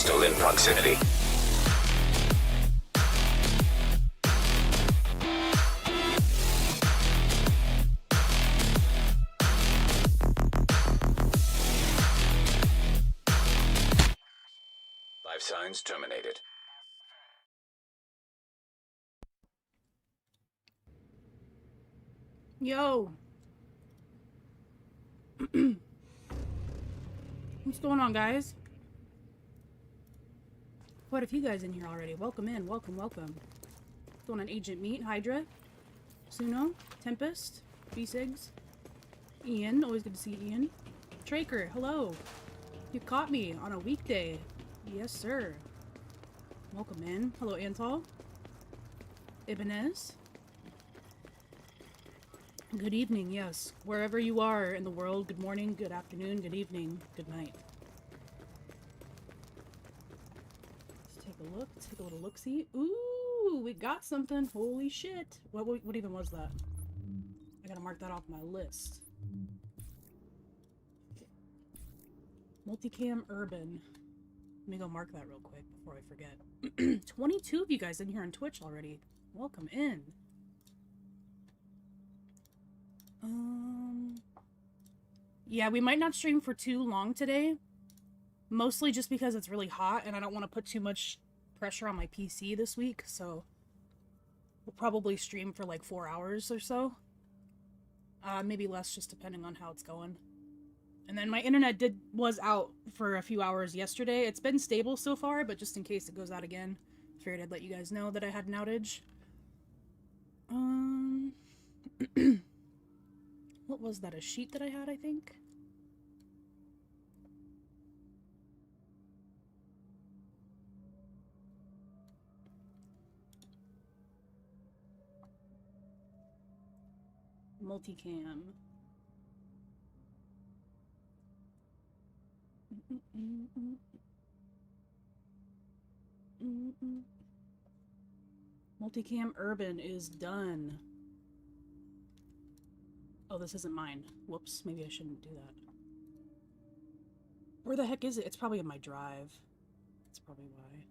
Hostile in proximity. Life signs terminated. Yo. What's going on, guys? Quite a few guys in here already. Welcome in. Welcome, welcome. What's going on, Agent Meat, Hydra, Suno, Tempest, B-Sigs, Ian. Always good to see Ian. Traker, hello. You caught me on a weekday. Yes, sir. Welcome in. Hello, Antal. Ibanez. Good evening, yes. Wherever you are in the world, good morning, good afternoon, good evening, good night. Let's take a look, take a little look-see. Ooh, we got something. Holy shit. What even was that? I gotta mark that off my list. Multicam Urban. Let me go mark that real quick before I forget. 22 of you guys in here on Twitch already. Welcome in. Yeah, we might not stream for too long today. Mostly just because it's really hot and I don't want to put too much pressure on my PC this week, so we'll probably stream for like 4 hours or so. Maybe less, just depending on how it's going. And then my internet was out for a few hours yesterday. It's been stable so far, but just in case it goes out again, figured I'd let you guys know that I had an outage. What was that? A sheet that I had, I think? Multicam. Multicam Urban is done. Oh, this isn't mine. Whoops, maybe I shouldn't do that. Where the heck is it? It's probably in my drive. That's probably why.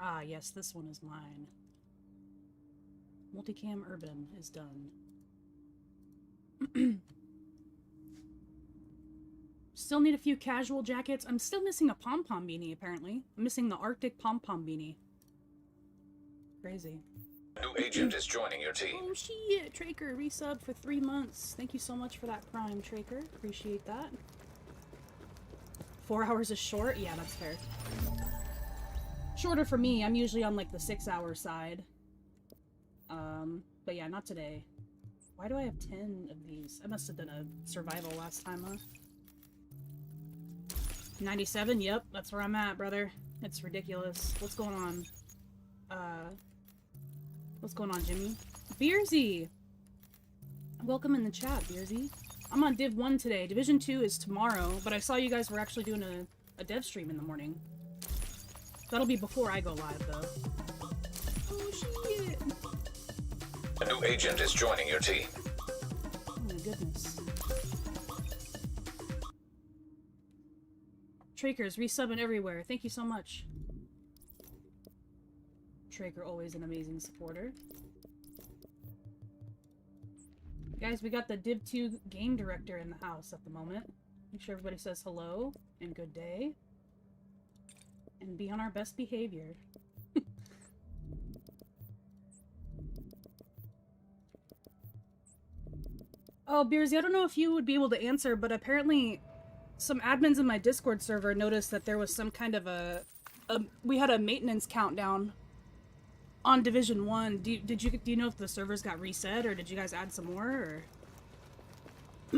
Ah, yes, this one is mine. Multicam Urban is done. Still need a few casual jackets. I'm still missing a pom-pom beanie, apparently. I'm missing the Arctic pom-pom beanie. Crazy. New agent is joining your team. Oh shit! Traker resub for 3 months. Thank you so much for that Prime, Traker. Appreciate that. 4 hours is short? Yeah, that's fair. Shorter for me. I'm usually on like the 6-hour side. But yeah, not today. Why do I have 10 of these? I must have done a survival last time, huh? 97? Yep, that's where I'm at, brother. It's ridiculous. What's going on? What's going on, Jimmy? Beersy! Welcome in the chat, Beersy. I'm on Div 1 today. Division 2 is tomorrow, but I saw you guys were actually doing a dev stream in the morning. That'll be before I go live, though. Oh, shit! A new agent is joining your team. Oh my goodness. Trakers, resubbing everywhere. Thank you so much. Traker, always an amazing supporter. Guys, we got the Div 2 game director in the house at the moment. Make sure everybody says hello and good day. And be on our best behavior. Oh, Beersy, I don't know if you would be able to answer, but apparently some admins in my Discord server noticed that there was some kind of we had a maintenance countdown on Division 1. Do you know if the servers got reset, or did you guys add some more, or?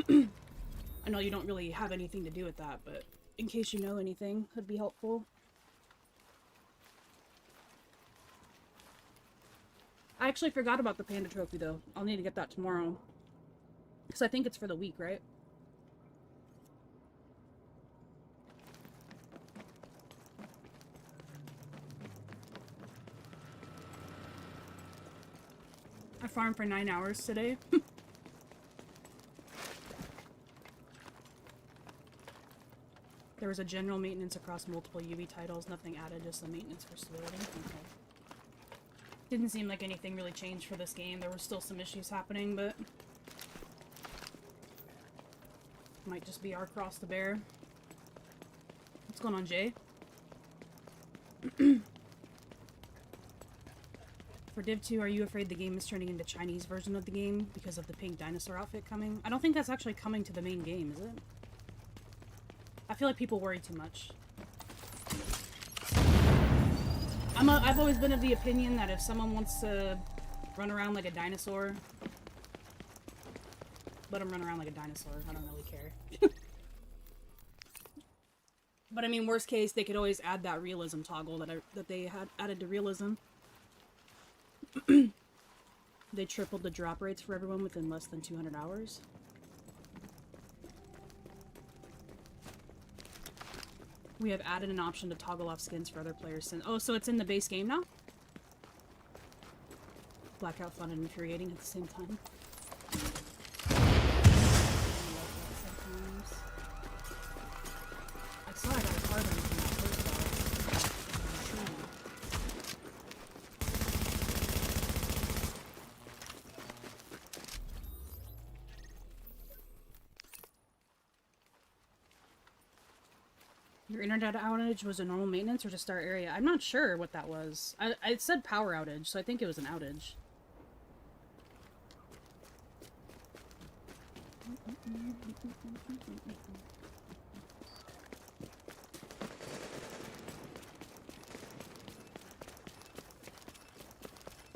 I know you don't really have anything to do with that, but in case you know anything, would be helpful. I actually forgot about the panda trophy, though. I'll need to get that tomorrow. Because I think it's for the week, right? I farmed for 9 hours today. There was a general maintenance across multiple UV titles, nothing added, just the maintenance for stability. Okay. Didn't seem like anything really changed for this game. There were still some issues happening, but might just be our cross to bear. What's going on, Jay? For Div 2, are you afraid the game is turning into Chinese version of the game because of the pink dinosaur outfit coming? I don't think that's actually coming to the main game, is it? I feel like people worry too much. I've always been of the opinion that if someone wants to run around like a dinosaur, let them run around like a dinosaur. I don't really care. But I mean, worst case, they could always add that realism toggle that they had added to realism. They tripled the drop rates for everyone within less than 200 hours. We have added an option to toggle off skins for other players since— oh, so it's in the base game now? Blackout fun and infuriating at the same time. I saw I got a carbon from that first battle. Your internet outage was a normal maintenance or just our area? I'm not sure what that was. I said power outage, so I think it was an outage.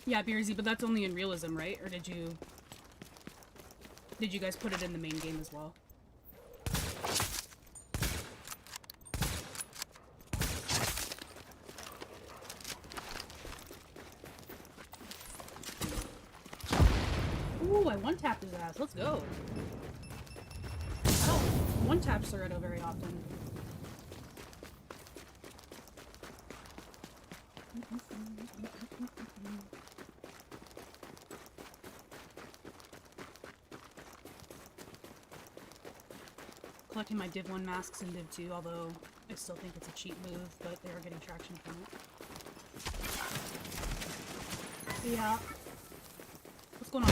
Yeah, Beersy, but that's only in realism, right? Or did you guys put it in the main game as well? Ooh, I one-tapped his ass. Let's go. I don't one-tap Cerreto very often. Collecting my Div 1 masks in Div 2, although I still think it's a cheap move, but they are getting traction from it. Yeah. What's going on?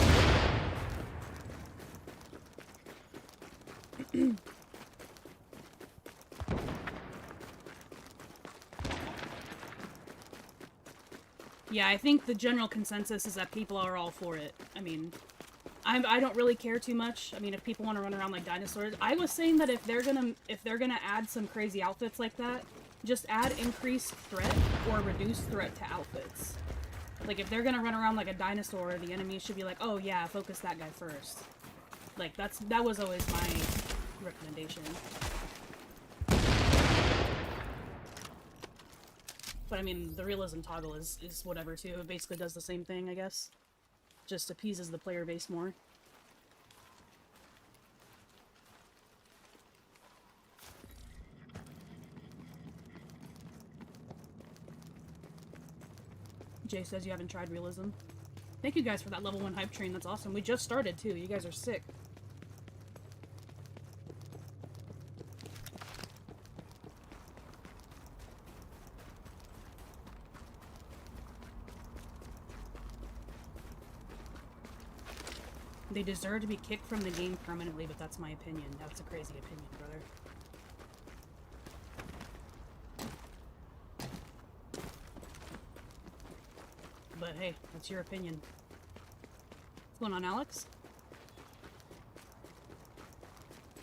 Yeah, I think the general consensus is that people are all for it. I mean, I don't really care too much. I mean, if people want to run around like dinosaurs, I was saying that if they're gonna add some crazy outfits like that, just add increased threat or reduced threat to outfits. Like, if they're gonna run around like a dinosaur, the enemy should be like, oh yeah, focus that guy first. Like, that was always my recommendation. But I mean, the realism toggle is whatever too. It basically does the same thing, I guess. Just appeases the player base more. Jay says you haven't tried realism. Thank you guys for that level 1 hype train. That's awesome. We just started too. You guys are sick. They deserve to be kicked from the game permanently, but that's my opinion. That's a crazy opinion, brother. But hey, that's your opinion. What's going on, Alex?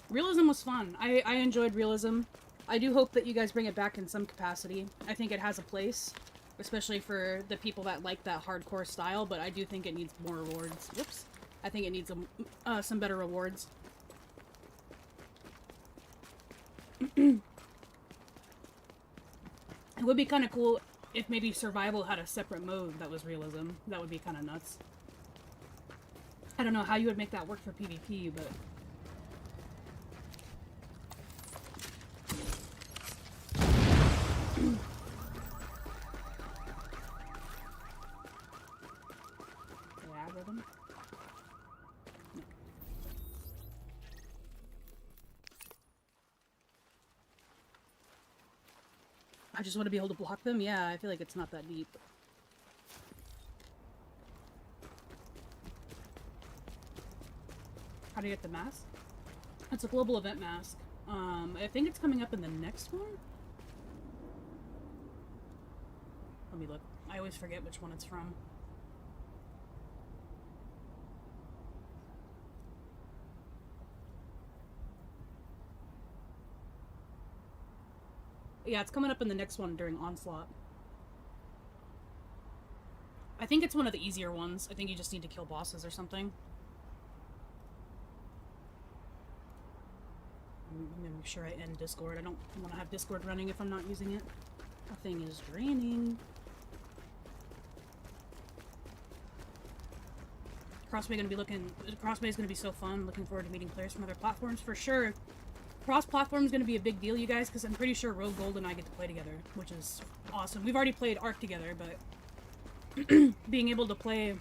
Realism was fun. I enjoyed realism. I do hope that you guys bring it back in some capacity. I think it has a place, especially for the people that like that hardcore style, but I do think it needs more rewards. Whoops. I think it needs some better rewards. It would be kind of cool if maybe survival had a separate mode that was realism, that would be kind of nuts. I don't know how you would make that work for PvP, but... Did I aggro them? No. I just want to be able to block them? Yeah, I feel like it's not that deep. How do you get the mask? It's a global event mask. I think it's coming up in the next one? Let me look. I always forget which one it's from. Yeah, it's coming up in the next one during Onslaught. I think it's one of the easier ones. I think you just need to kill bosses or something. I'm gonna make sure I end Discord. I don't want to have Discord running if I'm not using it. That thing is draining. Crossplay is gonna be so fun. Looking forward to meeting players from other platforms for sure. Cross-platform is gonna be a big deal, you guys, because I'm pretty sure Rogue Gold and I get to play together, which is awesome. We've already played Ark together, but being able to play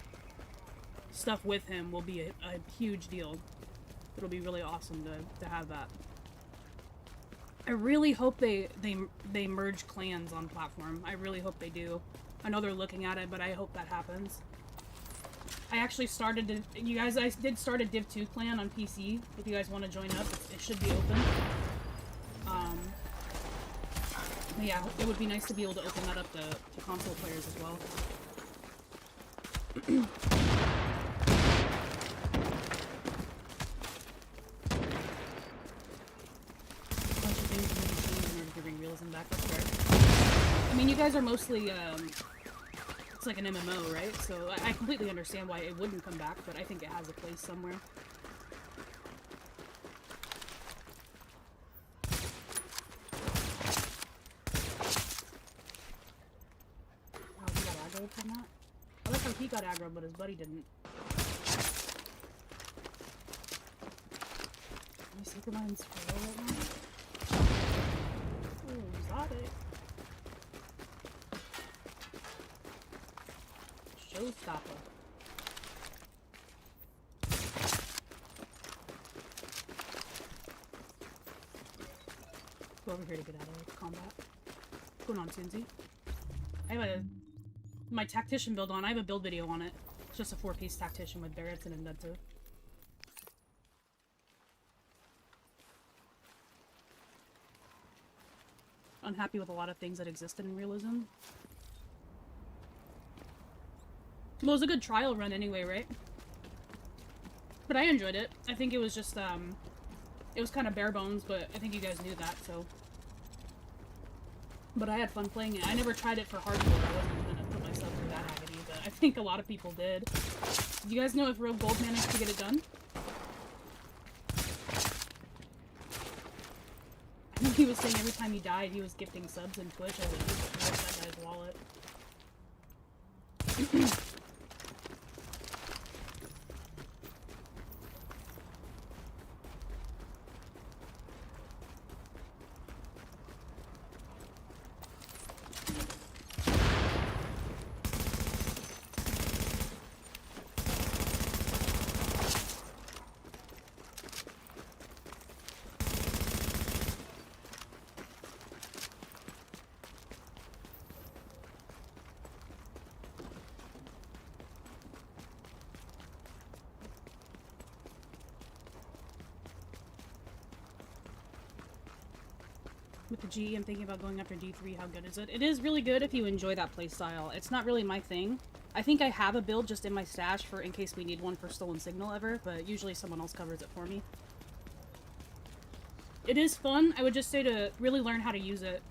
stuff with him will be a huge deal. It'll be really awesome to have that. I really hope they merge clans on platform. I really hope they do. I know they're looking at it, but I hope that happens. I actually started to, I did start a Div 2 clan on PC. If you guys want to join up, it should be open. But yeah, it would be nice to be able to open that up to console players as well. Bunch of things need to change in order to bring realism back up there. I mean, you guys are mostly, it's like an MMO, right? So I completely understand why it wouldn't come back, but I think it has a place somewhere. Oh, he got aggroed from that? I like how he got aggroed, but his buddy didn't. My secret mine's for real right now? Ooh, got it. Showstopper. Go over here to get out of combat. What's going on, Sunsy? I have my tactician build on. I have a build video on it. It's just a 4-piece tactician with Barretts and Inventive. Unhappy with a lot of things that existed in realism. Well, it was a good trial run anyway, right? But I enjoyed it. I think it was just, it was kind of bare bones, but I think you guys knew that, so. But I had fun playing it. I never tried it for hardcore. I wasn't gonna put myself through that agony, but I think a lot of people did. Do you guys know if Rogue Gold managed to get it done? I think he was saying every time he died, he was gifting subs in Twitch. I was like, where's that guy's wallet? With the G, I'm thinking about going after D3. How good is it? It is really good if you enjoy that playstyle. It's not really my thing. I think I have a build just in my stash for in case we need one for Stolen Signal ever, but usually someone else covers it for me. It is fun. I would just say to really learn how to use it.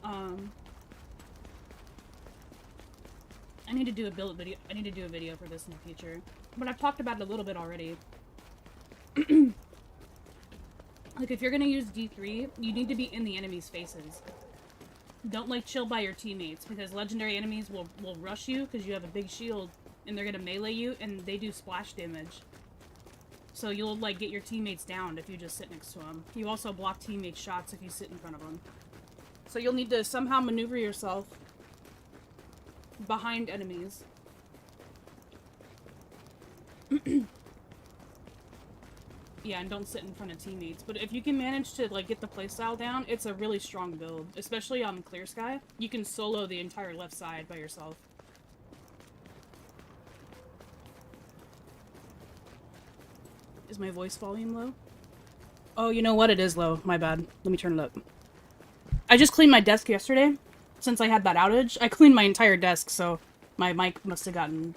I need to do a build video. I need to do a video for this in the future. But I've talked about it a little bit already. Like, if you're gonna use D3, you need to be in the enemy's faces. Don't like chill by your teammates because legendary enemies will rush you because you have a big shield and they're gonna melee you and they do splash damage. So you'll like get your teammates downed if you just sit next to them. You also block teammate shots if you sit in front of them. So you'll need to somehow maneuver yourself behind enemies. Yeah, and don't sit in front of teammates. But if you can manage to like get the playstyle down, it's a really strong build. Especially on Clear Sky. You can solo the entire left side by yourself. Is my voice volume low? Oh, you know what? It is low. My bad. Let me turn it up. I just cleaned my desk yesterday. Since I had that outage, I cleaned my entire desk, so my mic must have gotten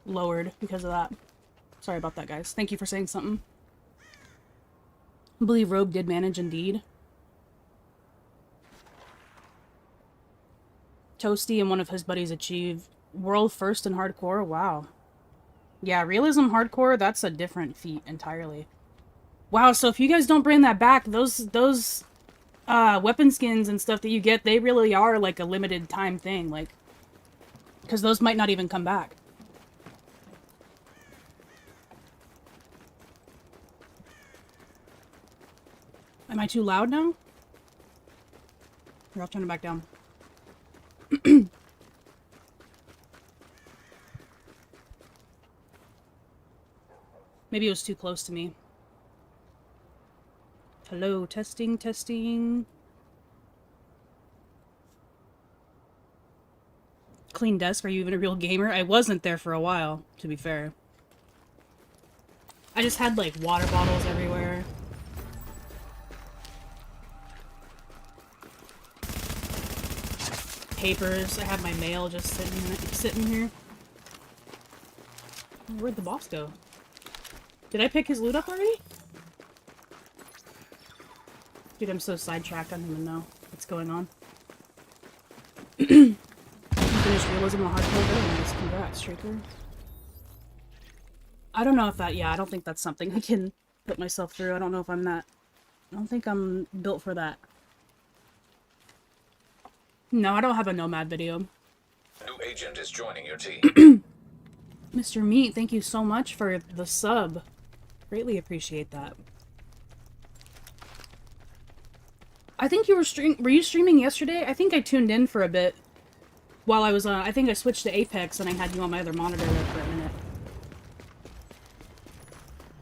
lowered because of that. Sorry about that, guys. Thank you for saying something. I believe Rogue did manage indeed. Toasty and one of his buddies achieved world first in hardcore. Wow. Yeah, realism hardcore, that's a different feat entirely. Wow, so if you guys don't bring that back, those weapon skins and stuff that you get, they really are like a limited time thing, like, because those might not even come back. Am I too loud now? Here, I'll turn it back down. Maybe it was too close to me. Hello, testing, testing. Clean desk, are you even a real gamer? I wasn't there for a while, to be fair. I just had, like, water bottles everywhere. Papers. I have my mail just sitting here. Where'd the boss go? Did I pick his loot up already? Dude, I'm so sidetracked. I don't even know what's going on. You finished realism on hardcore. Very nice. Congrats, Streaker. I don't know if that. Yeah, I don't think that's something I can put myself through. I don't know if I'm that. I don't think I'm built for that. No, I don't have a Nomad video. New agent is joining your team. Mr. Meat, thank you so much for the sub. Greatly appreciate that. I think you were you streaming yesterday? I think I tuned in for a bit while I was on. I think I switched to Apex and I had you on my other monitor there for a minute.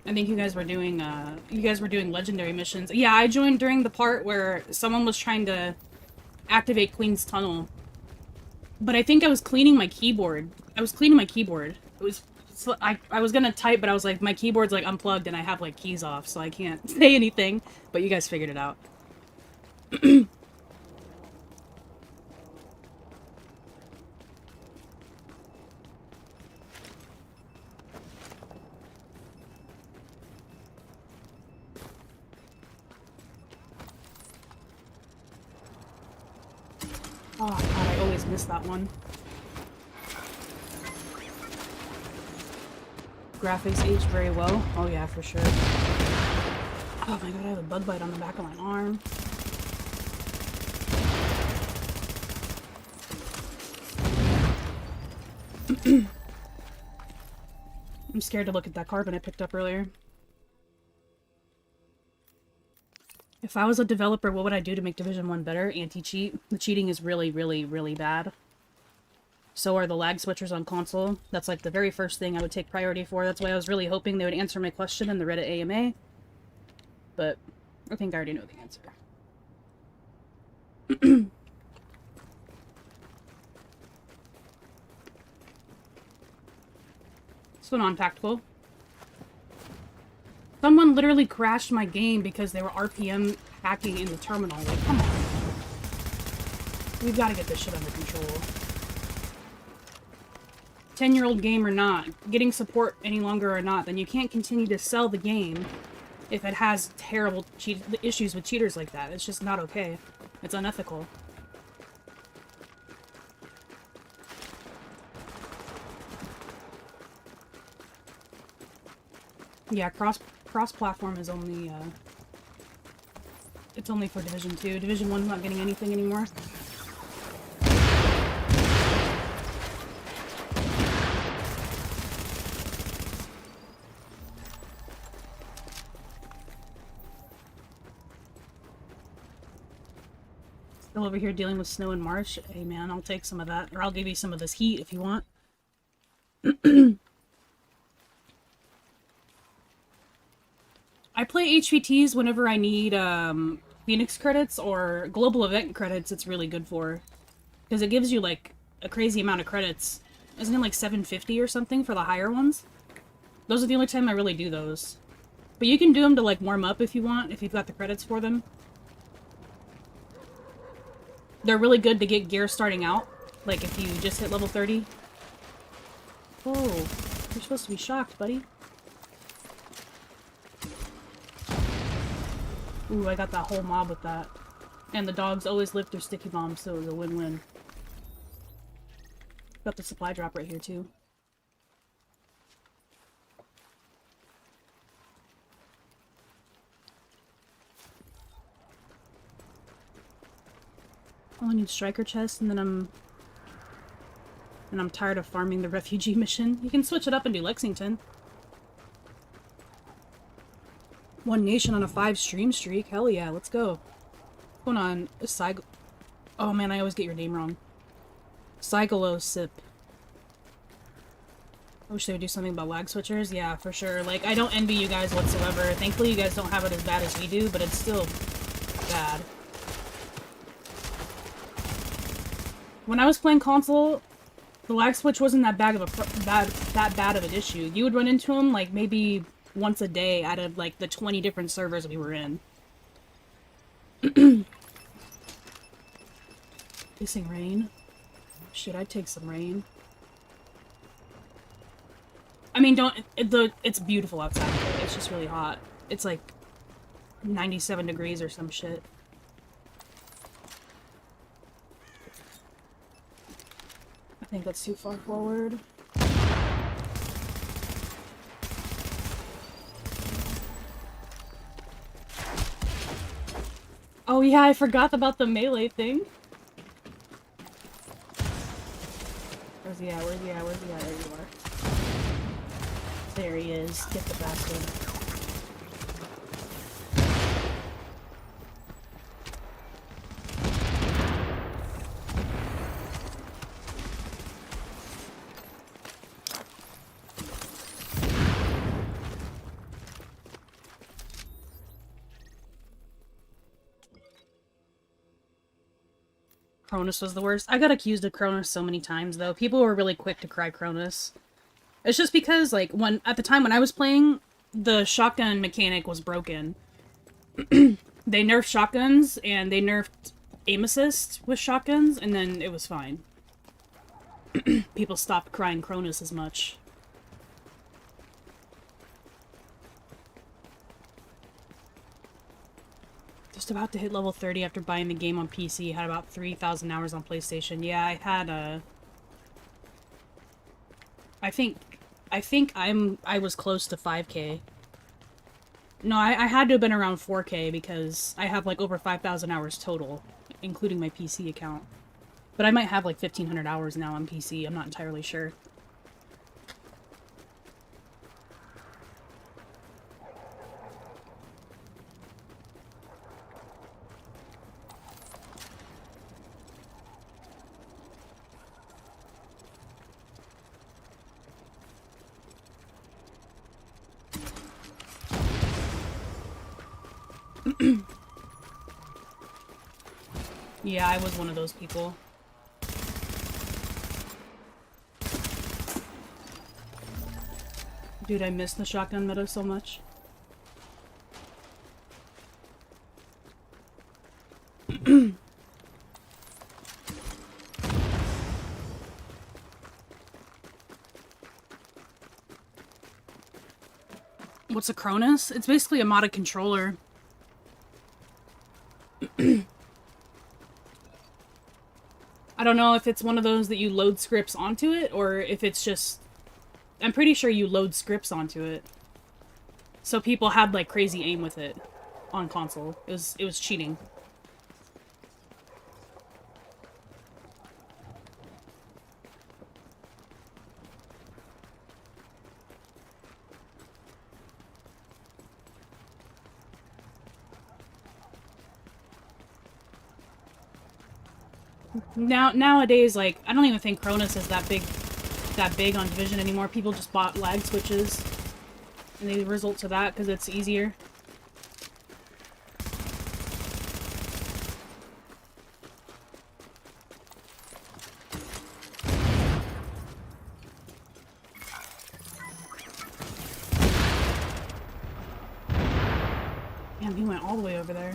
I think you guys were doing legendary missions. Yeah, I joined during the part where someone was trying to activate Queen's Tunnel. But I think I was cleaning my keyboard. It was I was gonna type, but I was like, my keyboard's like unplugged and I have like keys off, so I can't say anything. But you guys figured it out. Oh god, I always miss that one. Graphics aged very well. Oh yeah, for sure. Oh my god, I have a bug bite on the back of my arm. I'm scared to look at that carbon I picked up earlier. If I was a developer, what would I do to make Division 1 better? Anti-cheat. The cheating is really, really, really bad. So are the lag switchers on console. That's like the very first thing I would take priority for. That's why I was really hoping they would answer my question in the Reddit AMA. But I think I already know the answer. What's going on, Tactical? Someone literally crashed my game because they were RPM hacking in the terminal. Like, come on. We've got to get this shit under control. 10-year-old game or not, getting support any longer or not, then you can't continue to sell the game if it has terrible issues with cheaters like that. It's just not okay. It's unethical. Yeah, cross-platform is only, It's only for Division 2. Division 1's not getting anything anymore. Still over here dealing with snow and marsh. Hey man, I'll take some of that. Or I'll give you some of this heat if you want. I play HVTs whenever I need Phoenix credits or global event credits. It's really good for, because it gives you like a crazy amount of credits. Isn't it like 750 or something for the higher ones? Those are the only time I really do those. But you can do them to like warm up if you want, if you've got the credits for them. They're really good to get gear starting out, like if you just hit level 30. Oh, you're supposed to be shocked, buddy. Ooh, I got that whole mob with that. And the dogs always lift their sticky bombs, so it was a win-win. Got the supply drop right here, too. Oh, I need striker chest, and then I'm tired of farming the refugee mission. You can switch it up and do Lexington. One nation on a 5 stream streak. Hell yeah, let's go. What's going on? Oh man, I always get your name wrong. Cygolo Sip. I wish they would do something about lag switchers. Yeah, for sure. Like, I don't envy you guys whatsoever. Thankfully, you guys don't have it as bad as we do, but it's still bad. When I was playing console, the lag switch wasn't that bad of an issue. You would run into them like maybe once a day out of like the 20 different servers we were in. Kissing rain. Shit, I'd take some rain. I mean, it's beautiful outside. It's just really hot. It's like 97 degrees or some shit. I think that's too far forward. Oh yeah, I forgot about the melee thing. Where's he at? Where's he at? Where's he at? There you are. There he is. Get the bastard. Cronus was the worst. I got accused of Cronus so many times, though. People were really quick to cry Cronus. It's just because, like, at the time when I was playing, the shotgun mechanic was broken. They nerfed shotguns, and they nerfed aim assist with shotguns, and then it was fine. People stopped crying Cronus as much. Just about to hit level 30 after buying the game on PC. Had about 3,000 hours on PlayStation. Yeah, I had I think I was close to 5K. No, I had to have been around 4K because I have like over 5,000 hours total, including my PC account. But I might have like 1,500 hours now on PC. I'm not entirely sure. Yeah, I was one of those people. Dude, I miss the shotgun meta so much. What's a Cronus? It's basically a modded controller. I don't know if it's one of those that you load scripts onto it, or if it's just... I'm pretty sure you load scripts onto it. So people had, like, crazy aim with it. on console. It was cheating. Nowadays, like, I don't even think Cronus is that big on Division anymore. People just bought lag switches, and they result to that because it's easier. Damn, he went all the way over there.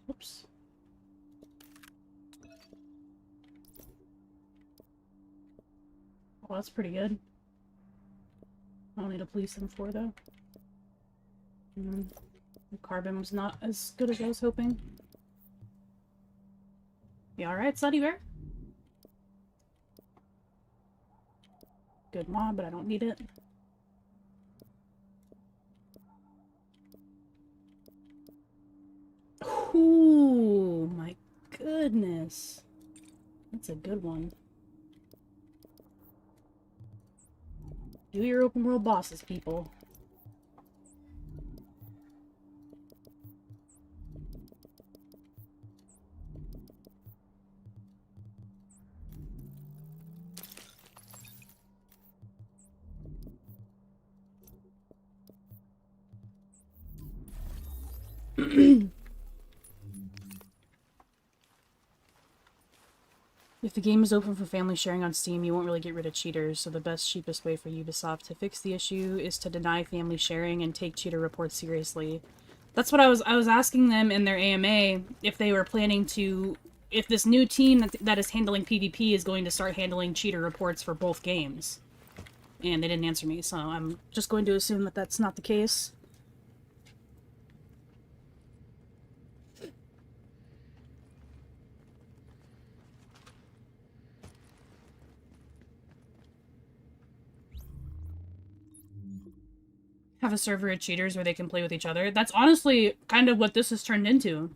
Oops. Well, that's pretty good. I don't need a police M4 though. The carbon was not as good as I was hoping. You alright, Sunny Bear? Good mod, but I don't need it. Ooh, my goodness. That's a good one. Do your open world bosses, people. If the game is open for family sharing on Steam, you won't really get rid of cheaters, so the best, cheapest way for Ubisoft to fix the issue is to deny family sharing and take cheater reports seriously. That's what I was asking them in their AMA, if they were planning to, if this new team that is handling PvP is going to start handling cheater reports for both games. And they didn't answer me, so I'm just going to assume that that's not the case. Have a server of cheaters where they can play with each other. That's honestly kind of what this has turned into.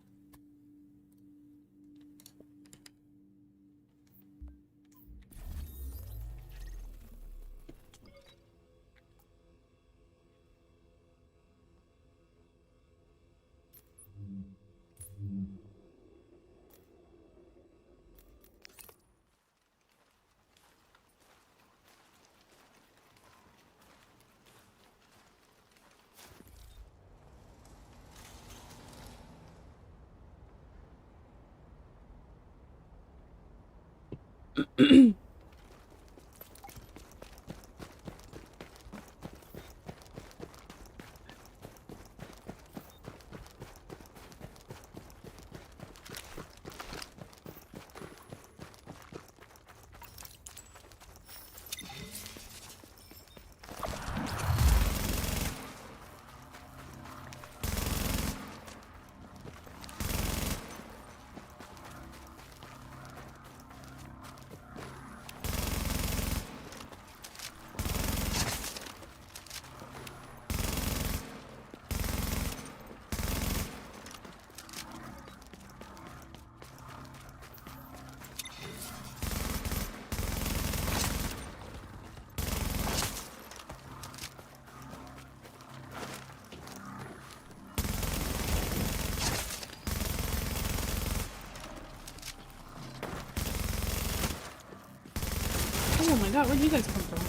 Oh my god, where'd you guys come from?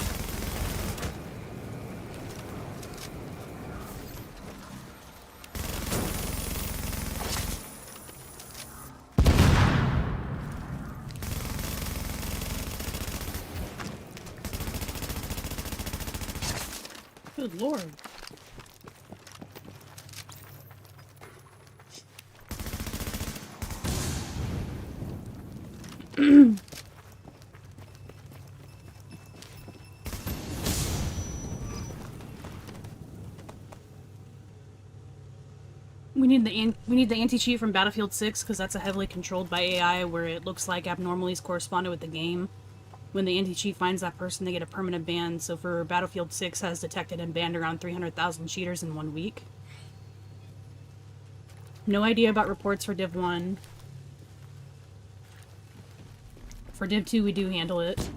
Good lord. We need the anti-cheat from Battlefield 6 because that's a heavily controlled by AI where it looks like abnormalities corresponded with the game. When the anti-cheat finds that person, they get a permanent ban. So for Battlefield 6 has detected and banned around 300,000 cheaters in 1 week. No idea about reports for Div 1. For Div 2, we do handle it.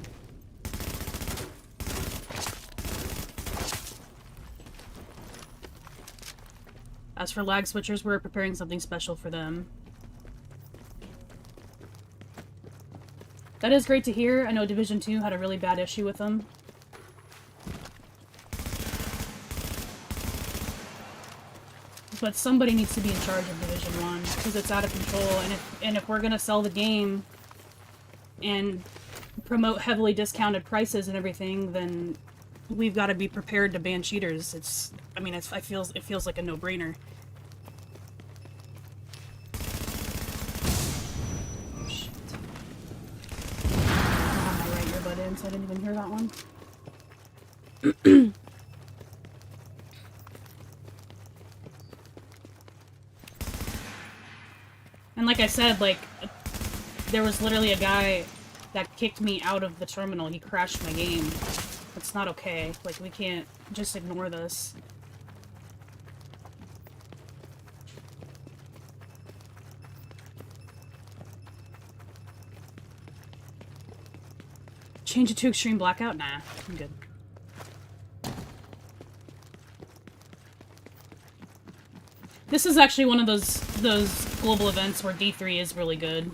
As for lag switchers, we're preparing something special for them. That is great to hear. I know Division 2 had a really bad issue with them. But somebody needs to be in charge of Division 1 because it's out of control. And if we're gonna sell the game and promote heavily discounted prices and everything, then we've got to be prepared to ban cheaters. It feels like a no-brainer. Oh, shit. I have my right earbud in, so I didn't even hear that one. And like I said, like, there was literally a guy that kicked me out of the terminal. He crashed my game. It's not okay. Like, we can't just ignore this. Change it to extreme blackout? Nah, I'm good. This is actually one of those global events where D3 is really good.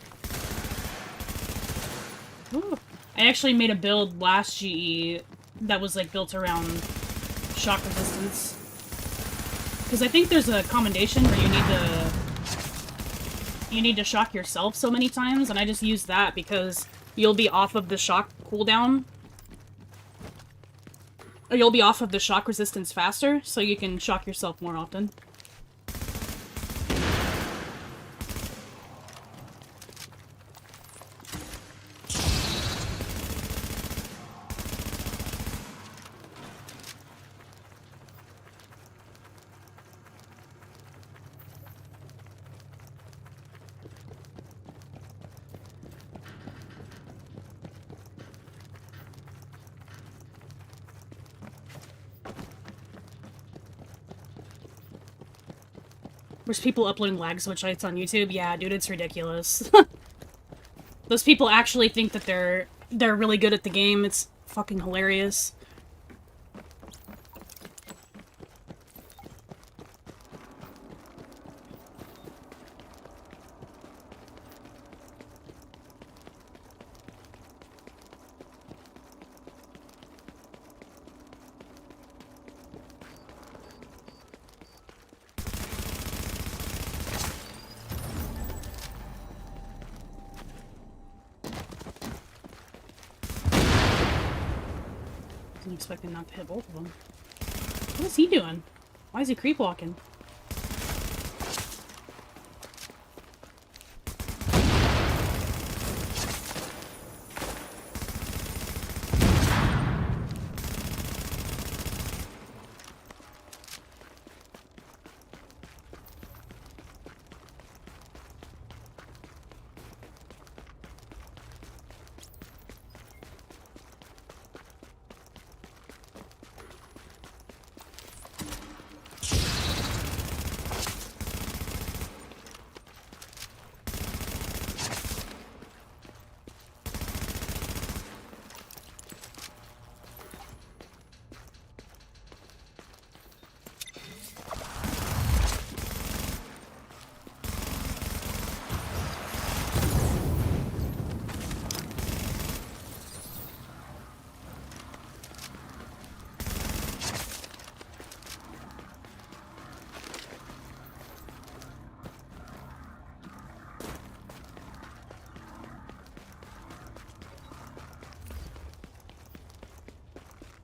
Ooh. I actually made a build last GE that was like built around shock resistance. Because I think there's a commendation where you need to shock yourself so many times, and I just used that because you'll be off of the shock cooldown. Or you'll be off of the shock resistance faster, so you can shock yourself more often. There's people uploading lag switch sites on YouTube. Yeah, dude, it's ridiculous. Those people actually think that they're really good at the game. It's fucking hilarious. I'm expecting not to hit both of them. What is he doing? Why is he creep walking?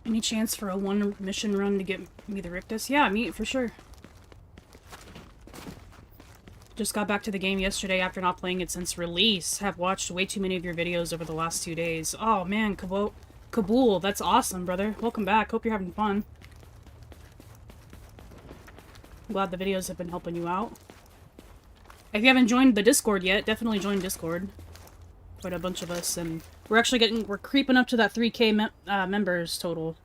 Any chance for a one mission run to get me the Rictus? Yeah, me for sure. Just got back to the game yesterday after not playing it since release. Have watched way too many of your videos over the last 2 days. Oh man, Kabul, that's awesome, brother. Welcome back. Hope you're having fun. I'm glad the videos have been helping you out. If you haven't joined the Discord yet, definitely join Discord. Quite a bunch of us, and we're creeping up to that 3K members total.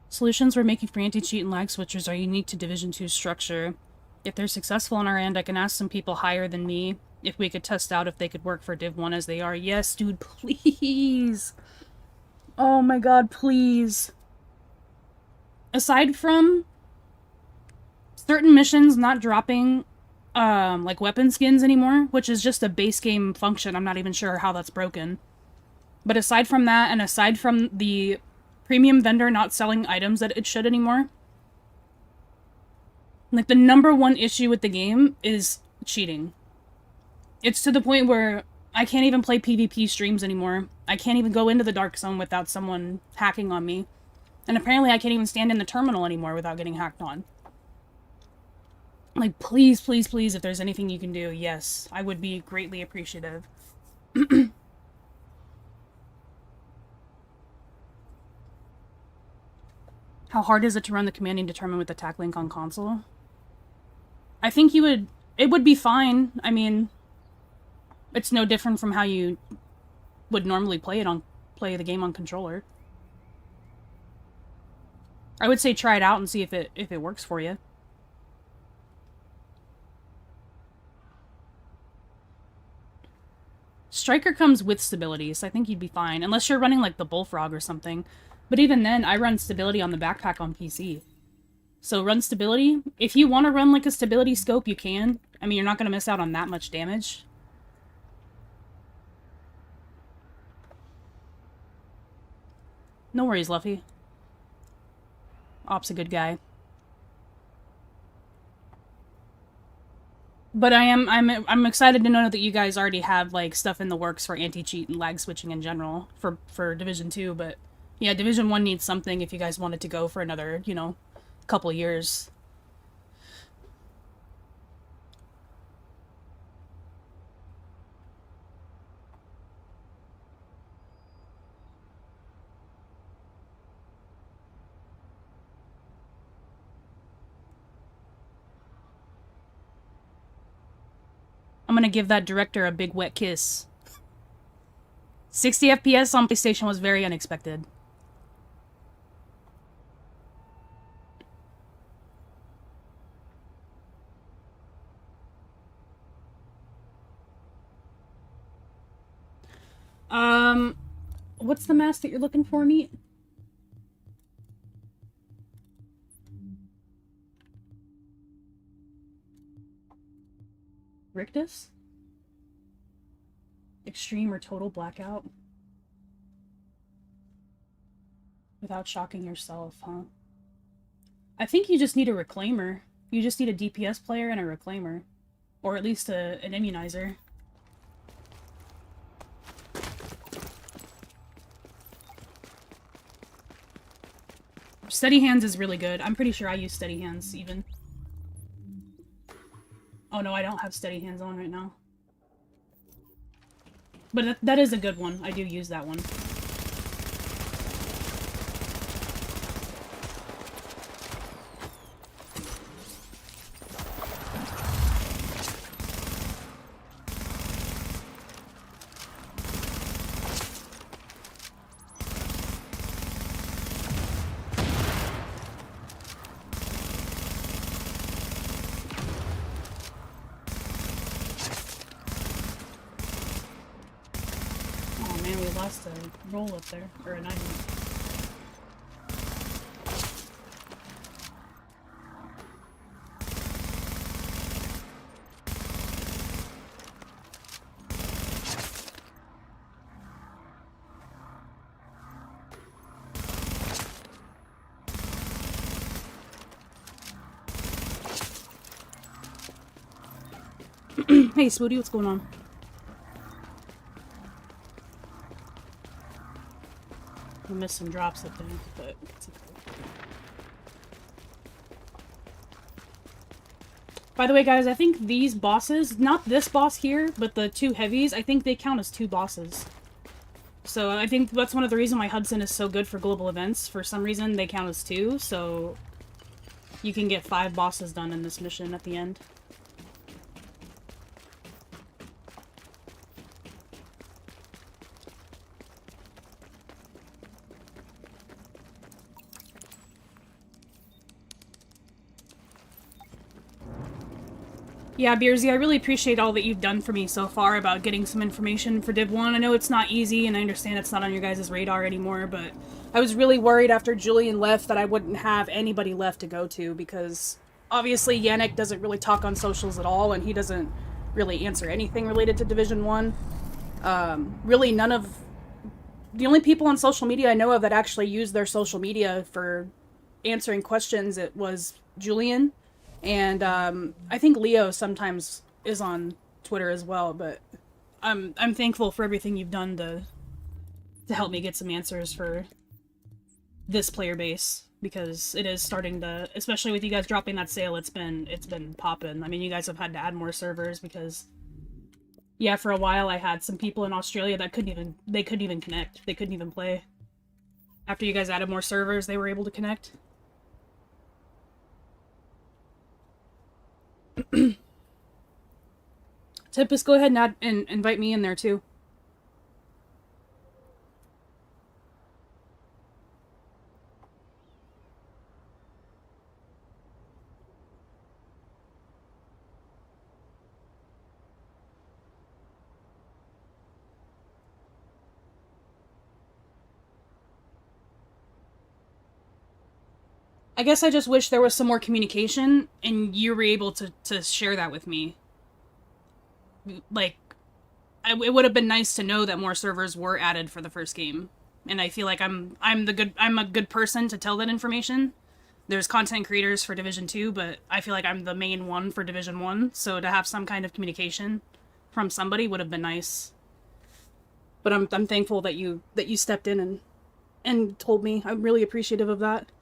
Solutions we're making for anti-cheat and lag switchers are unique to Division 2's structure. If they're successful on our end, I can ask some people higher than me if we could test out if they could work for Div 1 as they are. Yes, dude, please! Oh my god, please. Aside from certain missions not dropping, like weapon skins anymore, which is just a base game function, I'm not even sure how that's broken. But aside from that, and aside from the premium vendor not selling items that it should anymore, like, the #1 issue with the game is cheating. It's to the point where I can't even play PvP streams anymore. I can't even go into the Dark Zone without someone hacking on me. And apparently I can't even stand in the terminal anymore without getting hacked on. Like, please, please, please, if there's anything you can do, yes, I would be greatly appreciative. How hard is it to run the commanding determine with the TAC link on console? I think it would be fine. I mean, it's no different from how you would normally play the game on controller. I would say try it out and see if it works for you. Striker comes with stability, so I think you'd be fine. Unless you're running, like, the Bullfrog or something. But even then, I run stability on the backpack on PC. So run stability. If you want to run, like, a stability scope, you can. I mean, you're not going to miss out on that much damage. No worries, Luffy. Op's a good guy. But I'm excited to know that you guys already have, like, stuff in the works for anti-cheat and lag switching in general for Division 2, but yeah, Division 1 needs something if you guys wanted to go for another, you know, couple years. I'm gonna give that director a big wet kiss. 60 FPS on PlayStation was very unexpected. What's the mask that you're looking for, Meat? Rictus? Extreme or total blackout? Without shocking yourself, huh? I think you just need a reclaimer. You just need a DPS player and a reclaimer. Or at least an immunizer. Steady hands is really good. I'm pretty sure I use steady hands, even. Oh no, I don't have steady hands on right now. But that is a good one. I do use that one. Roll up there, or an item. Hey, Spooty, what's going on? I missed some drops up there, but it's okay. By the way, guys, I think these bosses, not this boss here, but the two heavies, I think they count as 2 bosses. So I think that's one of the reasons why Hudson is so good for global events. For some reason, they count as 2, so you can get 5 bosses done in this mission at the end. Yeah, Beersy, I really appreciate all that you've done for me so far about getting some information for Div 1. I know it's not easy, and I understand it's not on your guys' radar anymore, but I was really worried after Julian left that I wouldn't have anybody left to go to, because obviously Yannick doesn't really talk on socials at all, and he doesn't really answer anything related to Division 1. Really none of... The only people on social media I know of that actually use their social media for answering questions, it was Julian. And I think Leo sometimes is on Twitter as well, but I'm thankful for everything you've done to help me get some answers for this player base, because it is starting to, especially with you guys dropping that sale, it's been popping. I mean, you guys have had to add more servers because, yeah, for a while I had some people in Australia that couldn't even connect. They couldn't even play. After you guys added more servers, they were able to connect. Tempest, go ahead and invite me in there too. I guess I just wish there was some more communication and you were able to share that with me. Like, it would have been nice to know that more servers were added for the first game. And I feel like I'm a good person to tell that information. There's content creators for Division 2, but I feel like I'm the main one for Division 1, so to have some kind of communication from somebody would have been nice. But I'm thankful that you stepped in and told me. I'm really appreciative of that.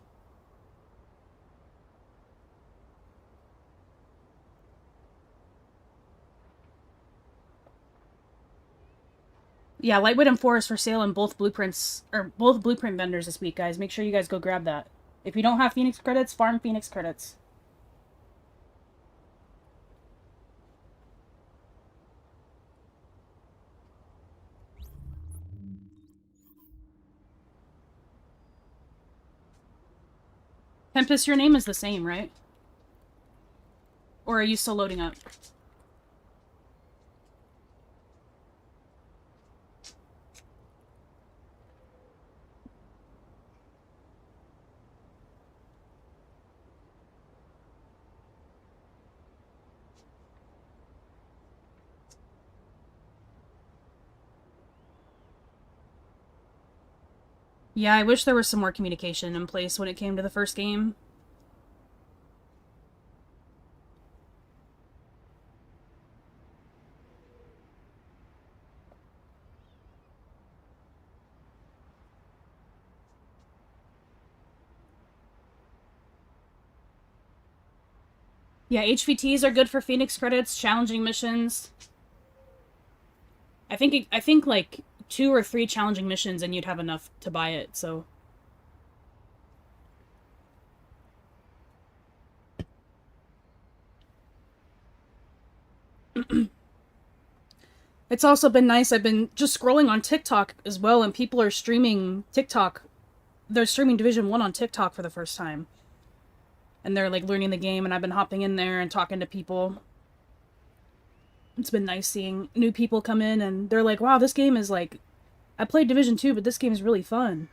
Yeah, Lightwood and Forest for sale in both blueprints, or both blueprint vendors this week, guys. Make sure you guys go grab that. If you don't have Phoenix credits, farm Phoenix credits. Tempest, your name is the same, right? Or are you still loading up? Yeah, I wish there was some more communication in place when it came to the first game. Yeah, HVTs are good for Phoenix credits, challenging missions. I think like 2 or 3 challenging missions and you'd have enough to buy it, so... It's also been nice, I've been just scrolling on TikTok as well, and people are streaming TikTok. They're streaming Division 1 on TikTok for the first time. And they're, like, learning the game, and I've been hopping in there and talking to people. It's been nice seeing new people come in, and they're like, wow, this game is, like... I played Division 2, but this game is really fun.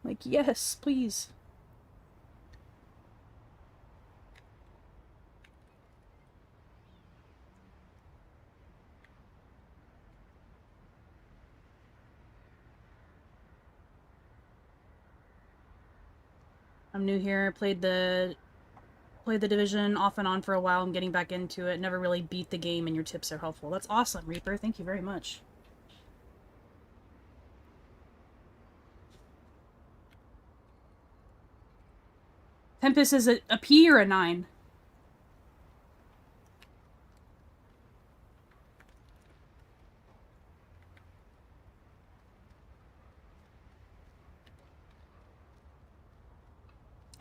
Like, yes, please. I'm new here, played the Division off and on for a while. I'm getting back into it. Never really beat the game, and your tips are helpful. That's awesome, Reaper. Thank you very much. Tempest is a P or a 9?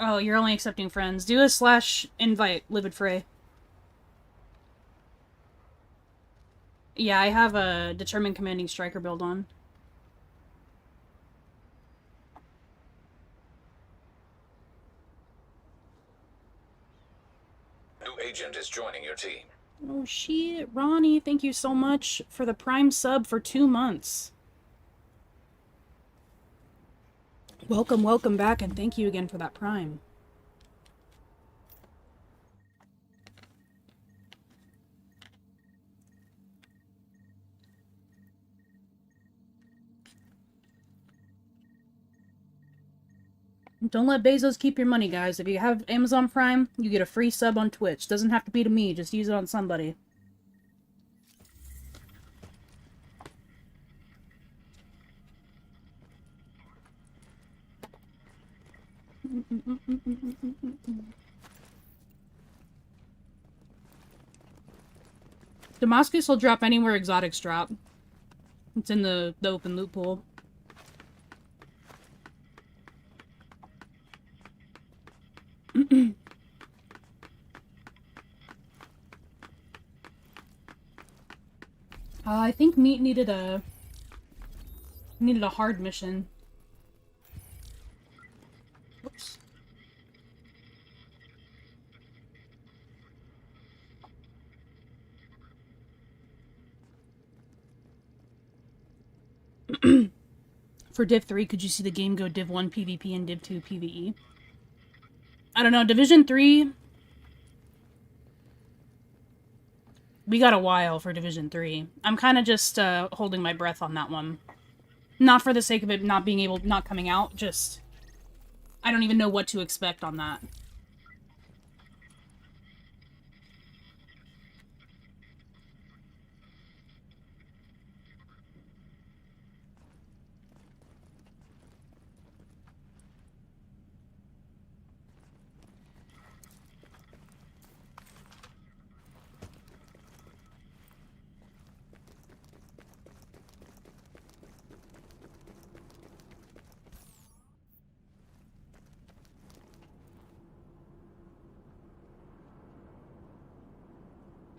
Oh, you're only accepting friends. Do a /invite, Livid Fray. Yeah, I have a determined commanding striker build on. New agent is joining your team. Oh shit, Ronnie, thank you so much for the Prime sub for 2 months. Welcome, welcome back, and thank you again for that Prime. Don't let Bezos keep your money, guys. If you have Amazon Prime, you get a free sub on Twitch. Doesn't have to be to me, just use it on somebody. Damascus will drop anywhere exotics drop. It's in the open loot pool. I think Meat needed a hard mission. Oops. For Div 3, could you see the game go Div 1 PvP and Div 2 PvE? I don't know, Division 3... We got a while for Division 3. I'm kind of just holding my breath on that one. Not for the sake of it not coming out, just... I don't even know what to expect on that.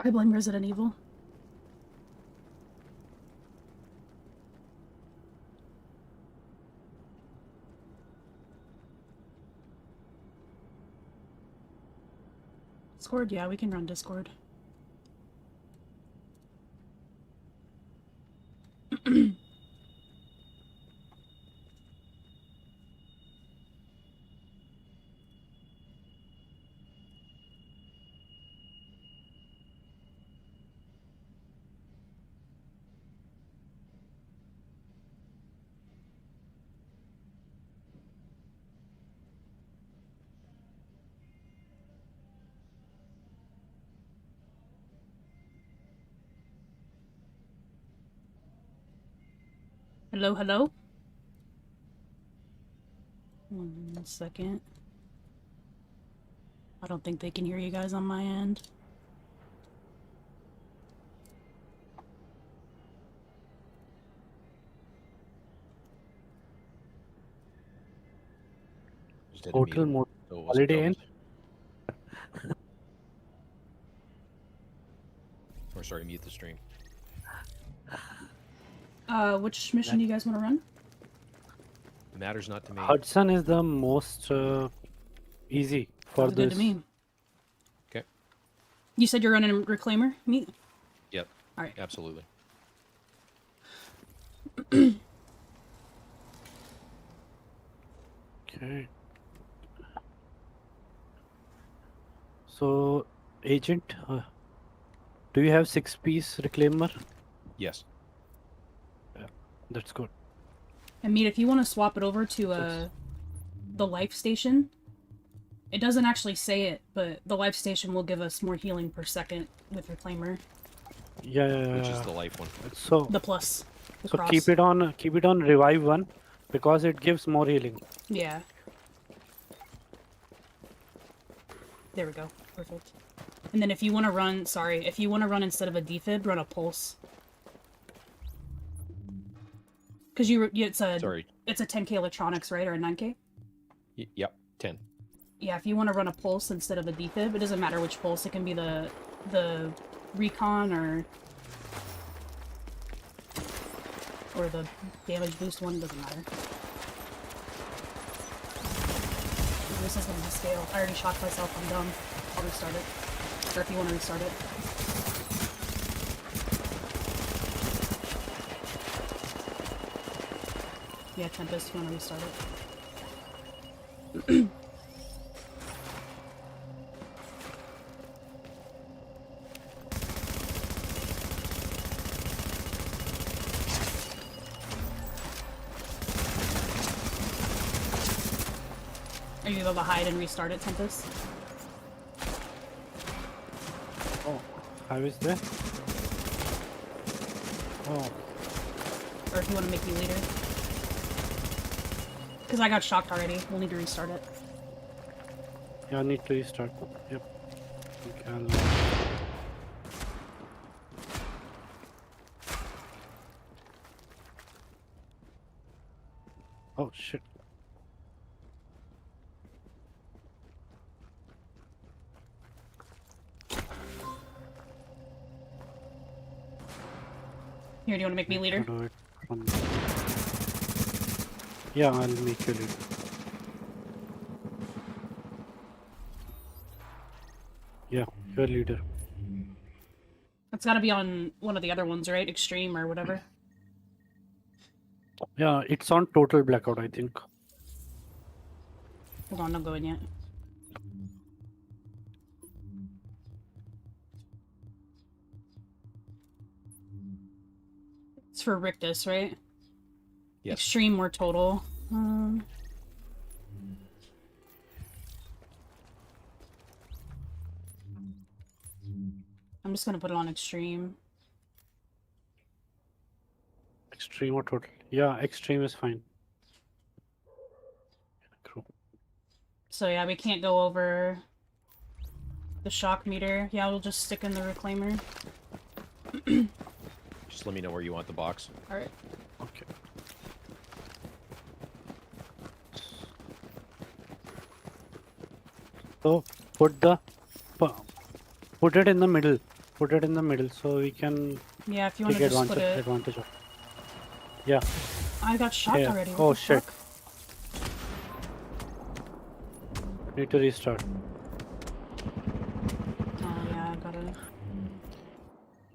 I blame Resident Evil. Discord? Yeah, we can run Discord. Hello, hello? 1 second. I don't think they can hear you guys on my end. Hotel mode. Holiday Inn. Or sorry, mute the stream. Which mission do you guys want to run? Matters not to me. Hudson is the most easy for Sounds good this. to me. Okay. You said you're running Reclaimer? Me? Yep. Alright. Absolutely. Okay. So, agent, do you have 6-piece reclaimer? Yes. That's good. And Meat, if you want to swap it over to the life station, it doesn't actually say it, but the life station will give us more healing per second with Reclaimer. Yeah. Which is the life one. So The plus. The so cross. keep it on revive one because it gives more healing. Yeah. There we go. Perfect. And then if you want to run, if you want to run instead of a defib, run a pulse. Because it's a 10k electronics, right, or a 9k? Yep. 10. Yeah, if you want to run a pulse instead of a defib, it doesn't matter which pulse. It can be the recon or the damage boost one. Doesn't matter. This isn't gonna scale. I already shocked myself. I'm dumb. I'll restart it. Or if you want to restart it. Yeah, Tempest, if you want to restart it. Are you able to hide and restart it, Tempest? Oh, how is that? Oh, Or if you want to make me leader. Because I got shocked already. We'll need to restart it. yeah, I need to restart. Yep. Okay, oh shit. Here, do you want to make me leader? Do it from... Yeah, I'll make you leader. Yeah, you're leader. It's gotta be on one of the other ones, right? Extreme or whatever. Yeah, it's on total blackout, I think. Hold on, don't go in yet. It's for Rictus, right? Yes. Extreme or total. I'm just gonna put it on extreme. Extreme or total? Yeah, extreme is fine. Cool. So yeah, we can't go over the shock meter. Yeah, we'll just stick in the reclaimer. Just let me know where you want the box. Alright. Okay. So put it in the middle. Put it in the middle so we can Yeah, if you want take to just put it... advantage of. Yeah. I got shocked Yeah. already. What Oh the shit. fuck? Need to restart. Oh yeah, I gotta...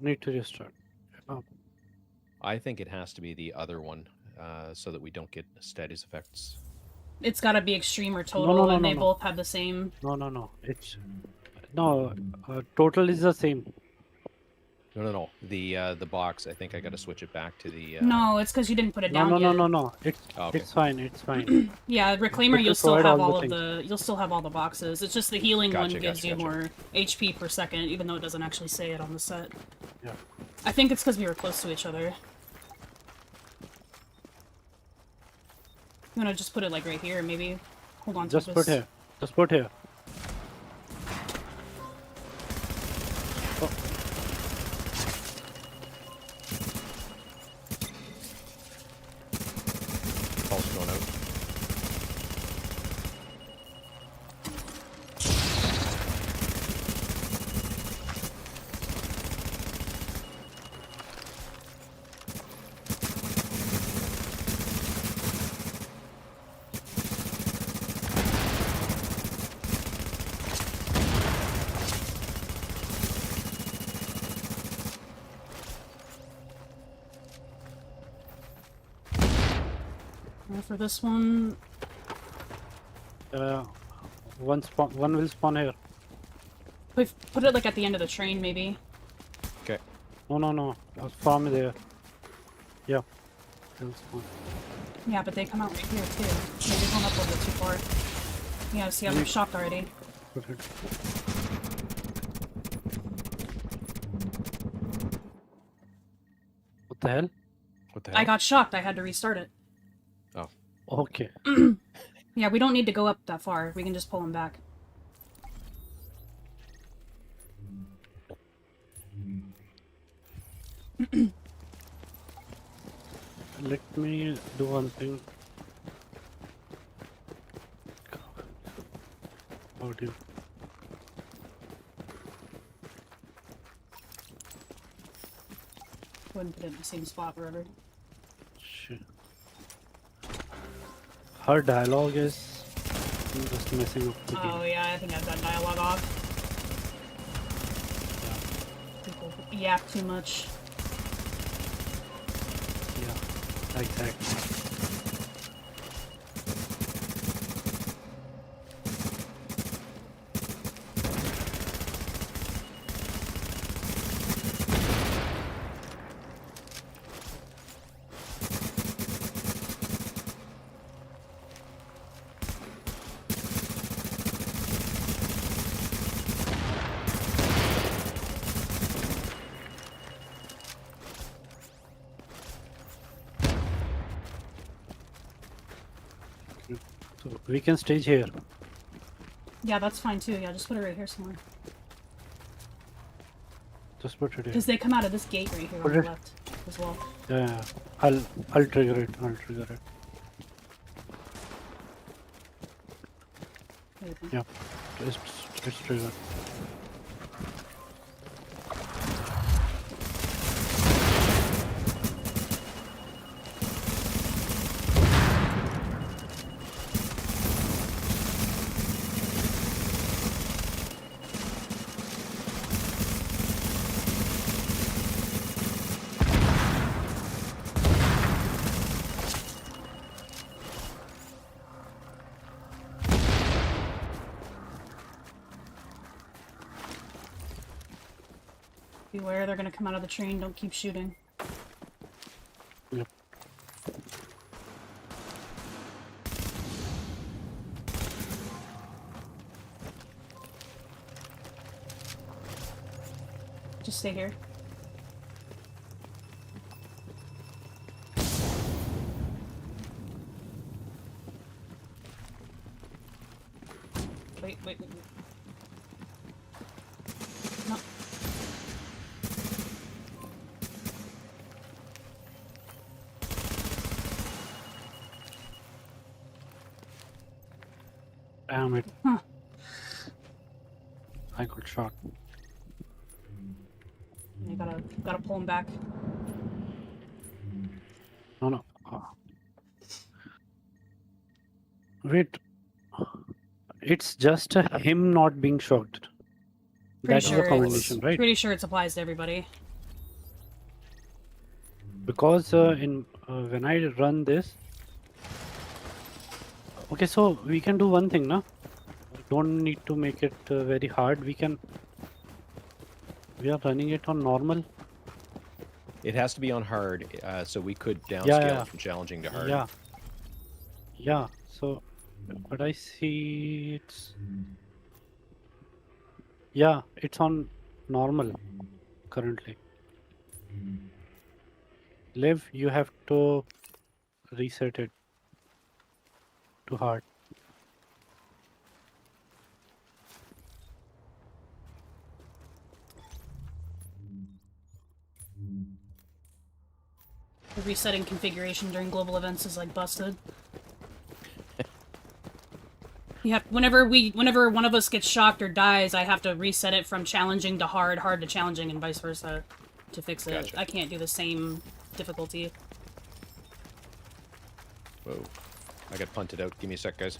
Need to restart. Oh, I think it has to be the other one, so that we don't get status effects. It's gotta be extreme or total, and they both have the same... no. It's no. Total is the same. No. The box. I think I got to switch it back to the. No, it's because you didn't put it down yet. No. Okay. It's fine. It's fine. Yeah, Reclaimer, It you'll will still provide have all all the of the... You'll still have all the boxes. It's just the healing one Gotcha, gives you gotcha. more HP per second, even though it doesn't actually say it on the set. Yeah. I think it's because we were close to each other. You wanna just put it like right here, maybe? Hold on to Just this. put here. Just put here. Oh. Pulse going out. For this one, One will spawn here. put it like at the end of the train, maybe. Okay. No. Farm there. Yeah. It'll spawn. Yeah, but they come out right here too. Maybe going up a little bit too far. Yeah, see, I'm shocked already. Put it. What the hell? What the hell? I got shocked. I had to restart it. Oh. Okay. Yeah, we don't need to go up that far. We can just pull him back. Let me do one thing. How do you? Wouldn't put it in the same spot forever. Shit. Her dialogue is just messing up the Oh game. yeah, I think I've got dialogue off. People yap too much. Yeah, exactly. So we can stage here. Yeah, that's fine too. Yeah, just put it right here somewhere. Just put it here. Because they come out of this gate right here on Put the it- left as well. Yeah, I'll trigger it. I'll trigger it. There you go. Yeah, it's triggered. Beware, they're gonna come out of the train. Don't keep shooting. Yep. Just stay here. Wait. No. Damn it. Huh. I got shot. You gotta pull him back. No. Wait. It's just him not being shocked. That is the commendation, right? Pretty sure it applies to everybody. Because when I run this, okay, so we can do one thing, no? Don't need to make it very hard. We are running it on normal. It has to be on hard, so we could downscale Yeah. it from challenging to hard. Yeah. So, but I see it's on normal currently. Liv, you have to reset it to hard. The resetting configuration during global events is like busted. You have whenever one of us gets shocked or dies, I have to reset it from challenging to hard, hard to challenging, and vice versa to fix it. Gotcha. I can't do the same difficulty. Whoa. I got punted out. Give me a sec, guys.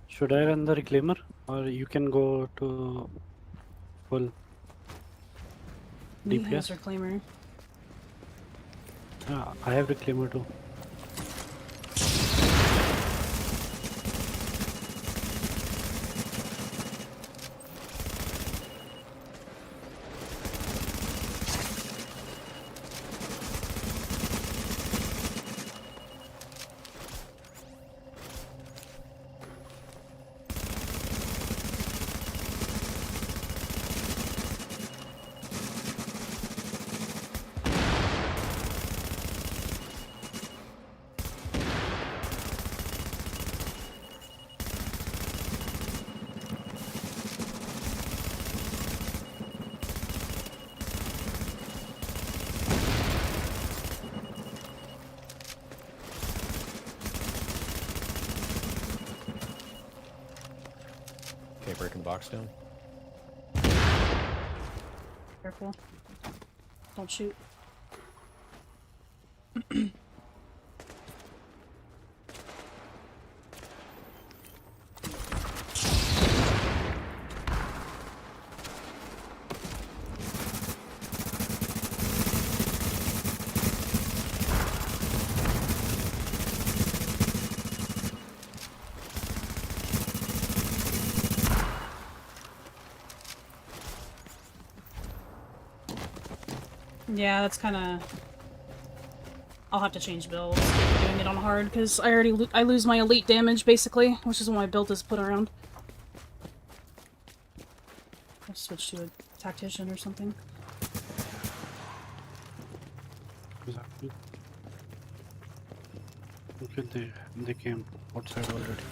Should I run the reclaimer, or you can go to full Me has DPS? reclaimer. I have reclaimer too. the box down. Careful. Don't shoot. Yeah, that's kind of... I'll have to change builds doing it on hard, because I already I lose my elite damage, basically, which is what my build is put around. I'll switch to a tactician or something. Exactly. Okay, they came outside already.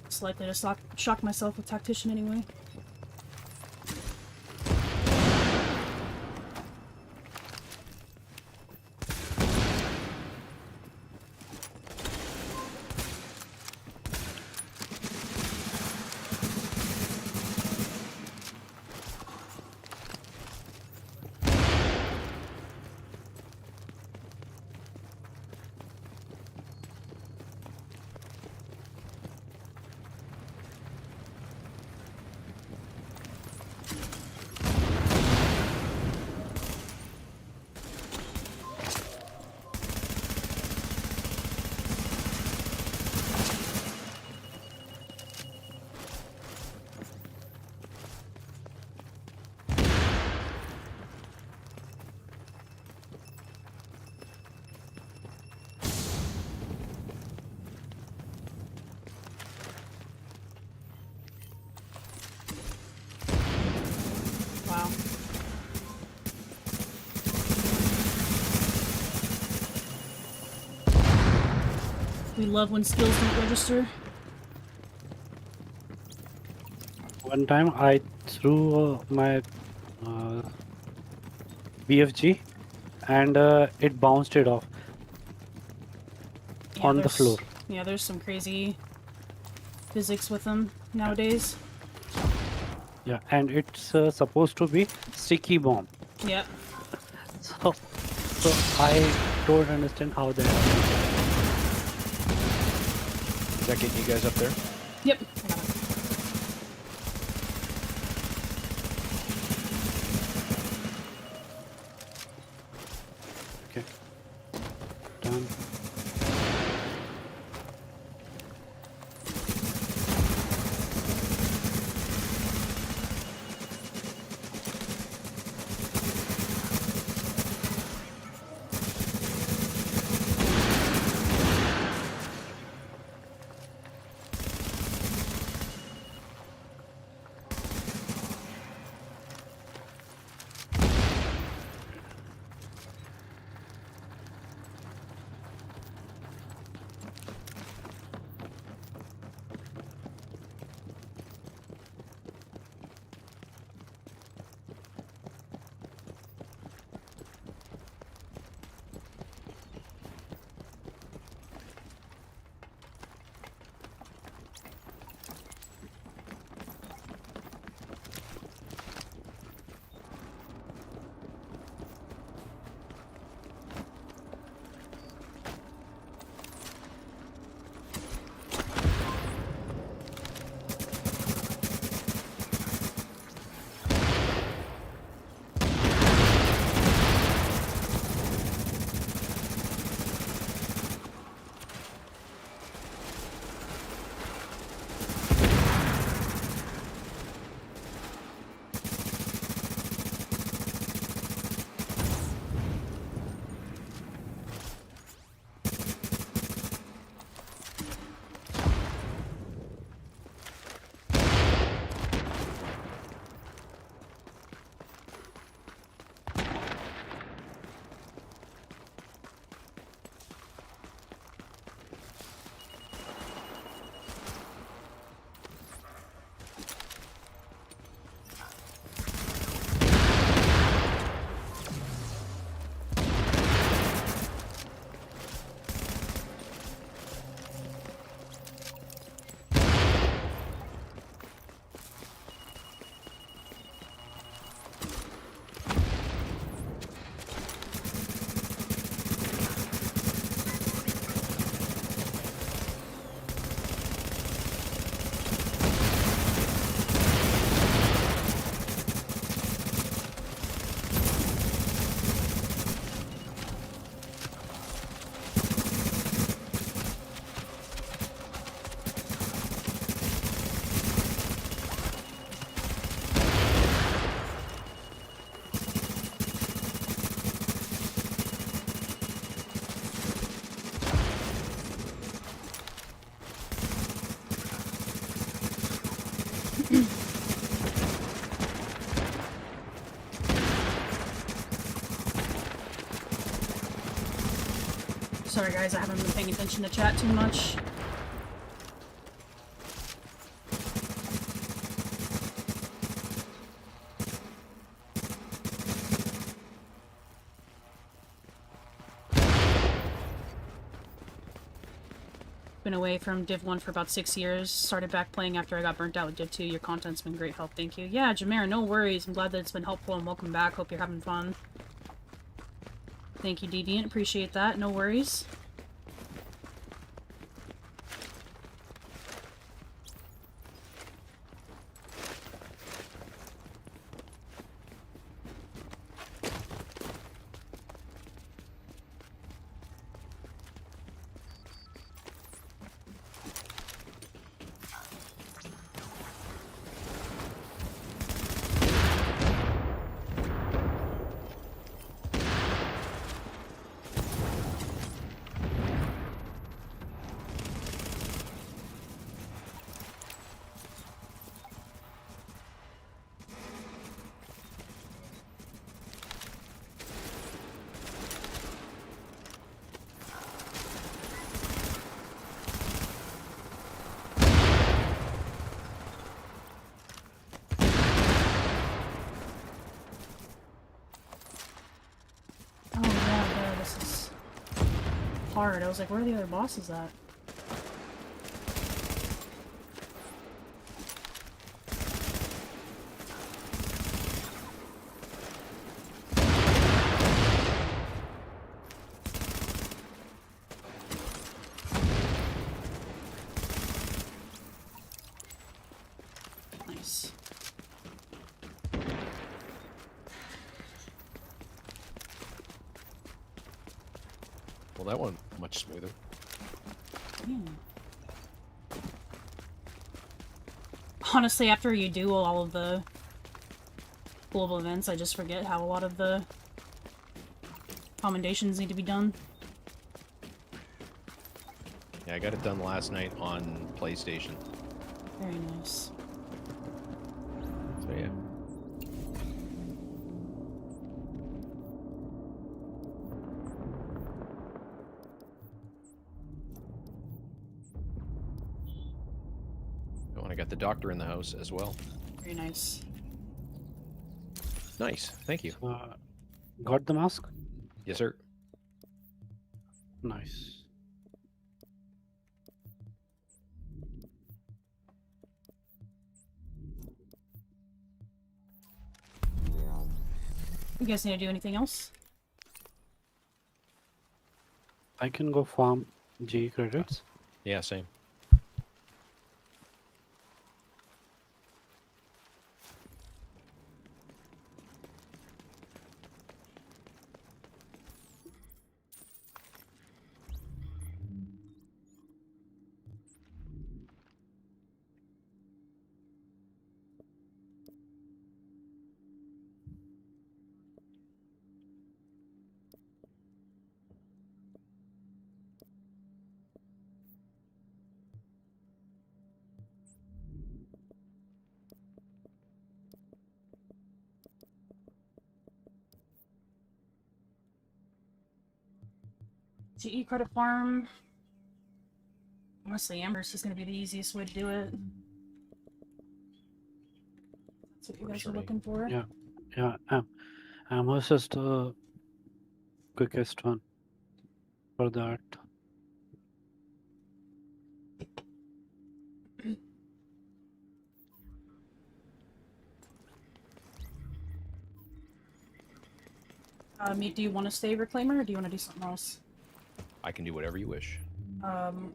It's likely to shock myself with tactician anyway. Wow. We love when skills don't register. One time I threw my BFG and it bounced it off Yeah, on the there's- floor. Yeah, there's some crazy physics with them nowadays. Yeah, and it's supposed to be sticky bomb. Yep. So I don't understand how that happened. Is that getting you guys up there? Yep. I got it. Okay. Done. Sorry guys, I haven't been paying attention to chat too much. Been away from Div 1 for about 6 years. Started back playing after I got burnt out with Div 2. Your content's been great help, thank you. Yeah, Jameer, no worries. I'm glad that it's been helpful and welcome back. Hope you're having fun. Thank you, Deviant. Appreciate that. No worries. Hard. I was like, where are the other bosses at? Nice. Well, that one much smoother. Yeah. Honestly, after you do all of the global events, I just forget how a lot of the commendations need to be done. Yeah, I got it done last night on PlayStation. Very nice. So yeah. Oh, and I got the doctor in the house as well. Very nice. Nice, thank you. Got the mask? Yes, sir. Nice. You guys need to do anything else? I can go farm G credits. Yeah, same. GE credit farm. Honestly, Amber's just gonna be the easiest way to do it. That's what you guys are looking for. Yeah, yeah. Amherst is the quickest one for that. Meat, do you want to stay Reclaimer or do you want to do something else? I can do whatever you wish.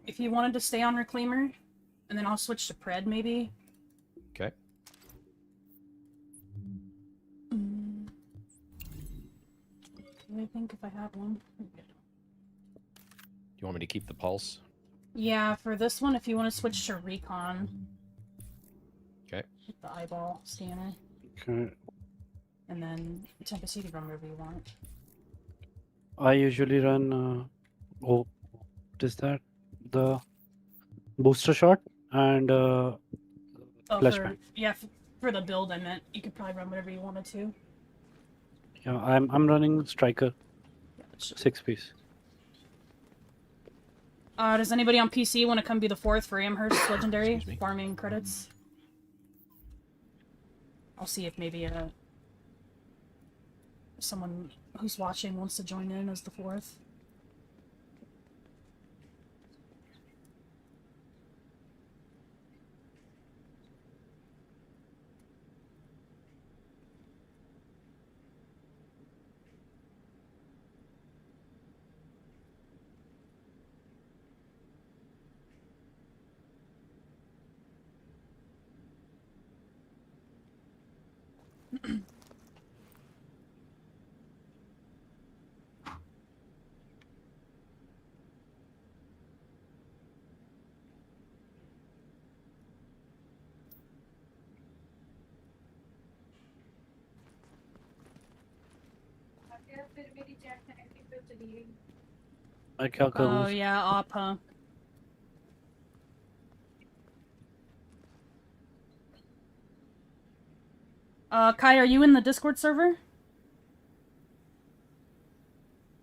If you wanted to stay on Reclaimer, and then I'll switch to Pred maybe. Okay. I think if I have one. Do you want me to keep the pulse? Yeah, for this one, if you want to switch to Recon. Okay. Hit the eyeball scanner. Okay. And then Tempest, you can run wherever you want. I usually run. What is that? The booster shot and flashbang. For the build I meant. You could probably run whatever you wanted to. Yeah, I'm running striker. Yeah, it's just... 6 piece. Does anybody on PC want to come be the 4th for Amherst Legendary Excuse me. farming credits? I'll see if maybe someone who's watching wants to join in as the 4th. मैं क्या करूँ? Oh yeah, op, huh? Kai, are you in the Discord server?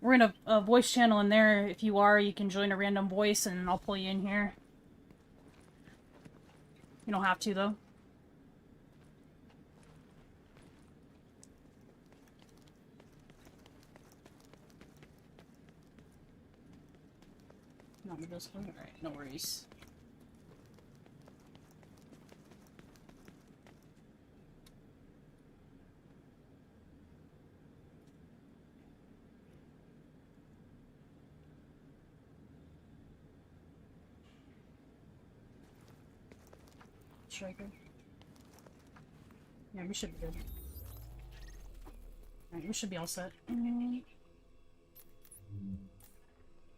We're in a voice channel in there. If you are, you can join a random voice and I'll pull you in here. You don't have to, though. Not in the Discord? Alright, no worries. Striker. Yeah, we should be good. Alright, we should be all set.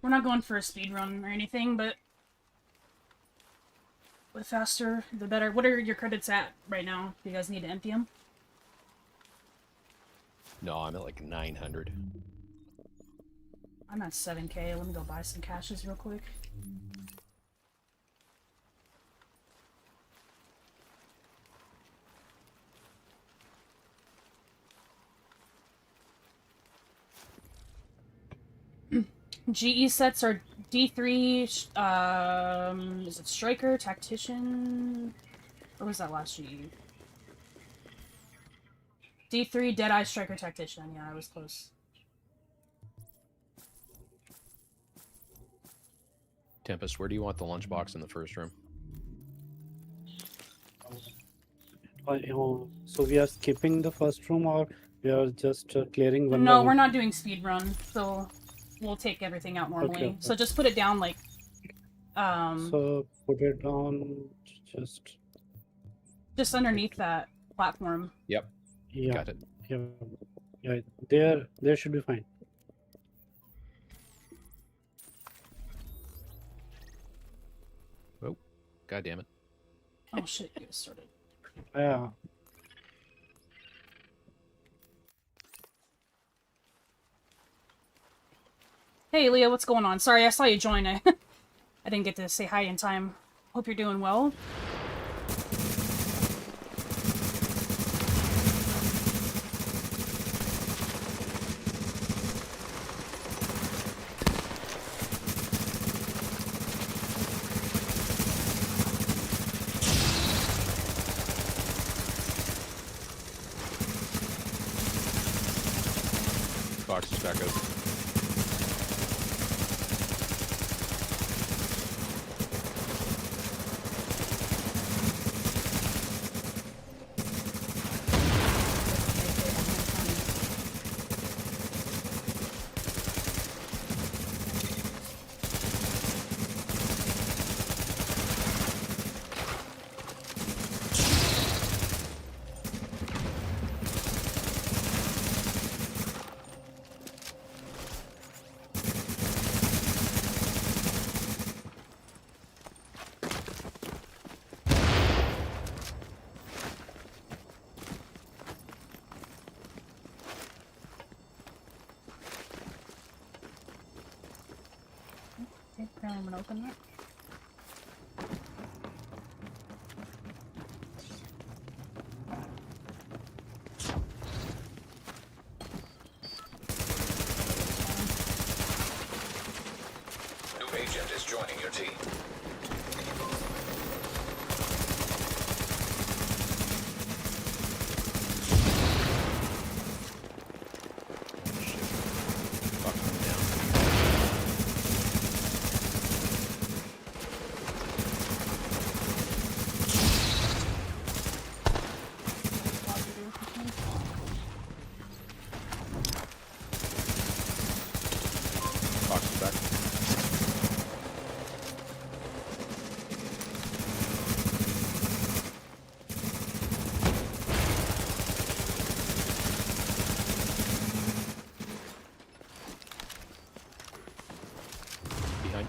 We're not going for a speed run or anything, but the faster, the better. What are your credits at right now? Do you guys need to empty them? No, I'm at like 900. I'm at 7K. Let me go buy some caches real quick. GE sets are D3, is it Striker, Tactician? Or was that last GE? D3, Deadeye, Striker, Tactician. Yeah, I was close. Tempest, where do you want the lunchbox in the first room? So we are skipping the first room, or we are just clearing one? No, by we're one? not doing speed run, so we'll take everything out normally. Okay. So just put it down like, So put it on just underneath that platform. Yep, yeah, got it. yeah. There should be fine. Oh, god damn it. Oh shit, you just started. Yeah. Hey Leah, what's going on? Sorry, I saw you join. I didn't get to say hi in time. Hope you're doing well. Box is back open. Okay, now I'm gonna open that. New agent agent is joining your team. Fuck them down. Fox is back. Behind.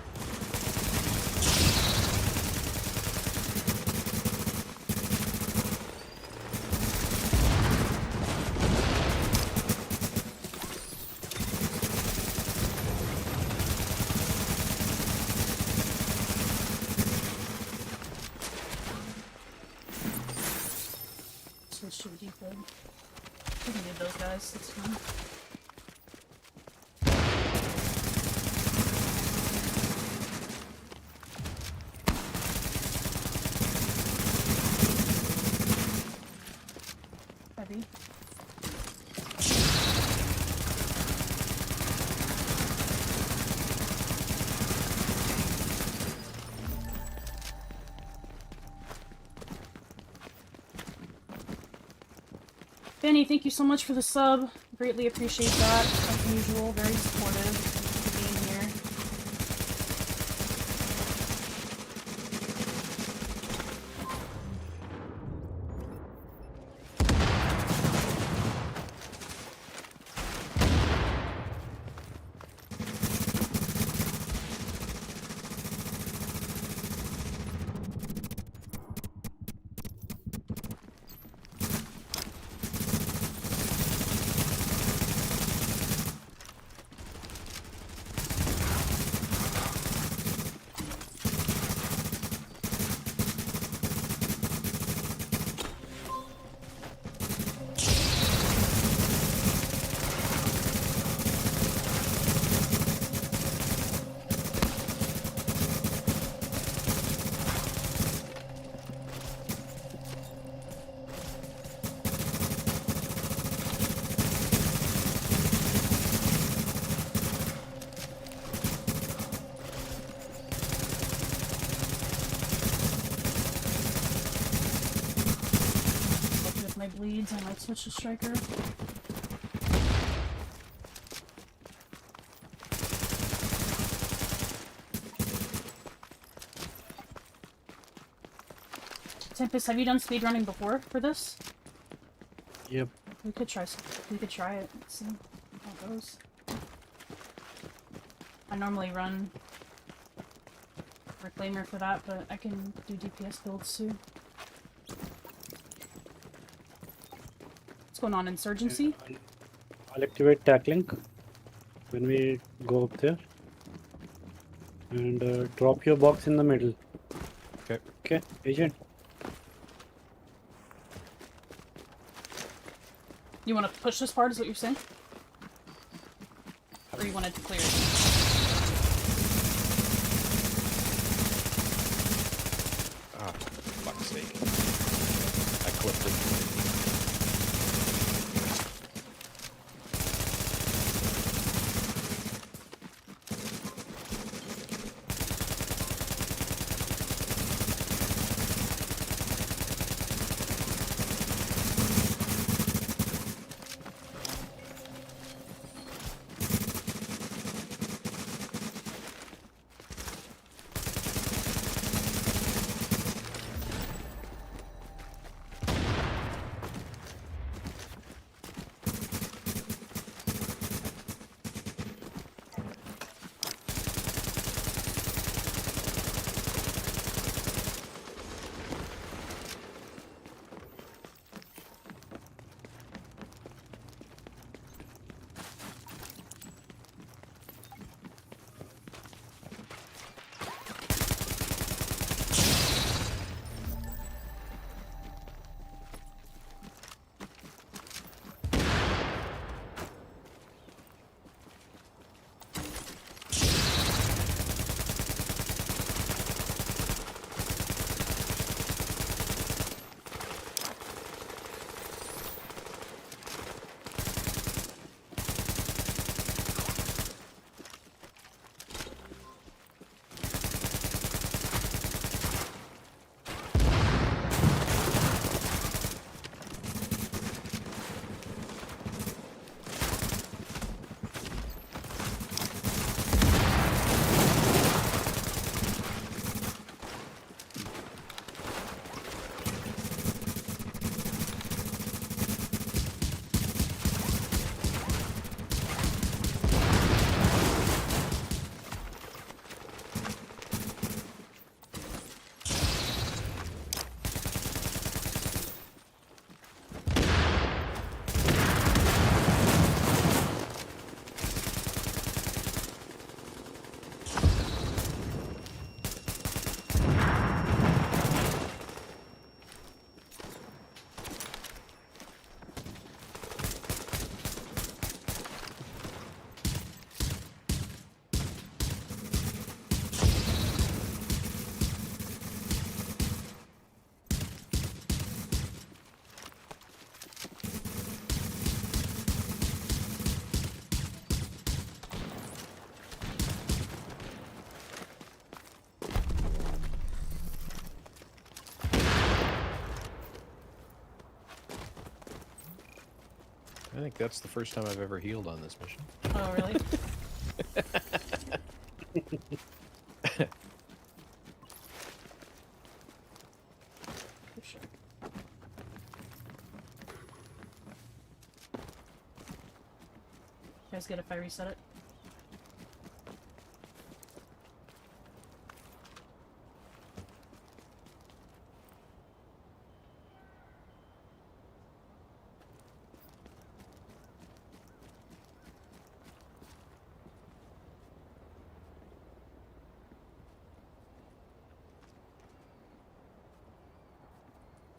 So it should be good. We can need those guys, it's fine. Heavy. Benny, thank you so much for the sub. Greatly appreciate that. Like usual, very supportive of being here. With my bleeds, I might switch to striker. Tempest, have you done speedrunning before for this? Yep. We could try it. Let's see how it goes. I normally run Reclaimer for that, but I can do DPS builds too. What's going on, Insurgency? I'll activate tackling when we go up there. And drop your box in the middle. Okay. Okay, agent. You want to push this part, is what you're saying? Or you wanted to clear it? Ah, fuck's sake. I clipped it. I think that's the first time I've ever healed on this mission. Oh, really? For sure. You guys good if I reset it?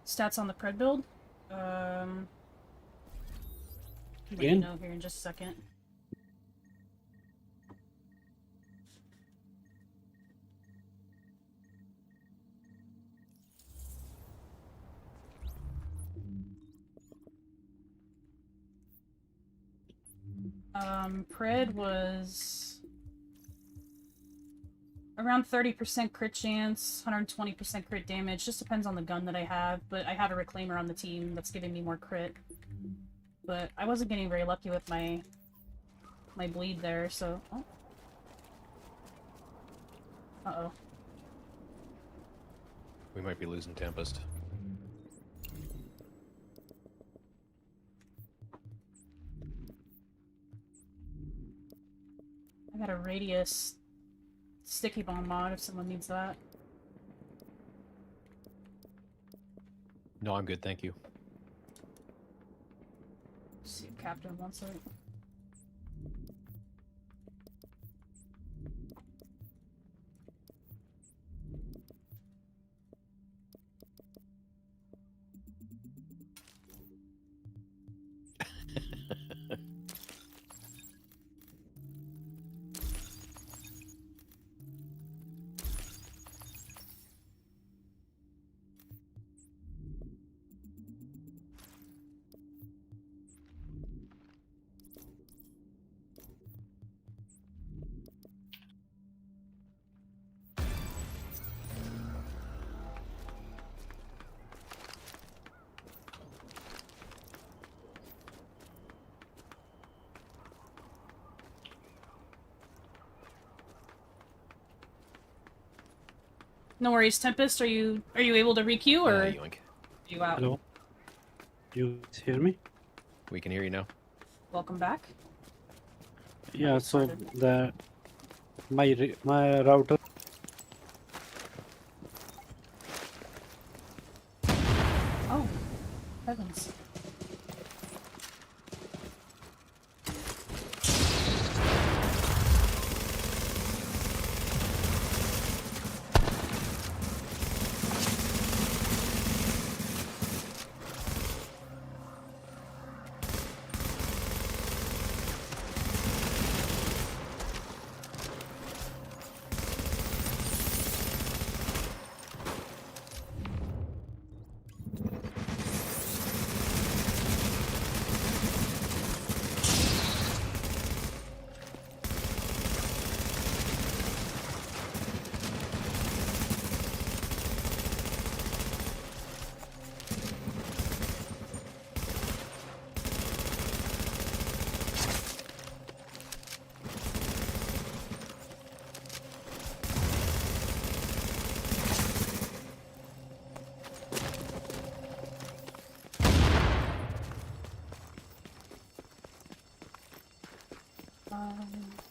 Stats on the pred build. Let you Again? know here in just a second. Pred was around 30% crit chance, 120% crit damage. Just depends on the gun that I have, but I have a reclaimer on the team that's giving me more crit. But I wasn't getting very lucky with my bleed there, so... Oh. Uh-oh. We might be losing Tempest. I got a radius sticky bomb mod if someone needs that. No, I'm good, thank you. See if Captain wants it. No worries, Tempest. Are you able to requeue or are Yoink. you out? Hello? You hear me? We can hear you now. Welcome back. Yeah, so my router. Oh, heavens.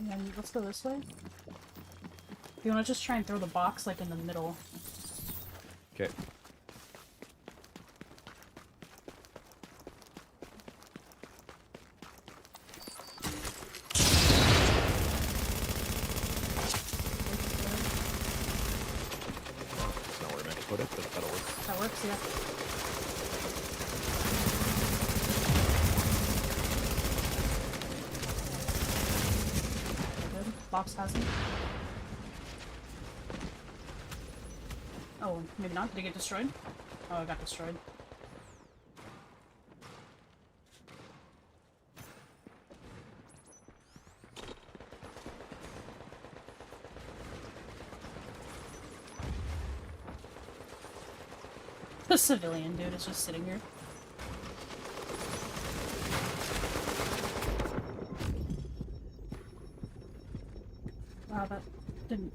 Yeah, let's go this way. You want to just try and throw the box like in the middle. Okay. That's not where I meant to put it, but that'll work. That works, yeah. Good. Box has me. Oh, maybe not. Did it get destroyed? Oh, it got destroyed. The civilian dude is just sitting here. Wow, that didn't...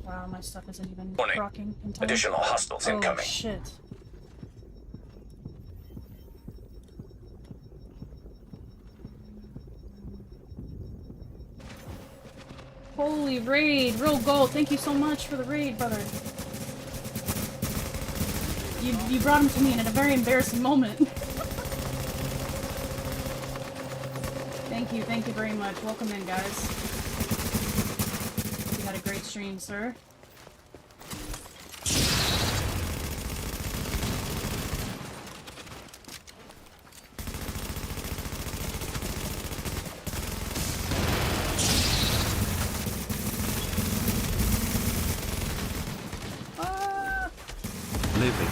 Wow, my stuff isn't even Warning. rocking in time. Additional hostiles Oh, incoming. shit. Holy raid! Real gold! Thank you so much for the raid, brother. You brought him to me in a very embarrassing moment. Thank you very much. Welcome in, guys. You had a great stream, sir. Livid.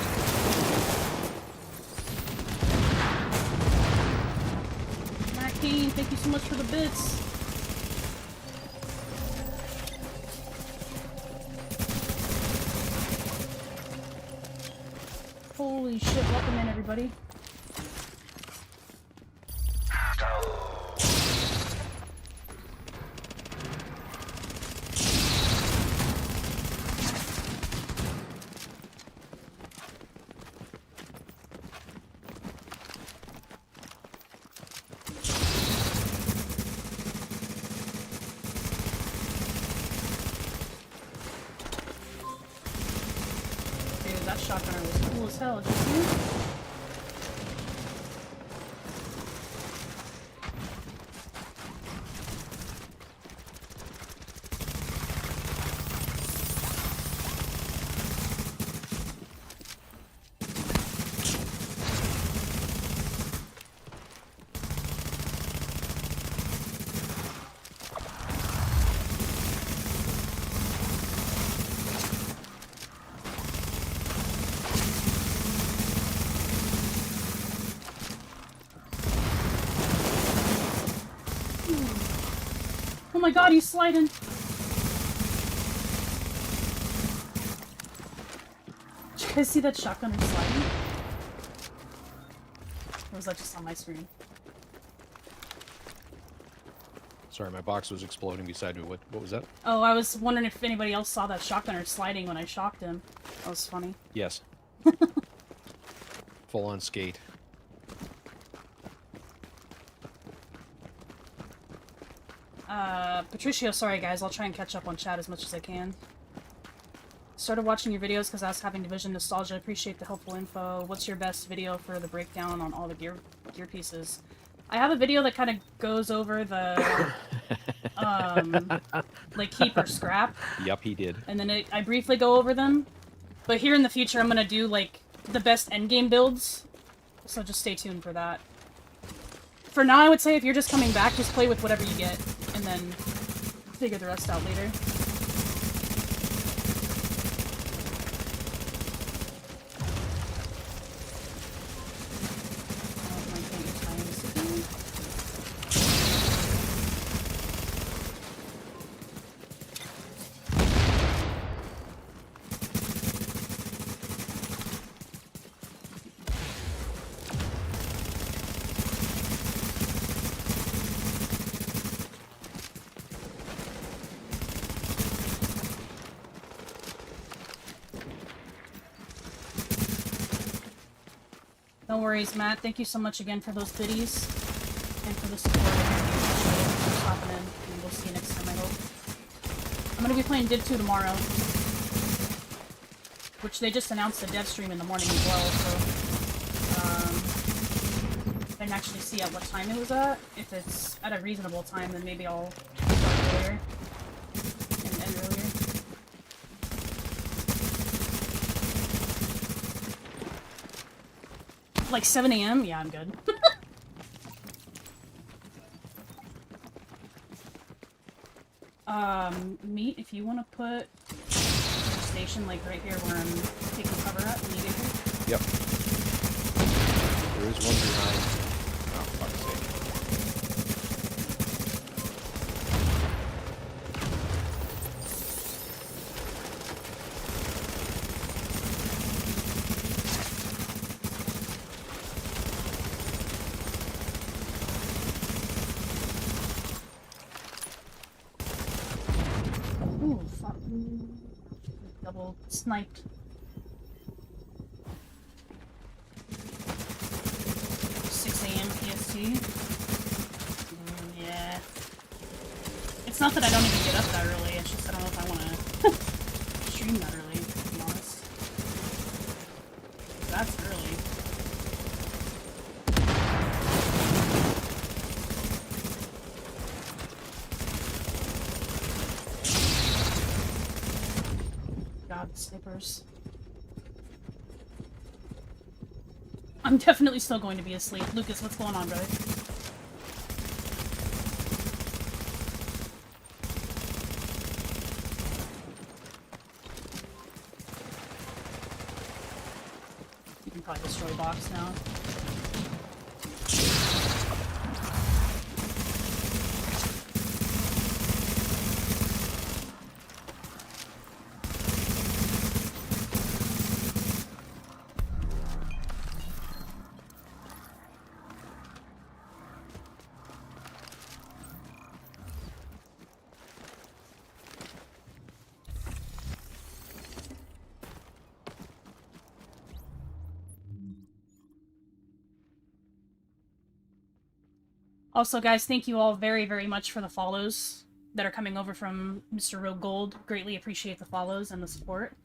Mackie, thank you so much for the bits. Holy shit, welcome in, everybody. Dude, that shotgunner was cool as hell, did you see it? Oh my god, he's sliding! Did you guys see that shotgunner sliding? Or was that just on my screen? Sorry, my box was exploding beside me. What was that? Oh, I was wondering if anybody else saw that shotgunner sliding when I shocked him. That was funny. Yes. Full on skate. Patricio, sorry guys, I'll try and catch up on chat as much as I can. Started watching your videos because I was having Division nostalgia. Appreciate the helpful info. What's your best video for the breakdown on all the gear pieces? I have a video that kind of goes over the like keep or scrap. Yup, he did. And then I briefly go over them. But here in the future, I'm gonna do like the best endgame builds. So just stay tuned for that. For now, I would say if you're just coming back, just play with whatever you get, and then figure the rest out later. No worries, Matt. Thank you so much again for those biddies. And for the support. I really appreciate it for stopping in. And we'll see you next time, I hope. I'm gonna be playing Div 2 tomorrow. Which they just announced a dev stream in the morning as well, so... I can actually see at what time it was at. If it's at a reasonable time, then maybe I'll start earlier. And end earlier. Like 7 AM? Yeah, I'm good. Meat, if you want to put the station like right here where I'm taking cover at when you get here. Yep. There is one behind. Oh, fuck's sake. Double sniped. Yeah. It's not that I don't even get up that early, it's just I don't know if I want to stream that early, to be honest. That's early. God, snipers. I'm definitely still going to be asleep. Lucas, what's going on, brother? You can probably destroy box now. Also, guys, thank you all very, very much for the follows that are coming over from Mr. Rogue Gold. Greatly appreciate the follows and the support.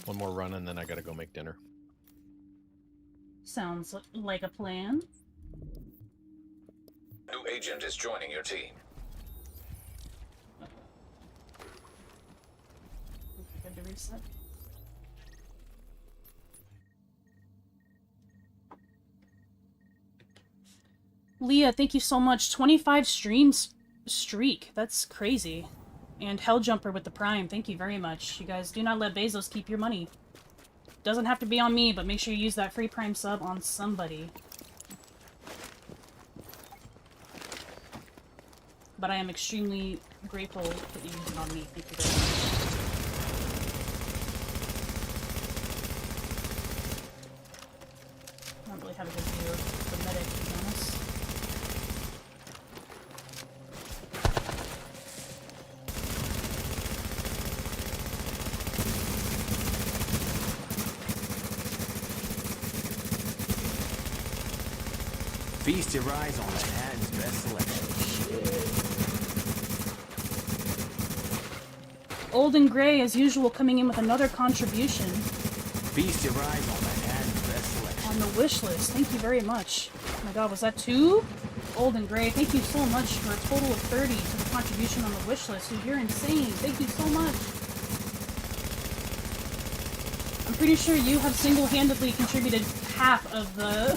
One more run and then I gotta go make dinner. Sounds like a plan. New agent is joining your team. Good to reset. Leah, thank you so much. 25 streams streak. That's crazy. And Helljumper with the Prime. Thank you very much. You guys do not let Bezos keep your money. Doesn't have to be on me, but make sure you use that free Prime sub on somebody. But I am extremely grateful that you used it on me. Thank you very much. I don't really have a good view of the medic, to be honest. Feast your eyes on Manhattan's best selection. Old and Gray, as usual, coming in with another contribution. Feast your eyes on Manhattan's best selection. On the wish list. Thank you very much. Oh my god, was that 2? Old and Gray, thank you so much for a total of 30 to the contribution on the wish list. Dude, you're insane. Thank you so much. I'm pretty sure you have single-handedly contributed half of the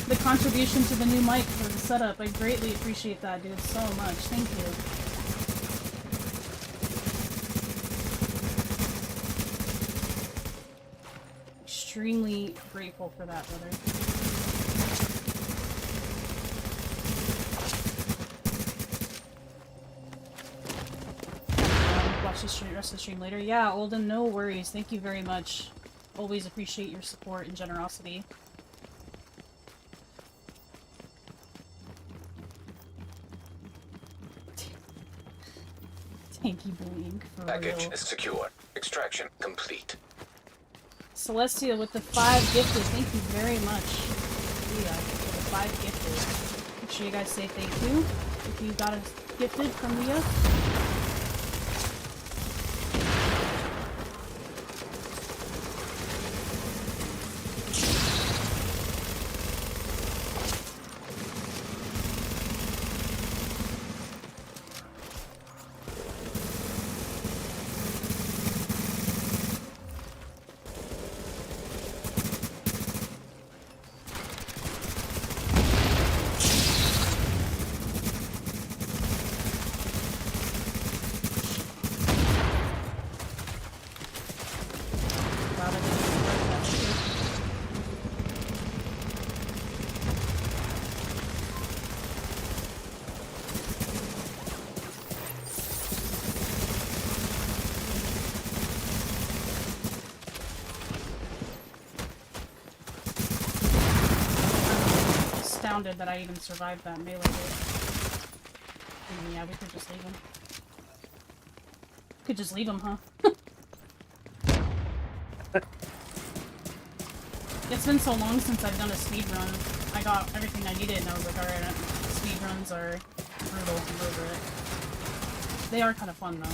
the contribution to the new mic for the setup. I greatly appreciate that, dude, so much. Thank you. Extremely grateful for that, brother. Watch the rest of the stream later. Yeah, Olden, no worries. Thank you very much. Always appreciate your support and generosity. Thank you, Blink, for Package real. is secure. Extraction complete. Celestia with the 5 gifted. Thank you very much. Yeah, for the 5 gifted. Make sure you guys say thank you if you got a gifted from Leah. astounded that I even survived that melee hit. Yeah, we could just leave him. Could just leave him, huh? It's been so long since I've done a speed run. I got everything I needed and I was like, alright, speed runs are brutal. I'm over it. They are kind of fun though.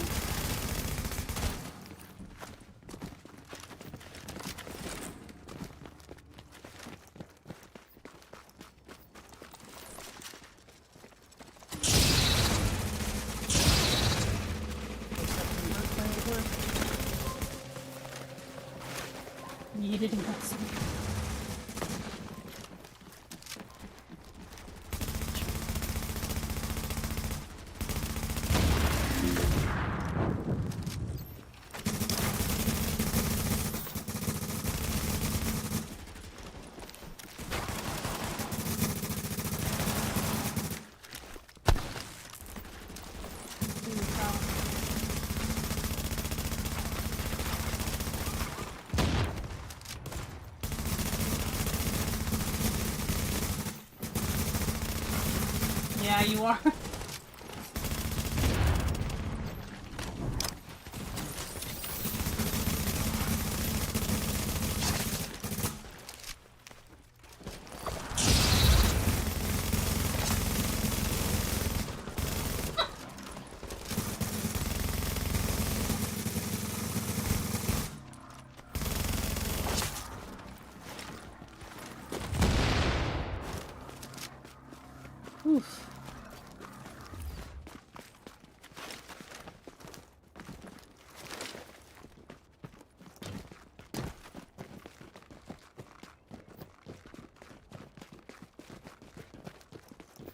You didn't got some. Yeah, you are. Oof.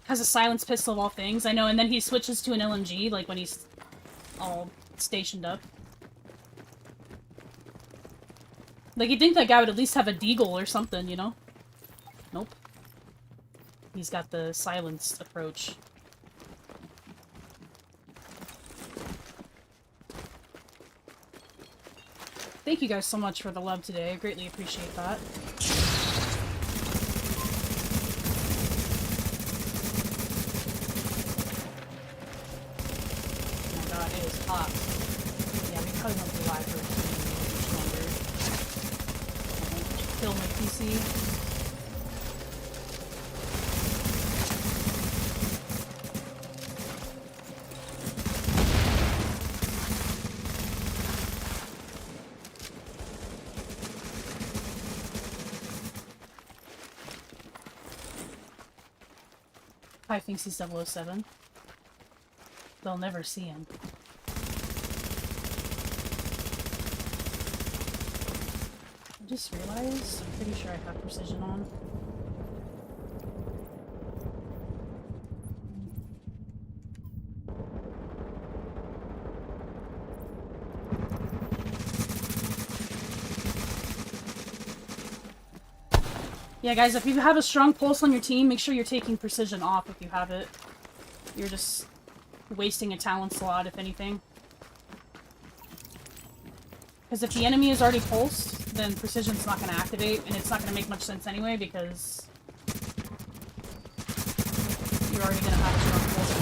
Has a silence pistol of all things, I know, and then he switches to an LMG, like when he's all stationed up. Like, you'd think that guy would at least have a deagle or something, you know? Nope. He's got the silenced approach. Thank you guys so much for the love today, I greatly appreciate that. It is hot. Yeah, we probably won't be live for much longer. Kill my PC. Pi thinks he's 007. They'll never see him. I just realized, I'm pretty sure I have precision on. Yeah, guys, if you have a strong pulse on your team, make sure you're taking precision off if you have it. You're just wasting a talent slot, if anything. Because if the enemy is already pulsed, then precision's not going to activate, and it's not going to make much sense anyway, because you're already going to have a strong pulse.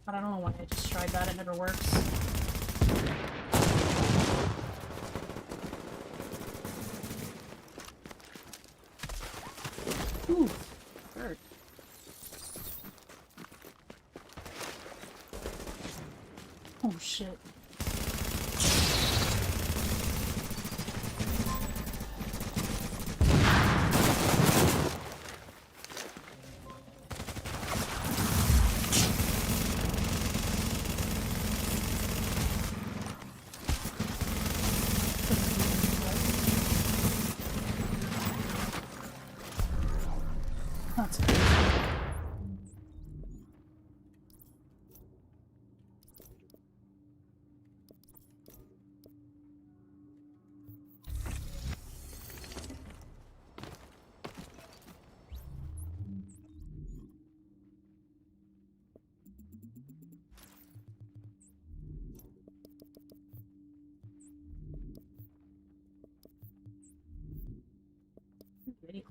I don't know why I just tried that, it never works. Ooh, bird. Oh shit.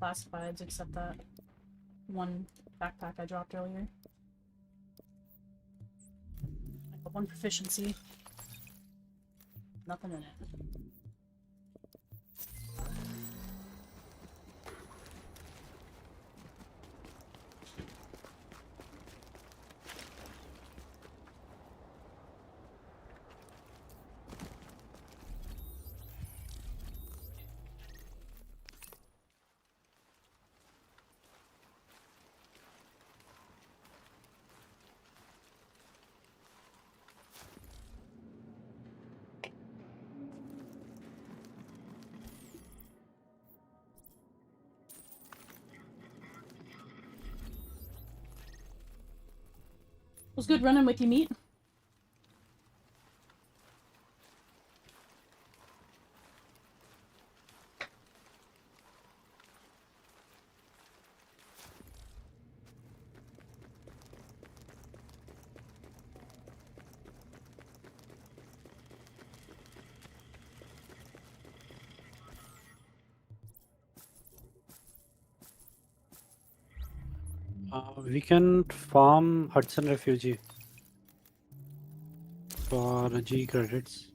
classifieds except that one backpack I dropped earlier. I got one proficiency. Nothing in it. It was good running with you, Meat. We can farm Hudson Refugee for G credits.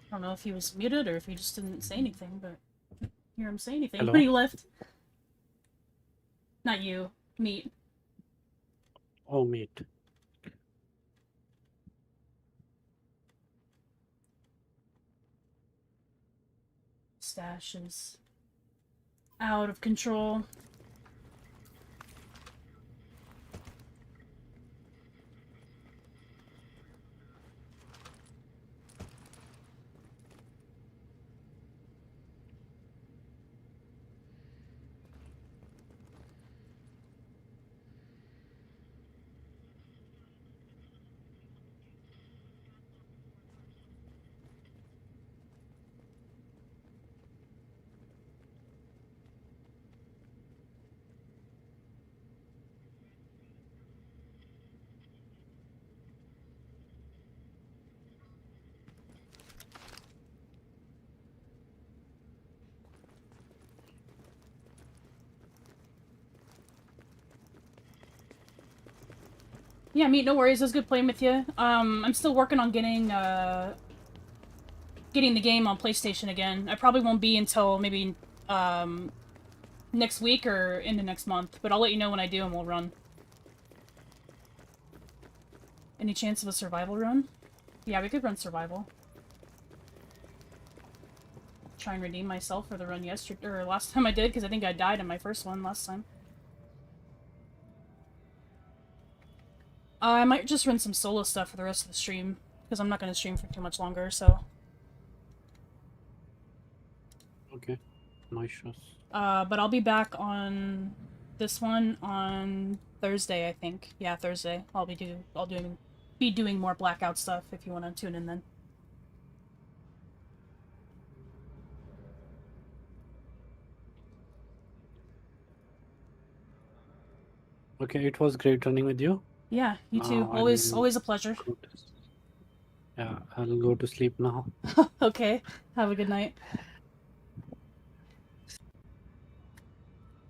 I don't know if he was muted or if he just didn't say anything, but I didn't hear him say anything Hello? when he left. Not you, Meat. Oh, meat. Stash is out of control. Yeah, Meat, no worries. It was good playing with you. I'm still working on getting the game on PlayStation again. I probably won't be until maybe next week or into next month, but I'll let you know when I do and we'll run. Any chance of a survival run? Yeah, we could run survival. Try and redeem myself for the run yesterday or last time I did, because I think I died in my first one last time. I might just run some solo stuff for the rest of the stream, because I'm not going to stream for too much longer, so... Okay, nice shows. But I'll be back on this one on Thursday, I think. Yeah, Thursday. I'll be doing more Blackout stuff if you want to tune in then. Okay, it was great running with you. Yeah, you too. I'll Always a pleasure. go to- Yeah, I'll go to sleep now. Okay, have a good night.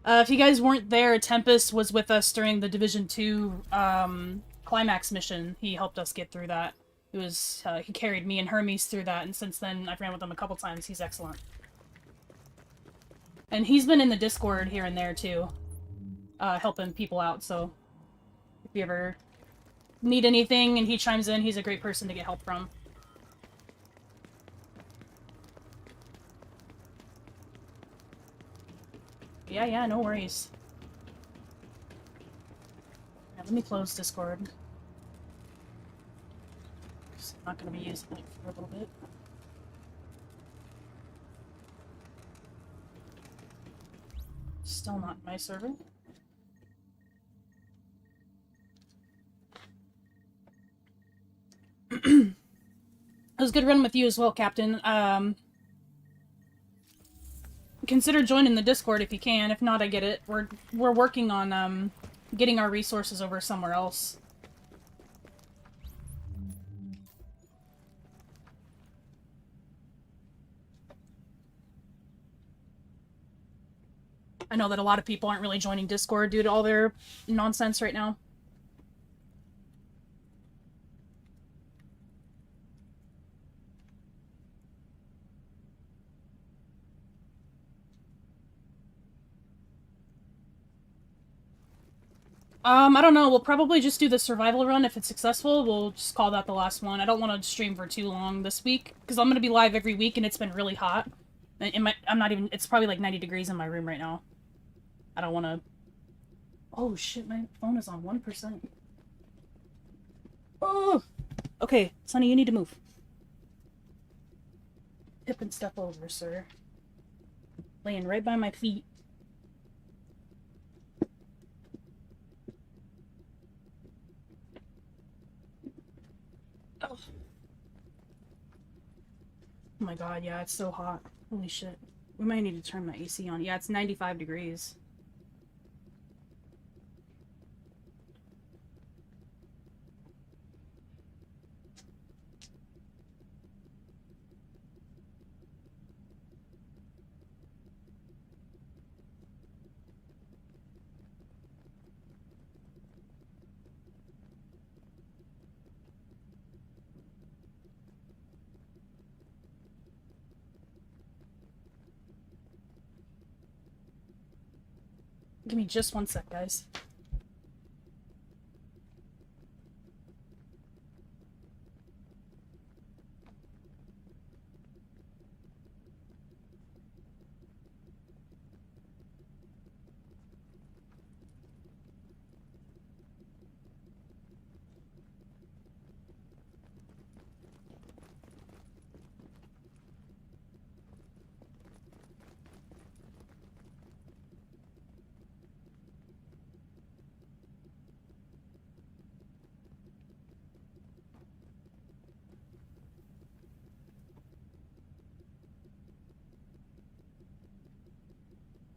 If you guys weren't there, Tempest was with us during the Division 2 climax mission. He helped us get through that. It was he carried me and Hermes through that, and since then I've ran with him a couple times. He's excellent. And he's been in the Discord here and there too, helping people out, so if you ever need anything and he chimes in, he's a great person to get help from. Yeah, no worries. Let me close Discord. Just not gonna be using it for a little bit. Still not my server. It was a good run with you as well, Captain. Consider joining the Discord if you can. If not, I get it. We're working on getting our resources over somewhere else. I know that a lot of people aren't really joining Discord due to all their nonsense right now. I don't know. We'll probably just do the survival run. If it's successful, we'll just call that the last one. I don't want to stream for too long this week, because I'm going to be live every week, and it's been really hot. I'm not even... It's probably like 90 degrees in my room right now. I don't want to... Oh, shit, my phone is on 1%. Oh! Okay, Sonny, you need to move. Tipping stuff over, sir. Laying right by my feet. Oh my god, yeah, it's so hot. Holy shit. We might need to turn my AC on. Yeah, it's 95 degrees. Give me just 1 sec, guys.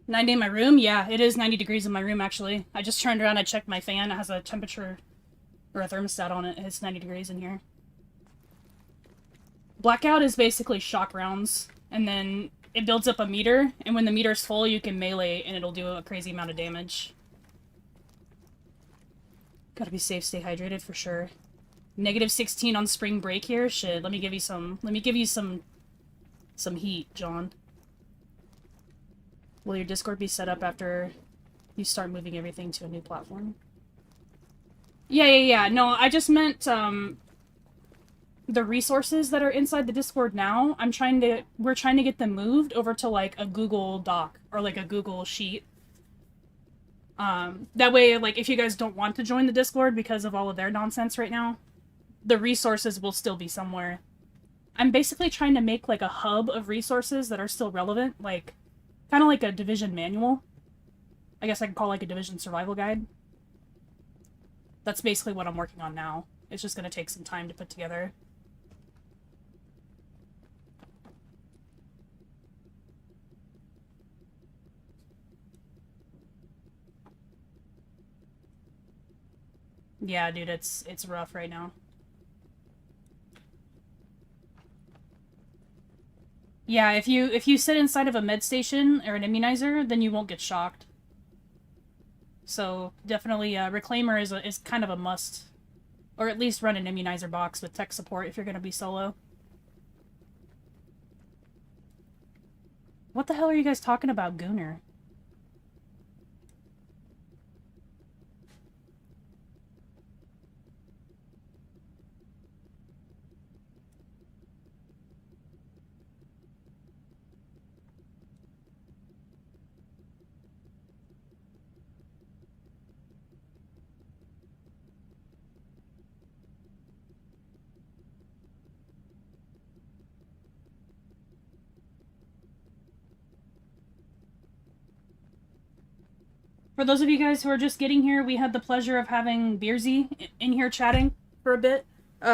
"90 in my room?" Yeah, it is 90 degrees in my room, actually. I just turned around, I checked my fan. It has a temperature or a thermostat on it. It's 90 degrees in here. Blackout is basically shock rounds, and then it builds up a meter, and when the meter's full, you can melee, and it'll do a crazy amount of damage. Gotta be safe, stay hydrated, for sure. -16 on spring break here? Shit, let me give you some heat, John. Will your Discord be set up after you start moving everything to a new platform? Yeah. No, I just meant, the resources that are inside the Discord now, we're trying to get them moved over to, like, a Google Doc, or, like, a Google Sheet. That way, like, if you guys don't want to join the Discord because of all of their nonsense right now, the resources will still be somewhere. I'm basically trying to make, like, a hub of resources that are still relevant, like, kind of like a Division manual. I guess I could call it like a Division survival guide. That's basically what I'm working on now. It's just going to take some time to put together. Yeah, dude, it's rough right now. Yeah, if you sit inside of a med station or an immunizer, then you won't get shocked. So definitely, Reclaimer is kind of a must, or at least run an immunizer box with tech support if you're gonna be solo. What the hell are you guys talking about, Gooner? For those of you guys who are just getting here, we had the pleasure of having Beersy in here chatting for a bit.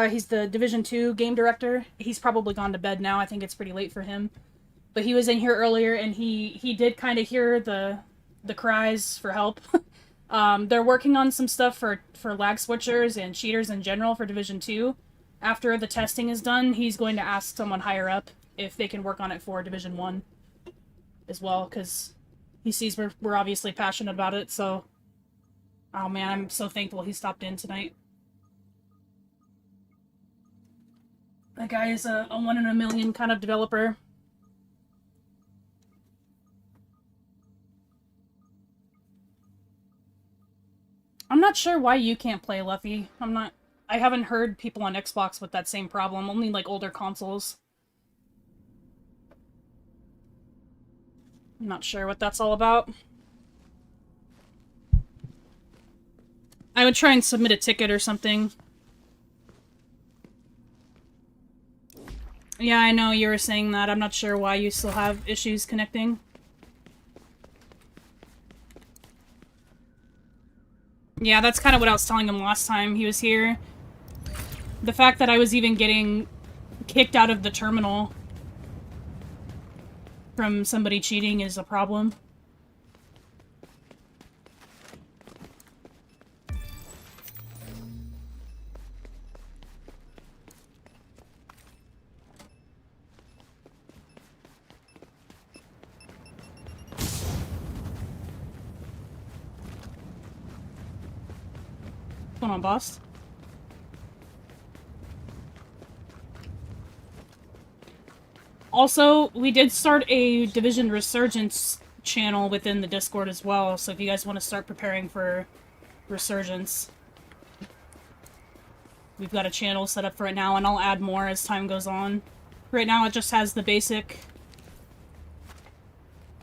He's the Division 2 game director. He's probably gone to bed now. I think it's pretty late for him. But he was in here earlier, and he did kind of hear the cries for help. They're working on some stuff for lag switchers and cheaters in general for Division 2. After the testing is done, he's going to ask someone higher up if they can work on it for Division 1 as well, because he sees we're obviously passionate about it, so... Oh man, I'm so thankful he stopped in tonight. That guy is a 1 in a million kind of developer. I'm not sure why you can't play, Luffy. I haven't heard people on Xbox with that same problem, only like older consoles. I'm not sure what that's all about. I would try and submit a ticket or something. Yeah, I know you were saying that. I'm not sure why you still have issues connecting. Yeah, that's kind of what I was telling him last time he was here. The fact that I was even getting kicked out of the terminal from somebody cheating is a problem. What's going on, boss? Also, we did start a Division Resurgence channel within the Discord as well, so if you guys want to start preparing for Resurgence, we've got a channel set up for it now, and I'll add more as time goes on. Right now it just has the basic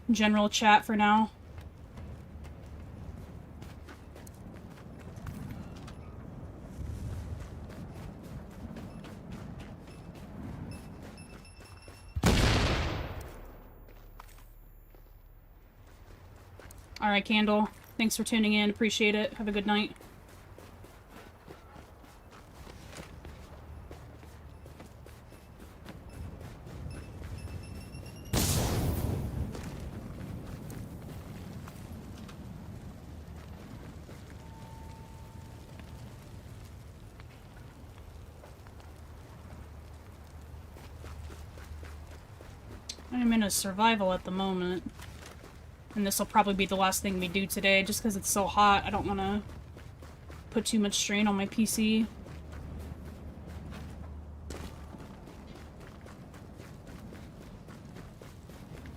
general chat for now. Alright, Candle. Thanks for tuning in. Appreciate it. Have a good night. I'm in a survival at the moment. And this will probably be the last thing we do today, just because it's so hot. I don't want to put too much strain on my PC.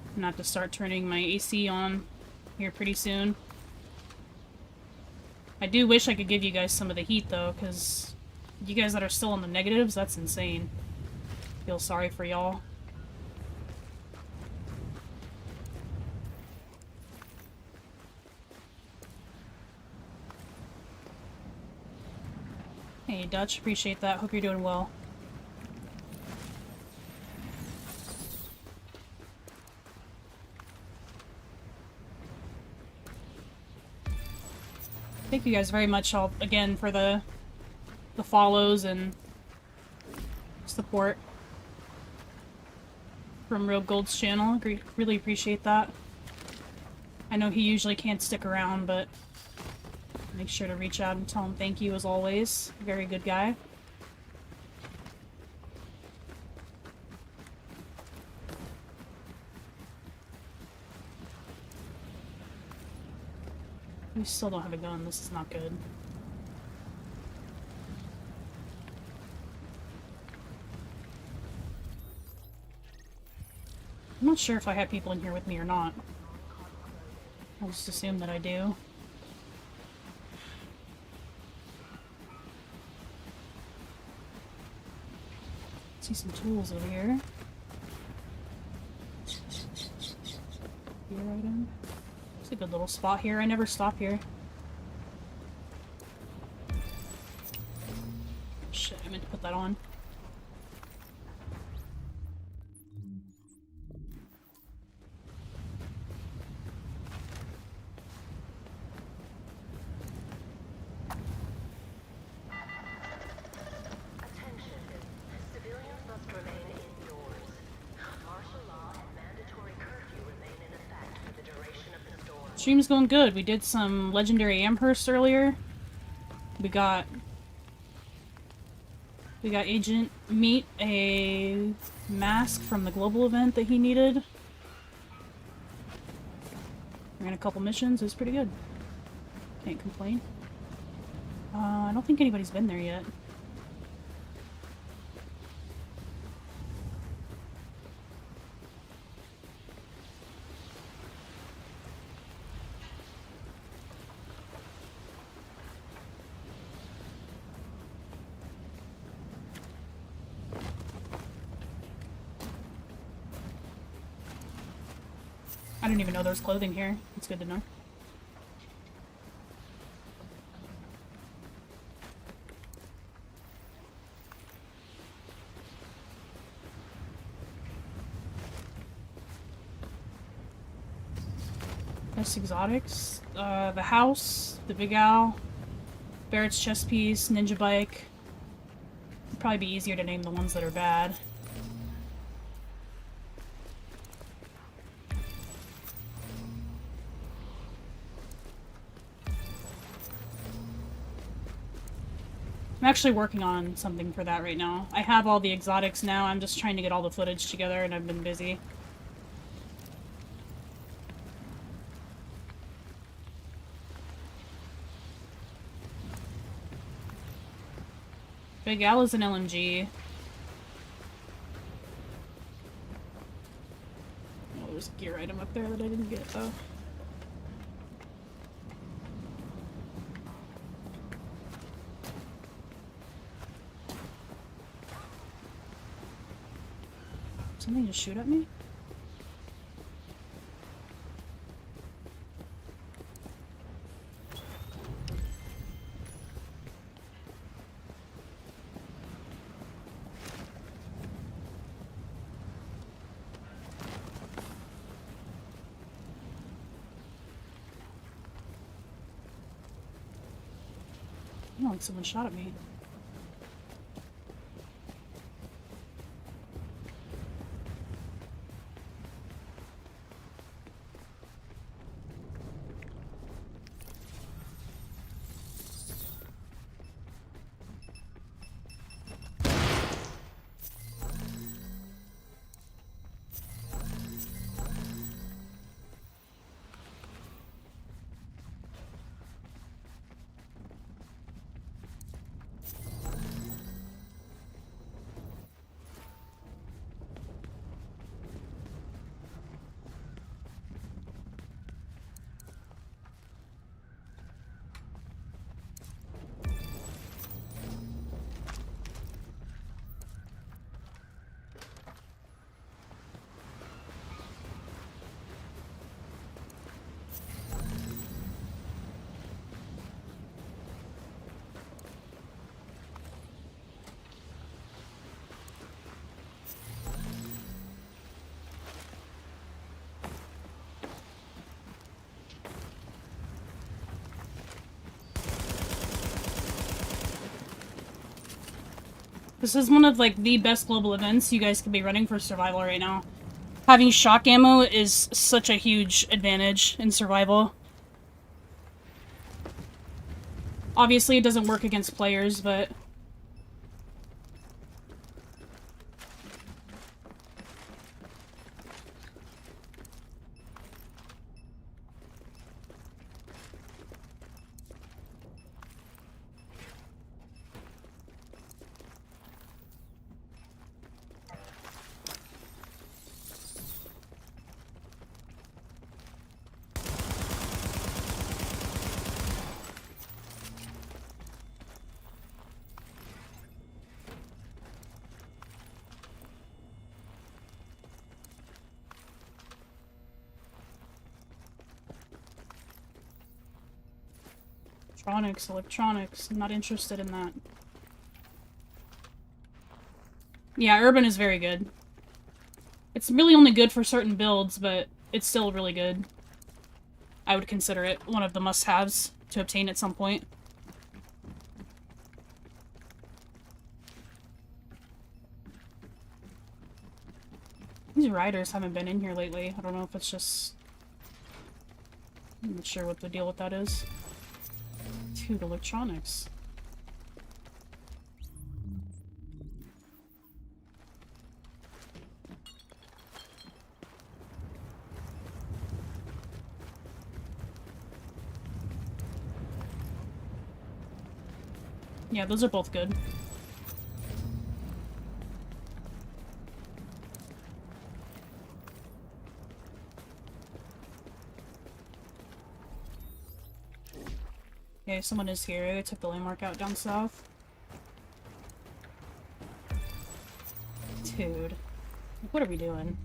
I'm gonna have to start turning my AC on here pretty soon. I do wish I could give you guys some of the heat, though, because you guys that are still in the negatives, that's insane. Feel sorry for y'all. Hey, Dutch, appreciate that. Hope you're doing well. Thank you guys very much all again for the follows and support from Real Gold's channel. Really appreciate that. I know he usually can't stick around, but make sure to reach out and tell him thank you as always. Very good guy. We still don't have a gun. This is not good. I'm not sure if I have people in here with me or not. I'll just assume that I do. See some tools over here. Gear item. It's a good little spot here. I never stop here. Shit, I meant to put that on. Stream's going good. We did some legendary Amherst earlier. We got Agent Meet a mask from the global event that he needed. Ran a couple missions. It was pretty good. Can't complain. I don't think anybody's been there yet. I didn't even know there was clothing here. It's good to know. Best exotics. The house, the big owl, Barrett's chest piece, ninja bike. It'd probably be easier to name the ones that are bad. I'm actually working on something for that right now. I have all the exotics now, I'm just trying to get all the footage together and I've been busy. Big Al is an LMG. Oh, there's a gear item up there that I didn't get though. Something just shoot at me? Oh, like someone shot at me. This is one of, like, the best global events you guys could be running for survival right now. Having shock ammo is such a huge advantage in survival. Obviously, it doesn't work against players, but... Electronics. I'm not interested in that. Yeah, urban is very good. It's really only good for certain builds, but it's still really good. I would consider it one of the must-haves to obtain at some point. These riders haven't been in here lately. I don't know if it's just... I'm not sure what the deal with that is. Dude, electronics. Yeah, those are both good. Okay, someone is here. They took the landmark out down south. Dude. What are we doing?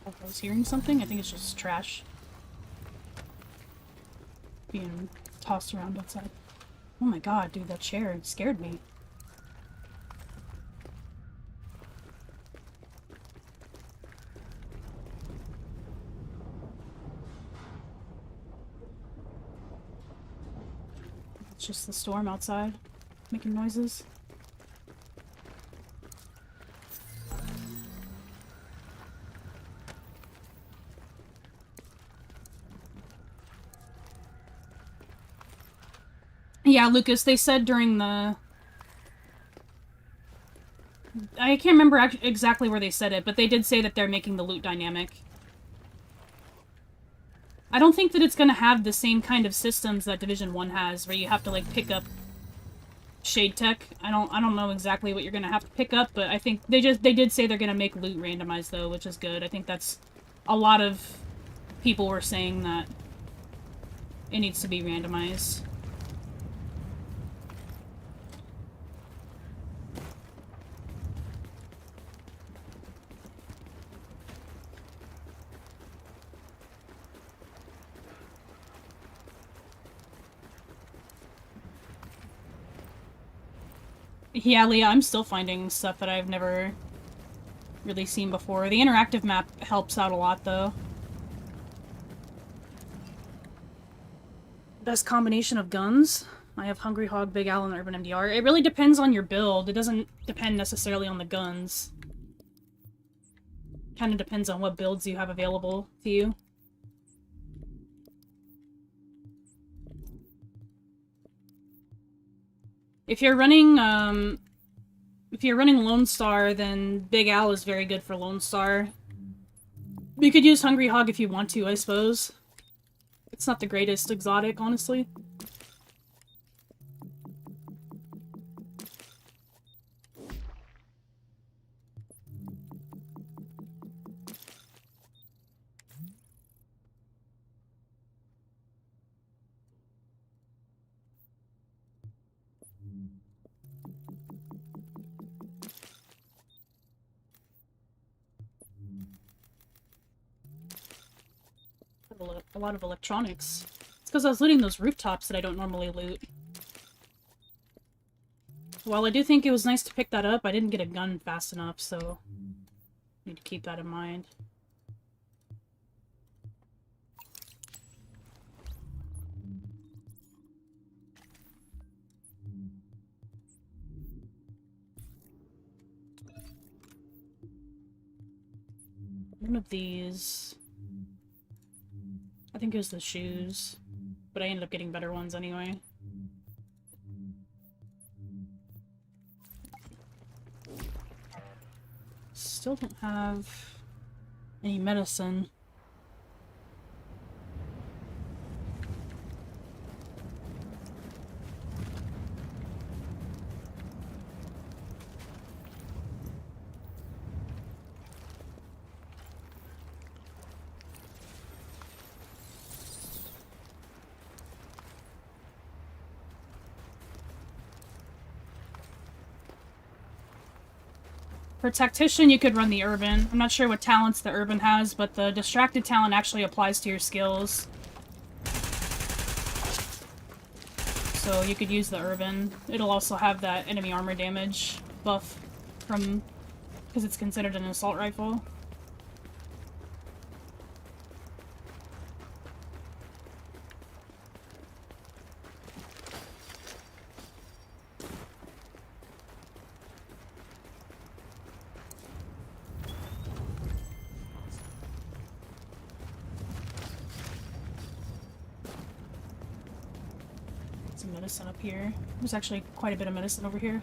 I was hearing something. I think it's just trash being tossed around outside. Oh my god, dude, that chair scared me. It's just the storm outside making noises. Yeah, Lucas, they said during the... I can't remember exactly where they said it, but they did say that they're making the loot dynamic. I don't think that it's going to have the same kind of systems that Division 1 has, where you have to, like, pick up shade tech. I don't know exactly what you're going to have to pick up, but I think they did say they're going to make loot randomized, though, which is good. I think that's... A lot of people were saying that it needs to be randomized. Yeah, Leah, I'm still finding stuff that I've never really seen before. The interactive map helps out a lot, though. Best combination of guns? I have Hungry Hog, Big Al, and Urban MDR. It really depends on your build. It doesn't depend necessarily on the guns. Kind of depends on what builds you have available to you. If you're running Lone Star, then Big Al is very good for Lone Star. You could use Hungry Hog if you want to, I suppose. It's not the greatest exotic, honestly. Have a look. a lot of electronics. It's because I was looting those rooftops that I don't normally loot. While I do think it was nice to pick that up, I didn't get a gun fast enough, so need to keep that in mind. One of these... I think it was the shoes, but I ended up getting better ones anyway. Still don't have any medicine. For Tactician, you could run the Urban. I'm not sure what talents the Urban has, but the Distracted talent actually applies to your skills. So you could use the Urban. It'll also have that enemy armor damage buff from... because it's considered an assault rifle. Some medicine up here. There's actually quite a bit of medicine over here.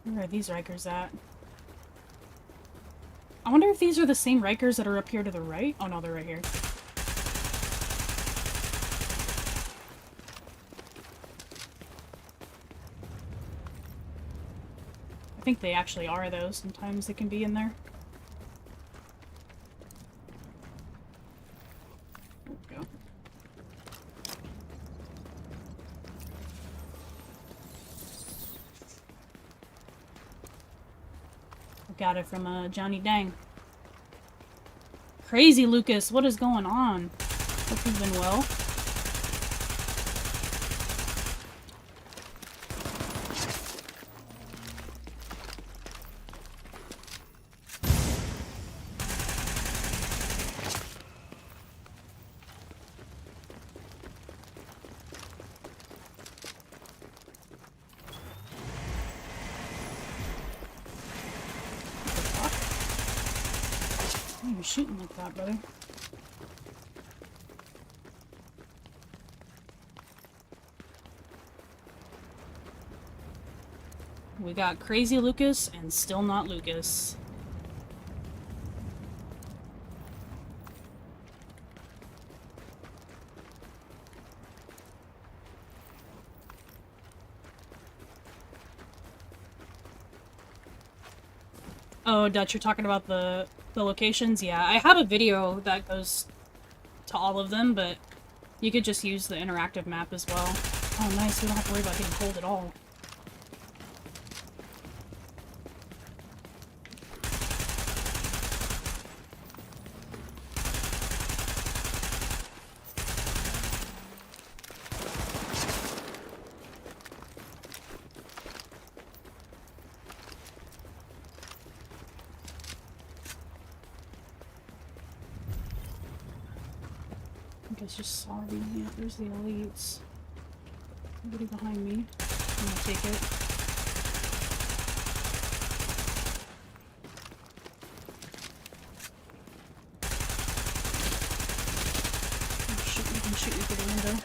Where are these Rikers at? I wonder if these are the same Rikers that are up here to the right? Oh no, they're right here. I think they actually are, though. Sometimes they can be in there. There we go. Got it from Johnny Dang. Crazy Lucas, what is going on? Hope you've been well. Why are you shooting like that, brother? We got Crazy Lucas and still not Lucas. Oh, Dutch, you're talking about the locations? Yeah, I have a video that goes to all of them, but you could just use the interactive map as well. Oh, nice. We don't have to worry about getting cold at all. I think I just saw the... Yeah, there's the elites. Nobody behind me. I'm gonna take it. Oh, shoot, you can shoot me through the window.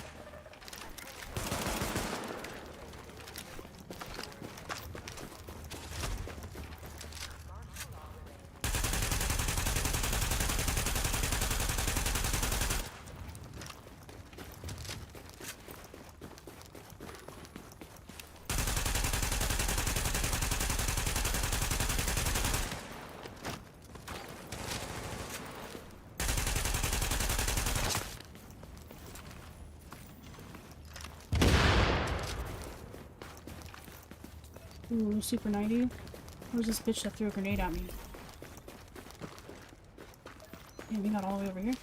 Ooh, Super 90. Where's this bitch that threw a grenade at me? Yeah, we got all the way over here.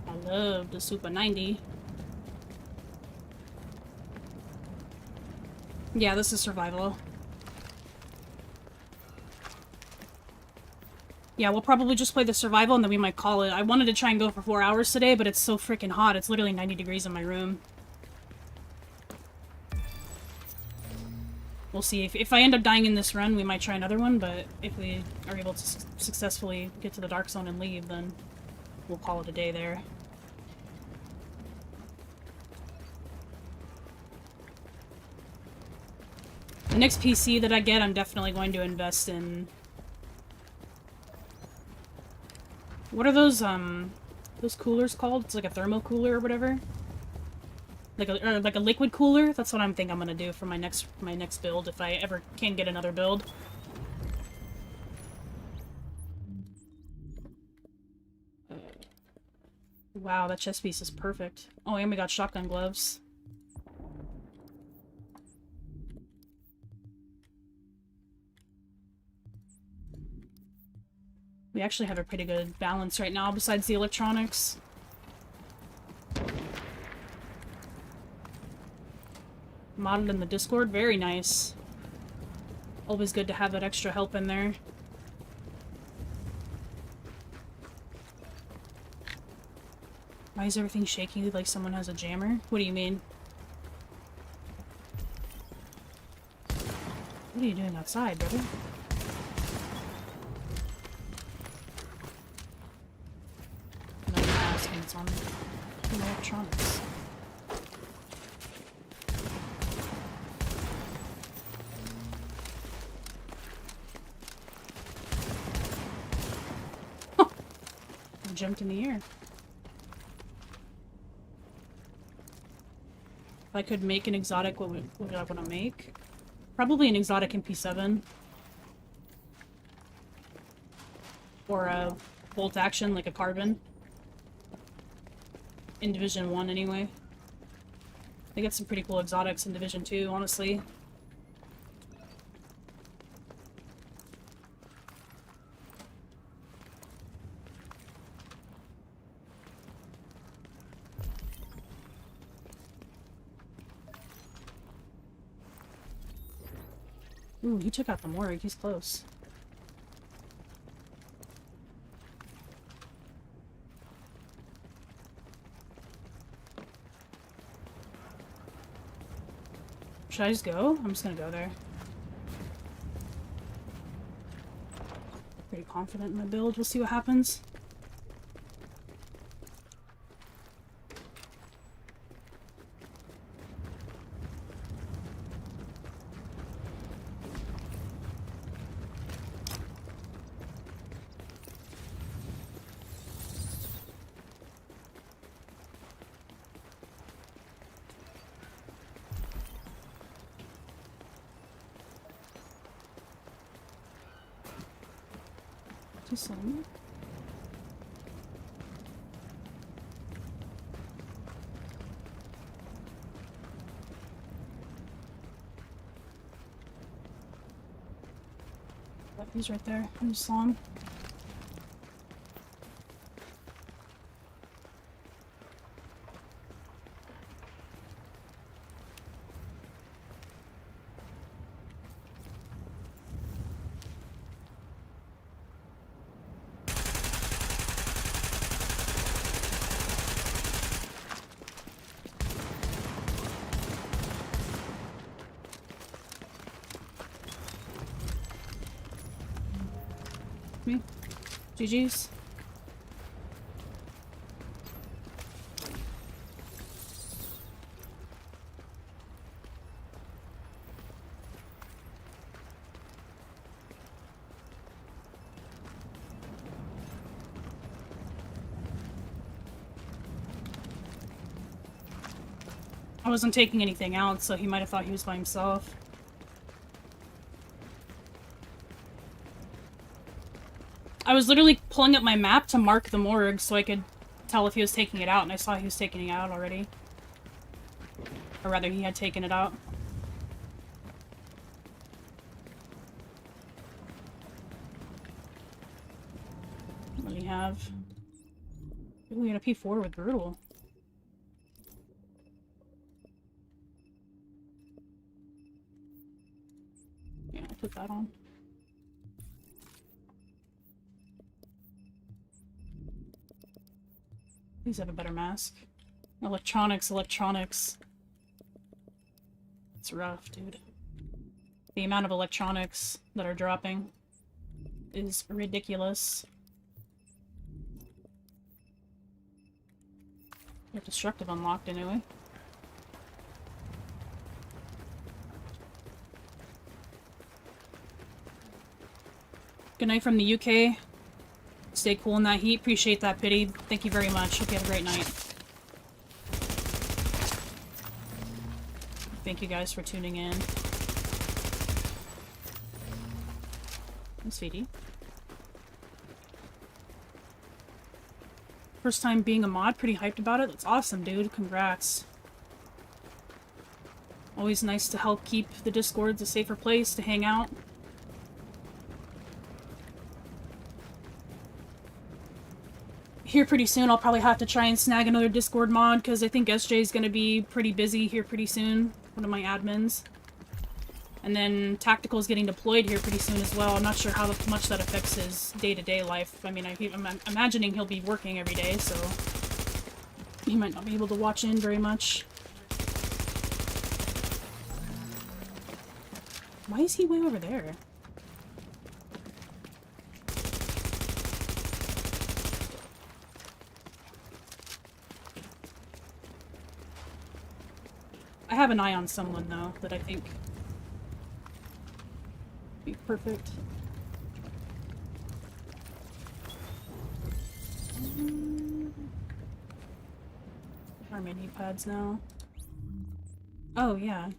I love the Super 90. Yeah, this is survival. Yeah, we'll probably just play the survival and then we might call it. I wanted to try and go for 4 hours today, but it's so freaking hot. It's literally 90 degrees in my room. We'll see. If I end up dying in this run, we might try another one, but if we are able to successfully get to the dark zone and leave, then we'll call it a day there. The next PC that I get, I'm definitely going to invest in... What are those coolers called? It's like a thermo cooler or whatever. Like a liquid cooler. That's what I'm thinking I'm gonna do for my next build if I ever can get another build. Wow, that chest piece is perfect. Oh, and we got shotgun gloves. We actually have a pretty good balance right now, besides the electronics. Modded in the Discord, very nice. Always good to have that extra help in there. Why is everything shaky like someone has a jammer? What do you mean? What are you doing outside, brother? No mask and it's on electronics. I jumped in the air. If I could make an exotic, what would I want to make? Probably an exotic MP7. Or a bolt action, like a carbon. In Division 1, anyway. They get some pretty cool exotics in Division 2, honestly. Ooh, he took out the morgue. He's close. Should I just go? I'm just gonna go there. Pretty confident in my build. We'll see what happens. Some. He's right there. I just saw him. GG's. I wasn't taking anything out, so he might have thought he was by himself. I was literally pulling up my map to mark the morgue so I could tell if he was taking it out, and I saw he was taking it out already. Or rather, he had taken it out. What do we have? Ooh, we got a P4 with Brutal. Yeah, I'll put that on. Please have a better mask. Electronics. It's rough, dude. The amount of electronics that are dropping is ridiculous. We have Destructive unlocked anyway. Good night from the UK. Stay cool in that heat. Appreciate that, Pity. Thank you very much. Hope you have a great night. Thank you guys for tuning in. Sweetie. First time being a mod, pretty hyped about it. That's awesome, dude. Congrats. Always nice to help keep the Discord a safer place to hang out. Here pretty soon, I'll probably have to try and snag another Discord mod, because I think SJ is going to be pretty busy here pretty soon. One of my admins. And then Tactical's getting deployed here pretty soon as well. I'm not sure how much that affects his day-to-day life. I mean, I'm imagining he'll be working every day, so he might not be able to watch in very much. Why is he way over there? I have an eye on someone, though, that I think be perfect. Are my knee pads now? Oh, yeah.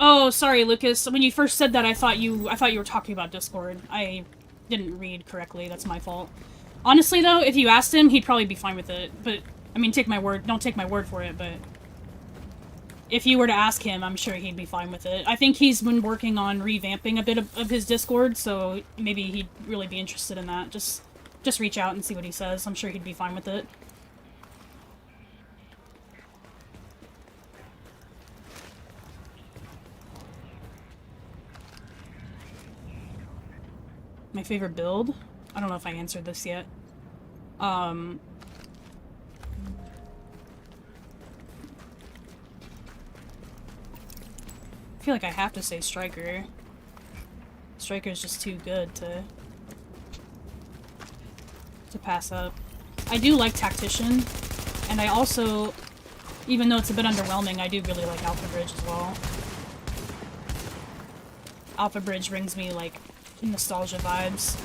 Oh, sorry, Lucas. When you first said that, I thought you were talking about Discord. I didn't read correctly. That's my fault. Honestly, though, if you asked him, he'd probably be fine with it. But, I mean, take my word. Don't take my word for it, but if you were to ask him, I'm sure he'd be fine with it. I think he's been working on revamping a bit of his Discord, so maybe he'd really be interested in that. Just reach out and see what he says. I'm sure he'd be fine with it. My favorite build? I don't know if I answered this yet. I feel like I have to say Striker. Striker is just too good to pass up. I do like Tactician, and I also, even though it's a bit underwhelming, I do really like Alpha Bridge as well. Alpha Bridge brings me, like, nostalgia vibes.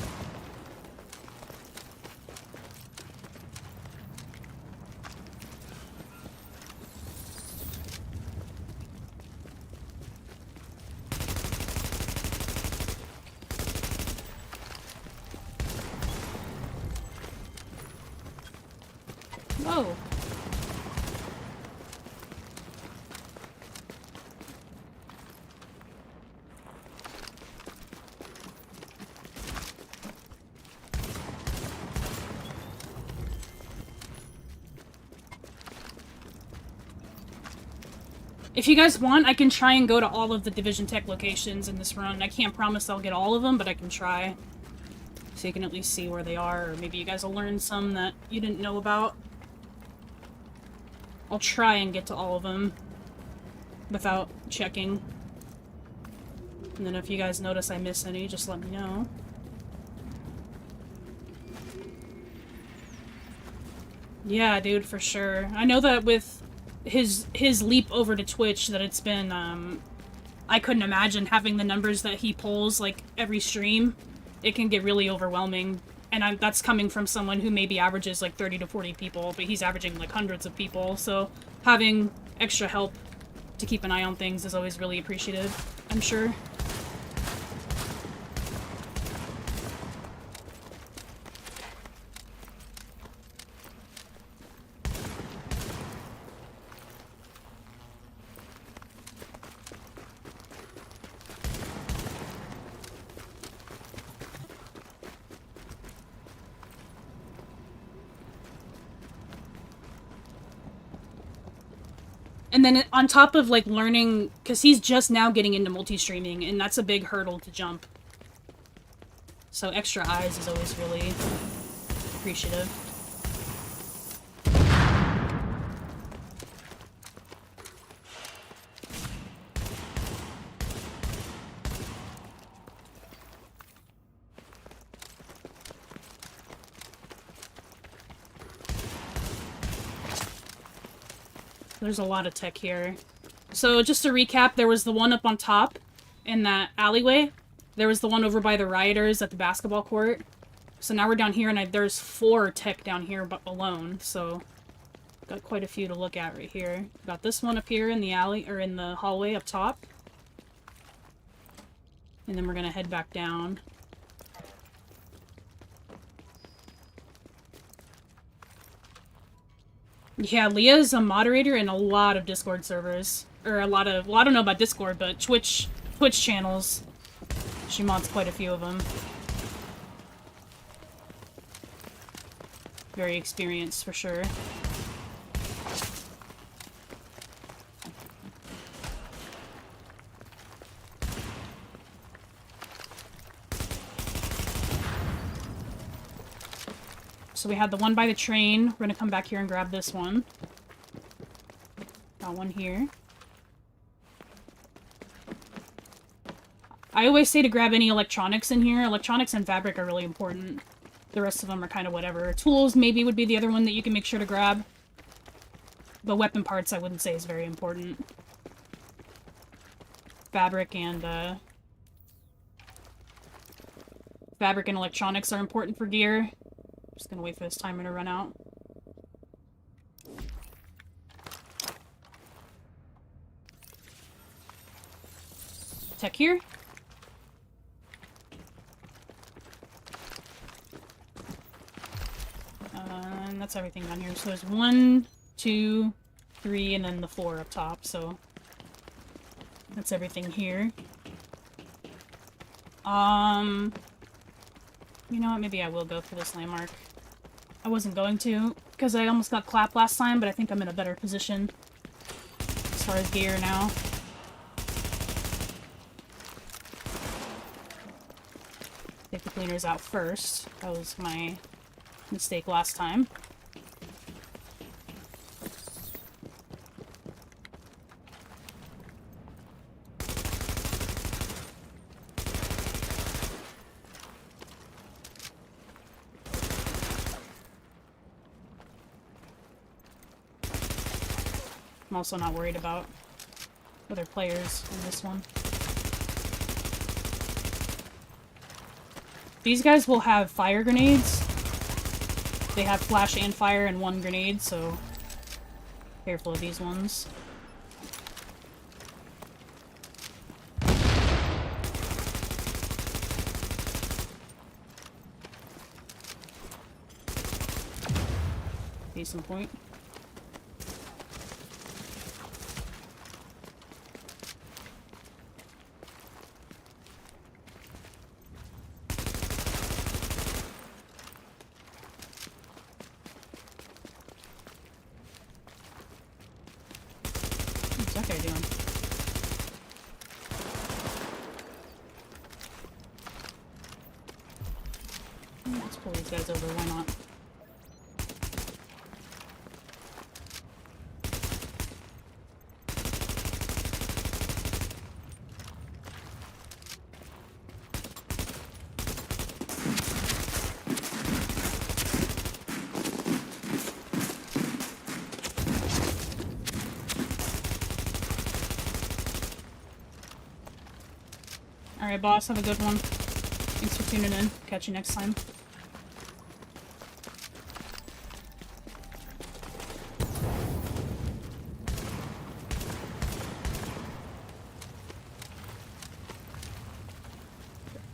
Whoa. If you guys want, I can try and go to all of the Division Tech locations in this run. I can't promise I'll get all of them, but I can try. So you can at least see where they are, or maybe you guys will learn some that you didn't know about. I'll try and get to all of them without checking. And then if you guys notice I miss any, just let me know. Yeah, dude, for sure. I know that with his leap over to Twitch that it's been, I couldn't imagine having the numbers that he pulls, like, every stream. It can get really overwhelming. And that's coming from someone who maybe averages, like, 30 to 40 people, but he's averaging, like, hundreds of people. So having extra help to keep an eye on things is always really appreciative, I'm sure. And then on top of, like, learning, because he's just now getting into multi-streaming, and that's a big hurdle to jump. So extra eyes is always really appreciative. There's a lot of tech here. So just to recap, there was the one up on top in that alleyway. There was the one over by the rioters at the basketball court. So now we're down here, and there's 4 tech down here alone. So got quite a few to look at right here. Got this one up here in the alley, or in the hallway up top. And then we're gonna head back down. Yeah, Leah's a moderator in a lot of Discord servers. Or a lot of, well, I don't know about Discord, but Twitch channels. She mods quite a few of them. Very experienced, for sure. So we had the one by the train. We're gonna come back here and grab this one. Got one here. I always say to grab any electronics in here. Electronics and fabric are really important. The rest of them are kind of whatever. Tools maybe would be the other one that you can make sure to grab. But weapon parts I wouldn't say is very important. Fabric and electronics are important for gear. Just gonna wait for this timer to run out. Tech here. And that's everything down here. So there's 1, 2, 3, and then the 4 up top, so that's everything here. You know what, maybe I will go for this landmark. I wasn't going to, because I almost got clapped last time, but I think I'm in a better position as far as gear now. Take the cleaners out first. That was my mistake last time. I'm also not worried about other players in this one. These guys will have fire grenades. They have flash and fire and 1 grenade, so careful of these ones. Case in point. What's that guy doing? Let's pull these guys over, why not? Alright, boss, have a good one. Thanks for tuning in. Catch you next time.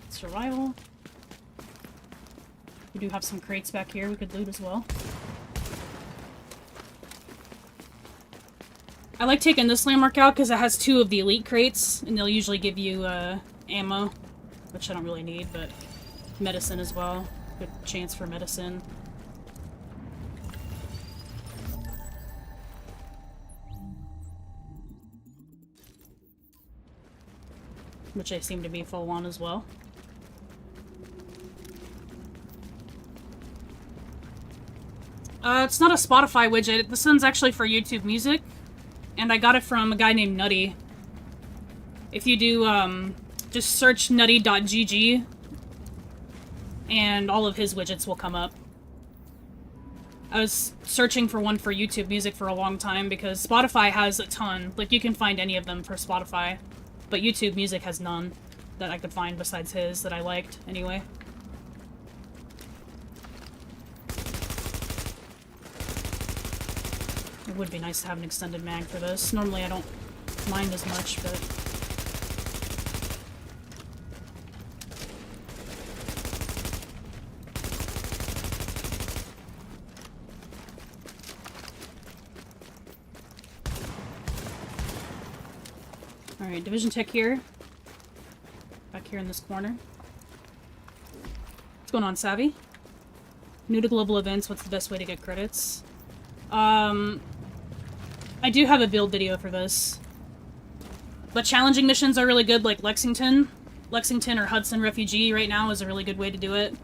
Survival. We do have some crates back here we could loot as well. I like taking this landmark out because it has 2 of the elite crates, and they'll usually give you ammo, which I don't really need, but medicine as well. Good chance for medicine. Which I seem to be full on as well. It's not a Spotify widget. This one's actually for YouTube Music. And I got it from a guy named Nutty. If you do, just search nutty.gg, and all of his widgets will come up. I was searching for one for YouTube Music for a long time, because Spotify has a ton. Like, you can find any of them for Spotify. But YouTube Music has none that I could find besides his that I liked, anyway. It would be nice to have an extended mag for this. Normally I don't mind as much, but... Alright, Division Tech here. Back here in this corner. What's going on, Savvy? New to global events, what's the best way to get credits? I do have a build video for this. But challenging missions are really good, like Lexington. Lexington or Hudson Refugee right now is a really good way to do it.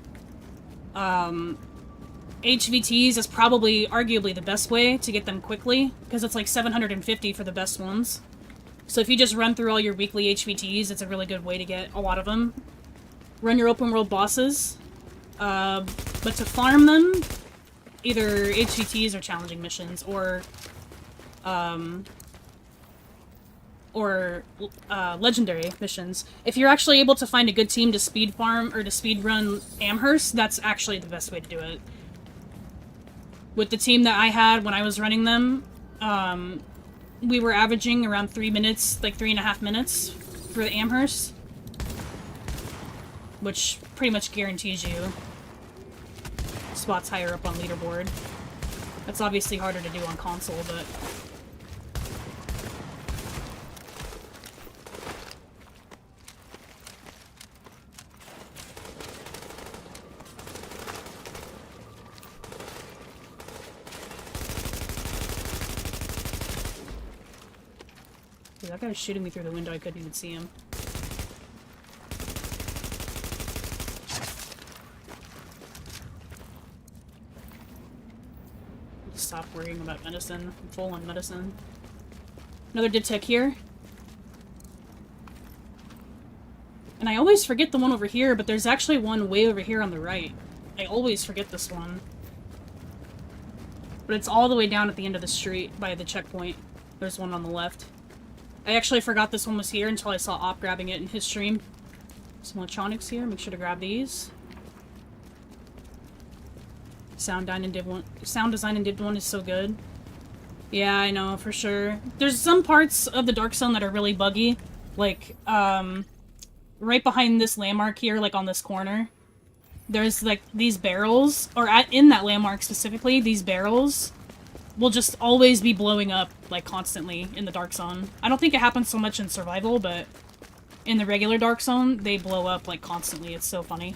HVTs is probably, arguably, the best way to get them quickly, because it's like 750 for the best ones. So if you just run through all your weekly HVTs, it's a really good way to get a lot of them. Run your open world bosses. But to farm them, either HVTs or challenging missions, or legendary missions. If you're actually able to find a good team to speed farm or to speed run Amherst, that's actually the best way to do it. With the team that I had when I was running them, we were averaging around 3 minutes, like 3.5 minutes for the Amherst, which pretty much guarantees you spots higher up on leaderboard. That's obviously harder to do on console, but... Dude, that guy was shooting me through the window, I couldn't even see him. Stop worrying about medicine. I'm full on medicine. Another div tech here. And I always forget the one over here, but there's actually one way over here on the right. I always forget this one. But it's all the way down at the end of the street by the checkpoint. There's one on the left. I actually forgot this one was here until I saw Op grabbing it in his stream. Some electronics here. Make sure to grab these. Sound design in Div 1 is so good. Yeah, I know, for sure. There's some parts of the Dark Zone that are really buggy. Like, right behind this landmark here, like on this corner. there's like these barrels, or in that landmark specifically, these barrels will just always be blowing up like constantly in the Dark Zone. I don't think it happens so much in survival, but in the regular Dark Zone, they blow up like constantly. It's so funny.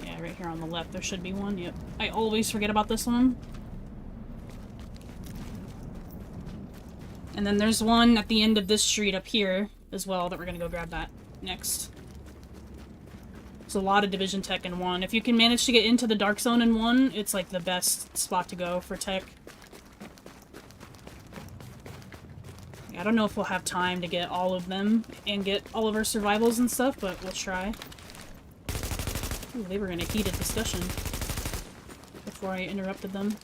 Yeah, right here on the left there should be one. Yep. I always forget about this one. And then there's one at the end of this street up here as well that we're gonna go grab that next. There's a lot of Division tech in one. If you can manage to get into the Dark Zone in one, it's like the best spot to go for tech. Yeah, I don't know if we'll have time to get all of them and get all of our survivals and stuff, but we'll try. Ooh, they were in a heated discussion before I interrupted them.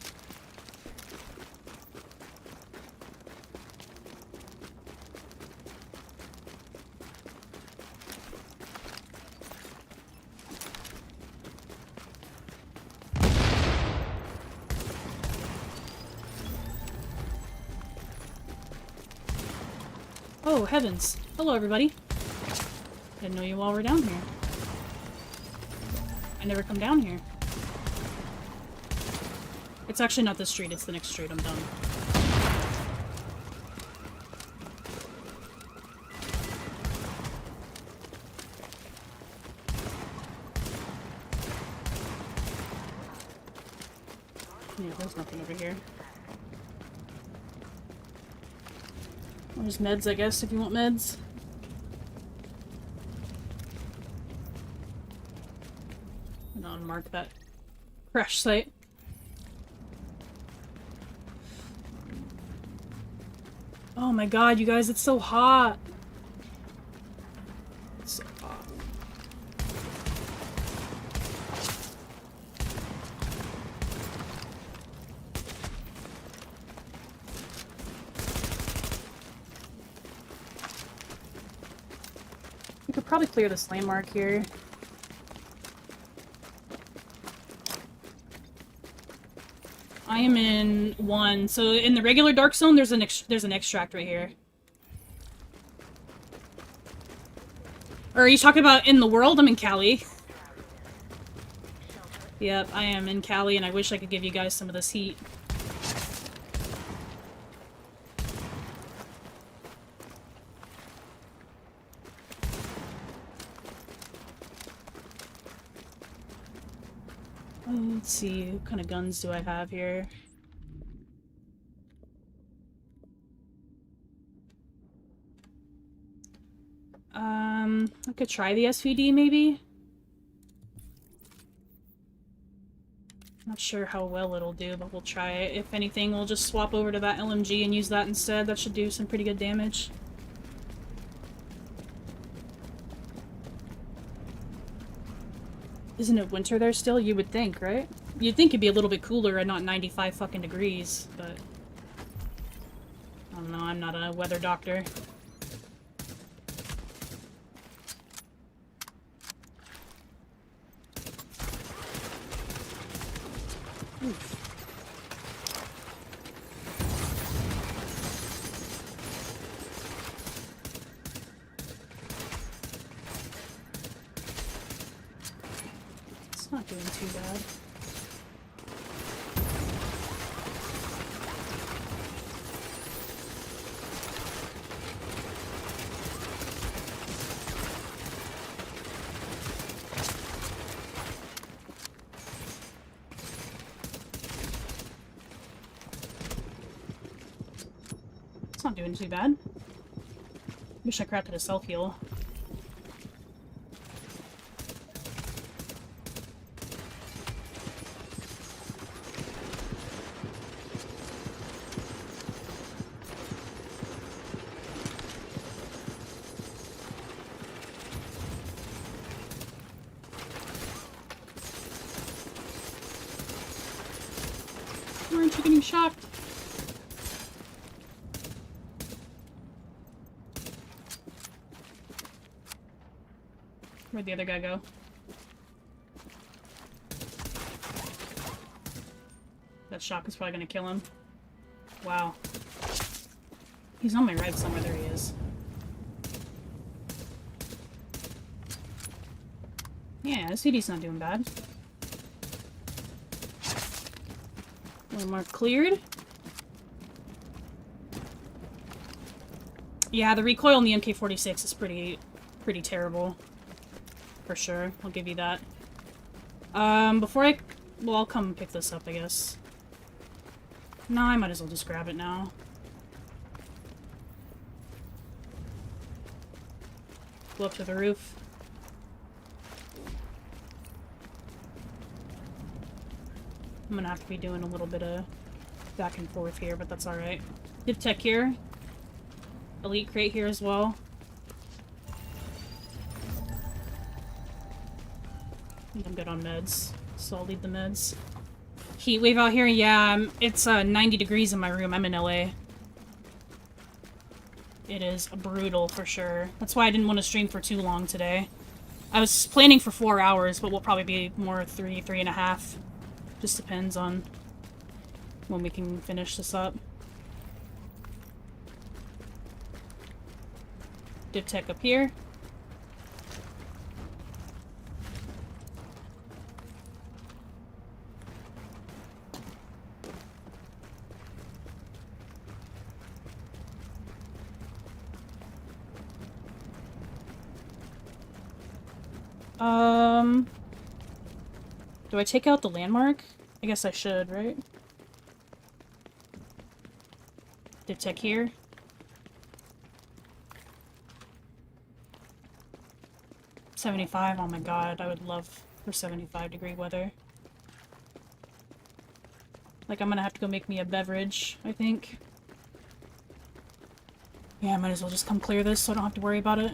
Oh, heavens. Hello, everybody. Didn't know you all were down here. I never come down here. It's actually not this street, it's the next street. I'm done. Yeah, there's nothing over here. There's meds, I guess, if you want meds. And I'll mark that crash site. Oh my god, you guys, it's so hot! It's so hot. We could probably clear this landmark here. I am in 1. So in the regular Dark Zone, there's an extract right here. Or are you talking about in the world? I'm in Cali. Yep, I am in Cali, and I wish I could give you guys some of this heat. Let's see, what kind of guns do I have here? I could try the SVD, maybe? Not sure how well it'll do, but we'll try it. If anything, we'll just swap over to that LMG and use that instead. That should do some pretty good damage. Isn't it winter there still? You would think, right? You'd think it'd be a little bit cooler and not 95 fucking degrees, but... I don't know, I'm not a weather doctor. Oof. It's not doing too bad. It's not doing too bad. Wish I crafted a self-heal. Why aren't you getting shocked? Where'd the other guy go? That shock is probably gonna kill him. Wow. He's on my right somewhere. There he is. Yeah, SVD's not doing bad. One more cleared. Yeah, the recoil on the MK46 is pretty terrible. For sure. I'll give you that. Before I... Well, I'll come pick this up, I guess. No, I might as well just grab it now. Go up to the roof. I'm gonna have to be doing a little bit of back and forth here, but that's alright. Div Tech here. Elite crate here as well. I think I'm good on meds, so I'll leave the meds. Heat wave out here? Yeah, it's 90 degrees in my room. I'm in LA. It is brutal for sure. That's why I didn't want to stream for too long today. I was planning for 4 hours, but we'll probably be more 3.5. Just depends on when we can finish this up. Div Tech up here. Do I take out the landmark? I guess I should, right? Div Tech here. $75, oh my god, I would love for 75-degree weather. Like, I'm gonna have to go make me a beverage, I think. Yeah, I might as well just come clear this so I don't have to worry about it.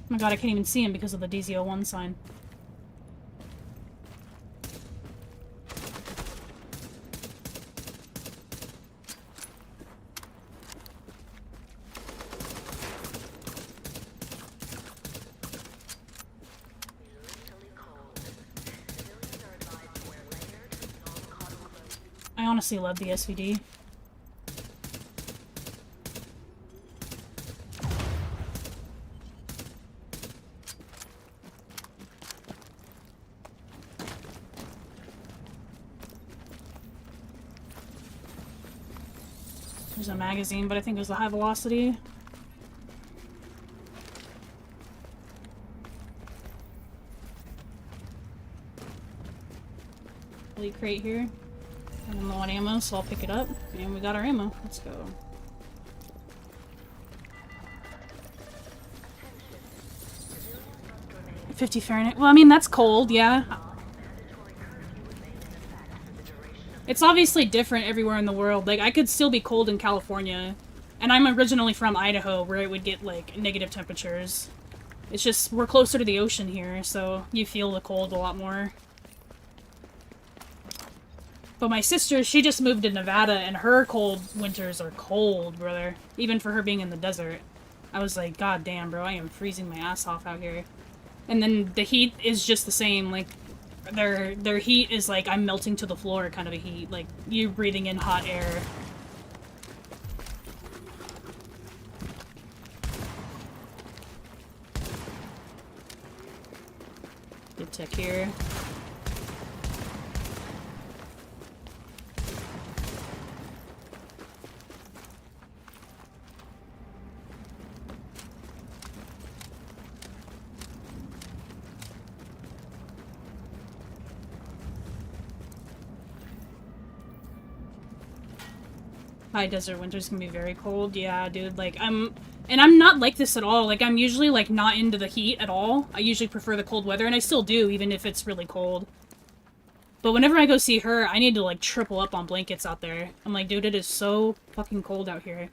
Oh my god, I can't even see him because of the DZ01 sign. I honestly love the SVD. There's a magazine, but I think it was the high velocity. Elite crate here. I'm low on ammo, so I'll pick it up. And we got our ammo. Let's go. $50 Fahrenheit. Well, I mean, that's cold, yeah. It's obviously different everywhere in the world. Like, I could still be cold in California. And I'm originally from Idaho, where it would get, like, negative temperatures. It's just, we're closer to the ocean here, so you feel the cold a lot more. But my sister, she just moved to Nevada, and her cold winters are cold, brother. Even for her being in the desert. I was like, god damn, bro, I am freezing my ass off out here. And then the heat is just the same, like, their heat is like, I'm melting to the floor kind of a heat. Like, you're breathing in hot air. Good tech here. High desert winters can be very cold. Yeah, dude, like, I'm not like this at all. Like, I'm usually, like, not into the heat at all. I usually prefer the cold weather, and I still do, even if it's really cold. But whenever I go see her, I need to, like, triple up on blankets out there. I'm like, dude, it is so fucking cold out here.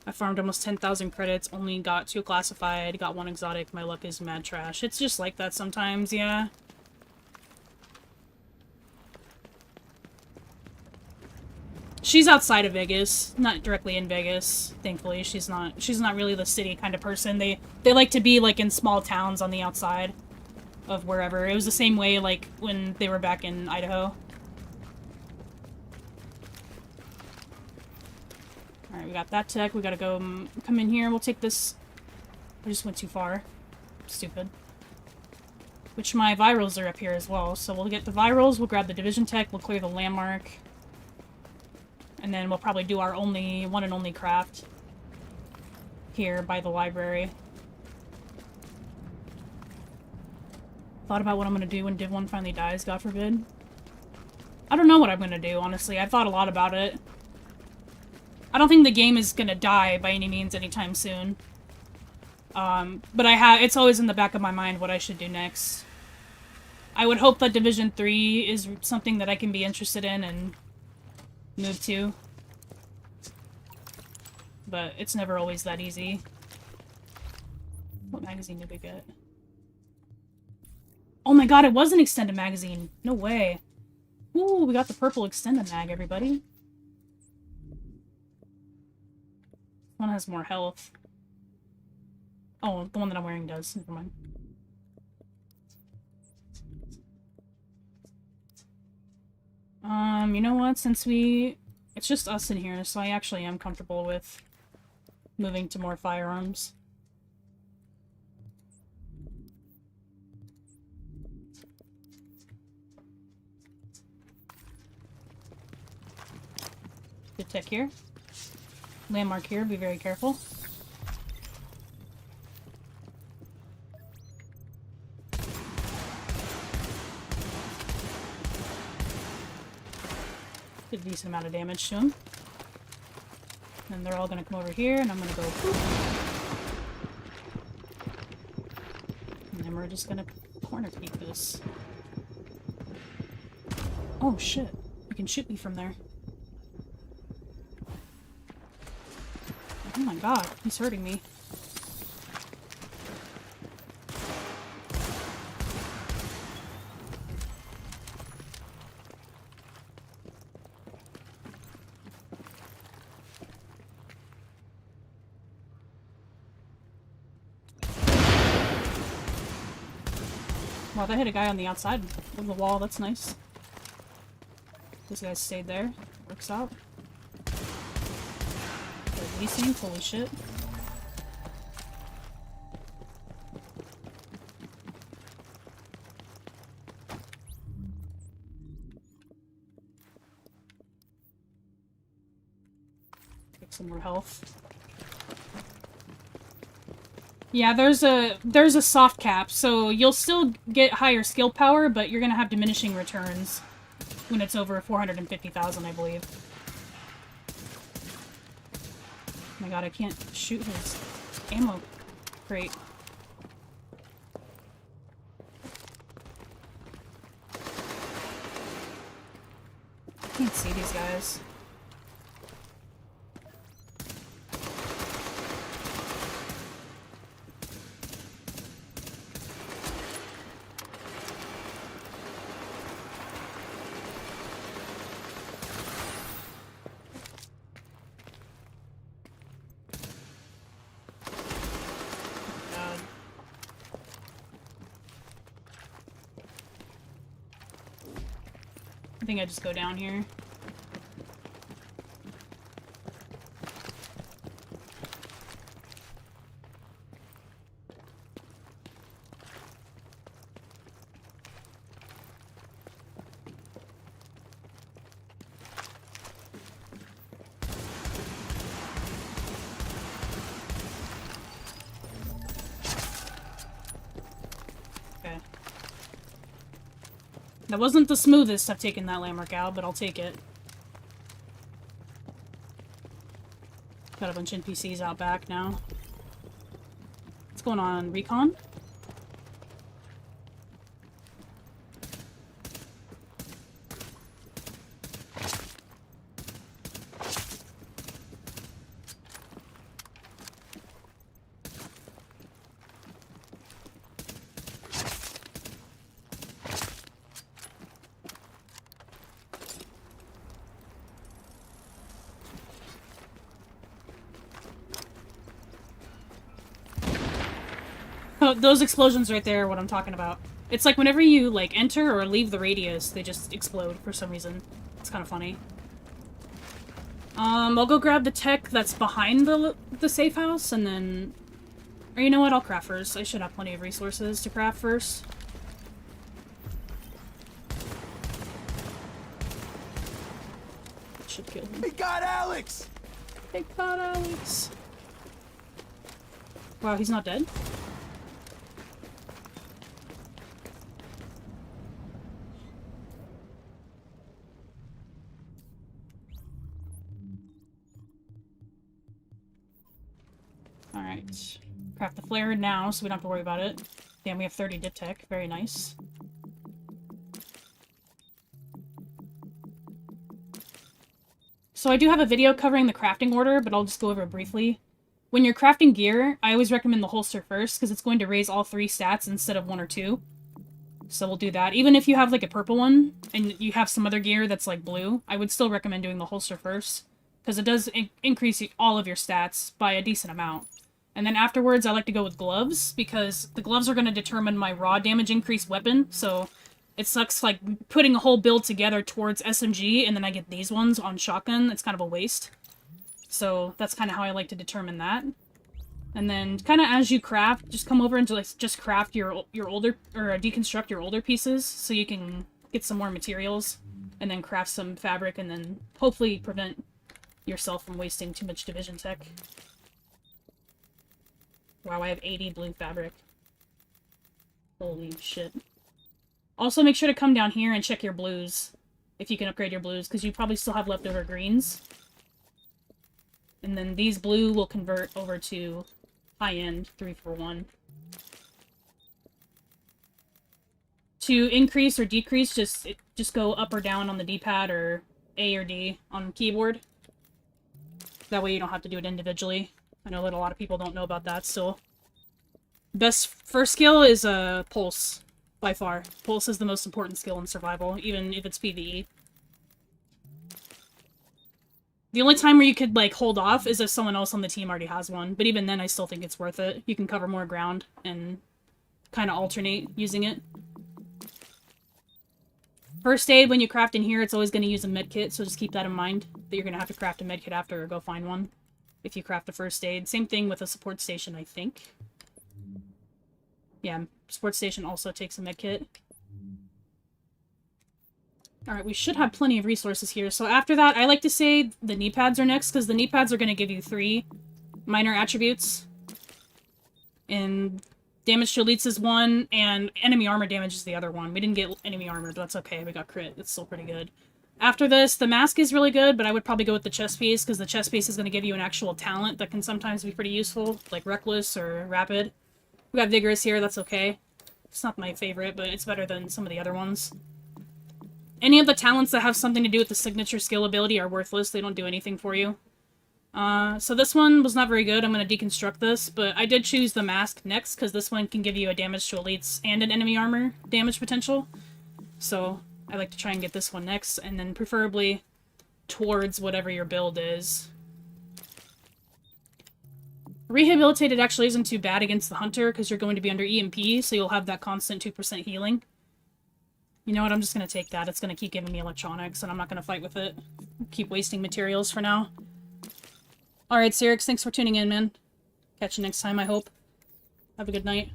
I farmed almost 10,000 credits, only got 2 classified, got 1 exotic, my luck is mad trash. It's just like that sometimes, yeah. She's outside of Vegas, not directly in Vegas, thankfully. She's not really the city kind of person. They like to be, like, in small towns on the outside of wherever. It was the same way, like, when they were back in Idaho. Alright, we got that tech. We gotta go come in here. We'll take this. I just went too far. Stupid. Which my virals are up here as well. So we'll get the virals, we'll grab the division tech, we'll clear the landmark. And then we'll probably do our one and only craft here by the library. Thought about what I'm gonna do when Div 1 finally dies, God forbid. I don't know what I'm gonna do, honestly. I've thought a lot about it. I don't think the game is gonna die by any means anytime soon. But it's always in the back of my mind what I should do next. I would hope that Division 3 is something that I can be interested in and move to. But it's never always that easy. What magazine did we get? Oh my god, it was an extended magazine! No way. Ooh, we got the purple extended mag, everybody. One has more health. Oh, the one that I'm wearing does. Never mind. You know what? Since it's just us in here, so I actually am comfortable with moving to more firearms. Good tech here. Landmark here, be very careful. Did a decent amount of damage to him. And they're all gonna come over here, and I'm gonna go boop. And then we're just gonna corner peek this. Oh shit, you can shoot me from there. Oh my god, he's hurting me. Wow, that hit a guy on the outside of the wall, that's nice. This guy stayed there. Works out. Leasing, holy shit. Take some more health. Yeah, there's a soft cap, so you'll still get higher skill power, but you're gonna have diminishing returns when it's over 450,000, I believe. Oh my god, I can't shoot his ammo crate. I can't see these guys. I think I just go down here. Okay. That wasn't the smoothest I've taken that landmark out, but I'll take it. Got a bunch of NPCs out back now. What's going on? Recon? Those explosions right there are what I'm talking about. It's like whenever you, like, enter or leave the radius, they just explode for some reason. It's kind of funny. I'll go grab the tech that's behind the safe house, and then... Or you know what, I'll craft first. I should have plenty of resources to craft first. Should kill him. They got Alex! They got Alex! Wow, he's not dead? Alright. Craft the flare now, so we don't have to worry about it. Damn, we have 30 dip tech. Very nice. So I do have a video covering the crafting order, but I'll just go over it briefly. When you're crafting gear, I always recommend the holster first, because it's going to raise all 3 stats instead of 1 or 2. So we'll do that. Even if you have, like, a purple one, and you have some other gear that's, like, blue, I would still recommend doing the holster first, because it does increase all of your stats by a decent amount. And then afterwards, I like to go with gloves, because the gloves are going to determine my raw damage increase weapon, so it sucks, like, putting a whole build together towards SMG, and then I get these ones on shotgun. It's kind of a waste. So that's kind of how I like to determine that. And then, kind of as you craft, just come over and just craft your older, or deconstruct your older pieces, so you can get some more materials, and then craft some fabric, and then hopefully prevent yourself from wasting too much division tech. Wow, I have 80 blue fabric. Holy shit. Also, make sure to come down here and check your blues, if you can upgrade your blues, because you probably still have leftover greens. And then these blue will convert over to high-end 3-for-1. To increase or decrease, just go up or down on the D-pad, or A or D on the keyboard. That way you don't have to do it individually. I know that a lot of people don't know about that still. Best first skill is Pulse. By far. Pulse is the most important skill in survival, even if it's PvE. The only time where you could, like, hold off is if someone else on the team already has one, but even then I still think it's worth it. You can cover more ground and kind of alternate using it. First aid, when you craft in here, it's always going to use a medkit, so just keep that in mind, that you're going to have to craft a medkit after or go find one if you craft a first aid. Same thing with a support station, I think. Yeah, support station also takes a medkit. Alright, we should have plenty of resources here. So after that, I like to say the knee pads are next, because the knee pads are going to give you 3 minor attributes. And damage to elites is 1, and enemy armor damage is the other one. We didn't get enemy armor, but that's okay. We got crit. It's still pretty good. After this, the mask is really good, but I would probably go with the chest piece, because the chest piece is going to give you an actual talent that can sometimes be pretty useful, like Reckless or Rapid. We got Vigorous here, that's okay. It's not my favorite, but it's better than some of the other ones. Any of the talents that have something to do with the signature skill ability are worthless. They don't do anything for you. So this one was not very good. I'm going to deconstruct this, but I did choose the mask next, because this one can give you a damage to elites and an enemy armor damage potential. So I like to try and get this one next, and then preferably towards whatever your build is. Rehabilitated actually isn't too bad against the Hunter, because you're going to be under EMP, so you'll have that constant 2% healing. You know what, I'm just going to take that. It's going to keep giving me electronics, and I'm not going to fight with it. Keep wasting materials for now. Alright, Cyrix, thanks for tuning in, man. Catch you next time, I hope. Have a good night.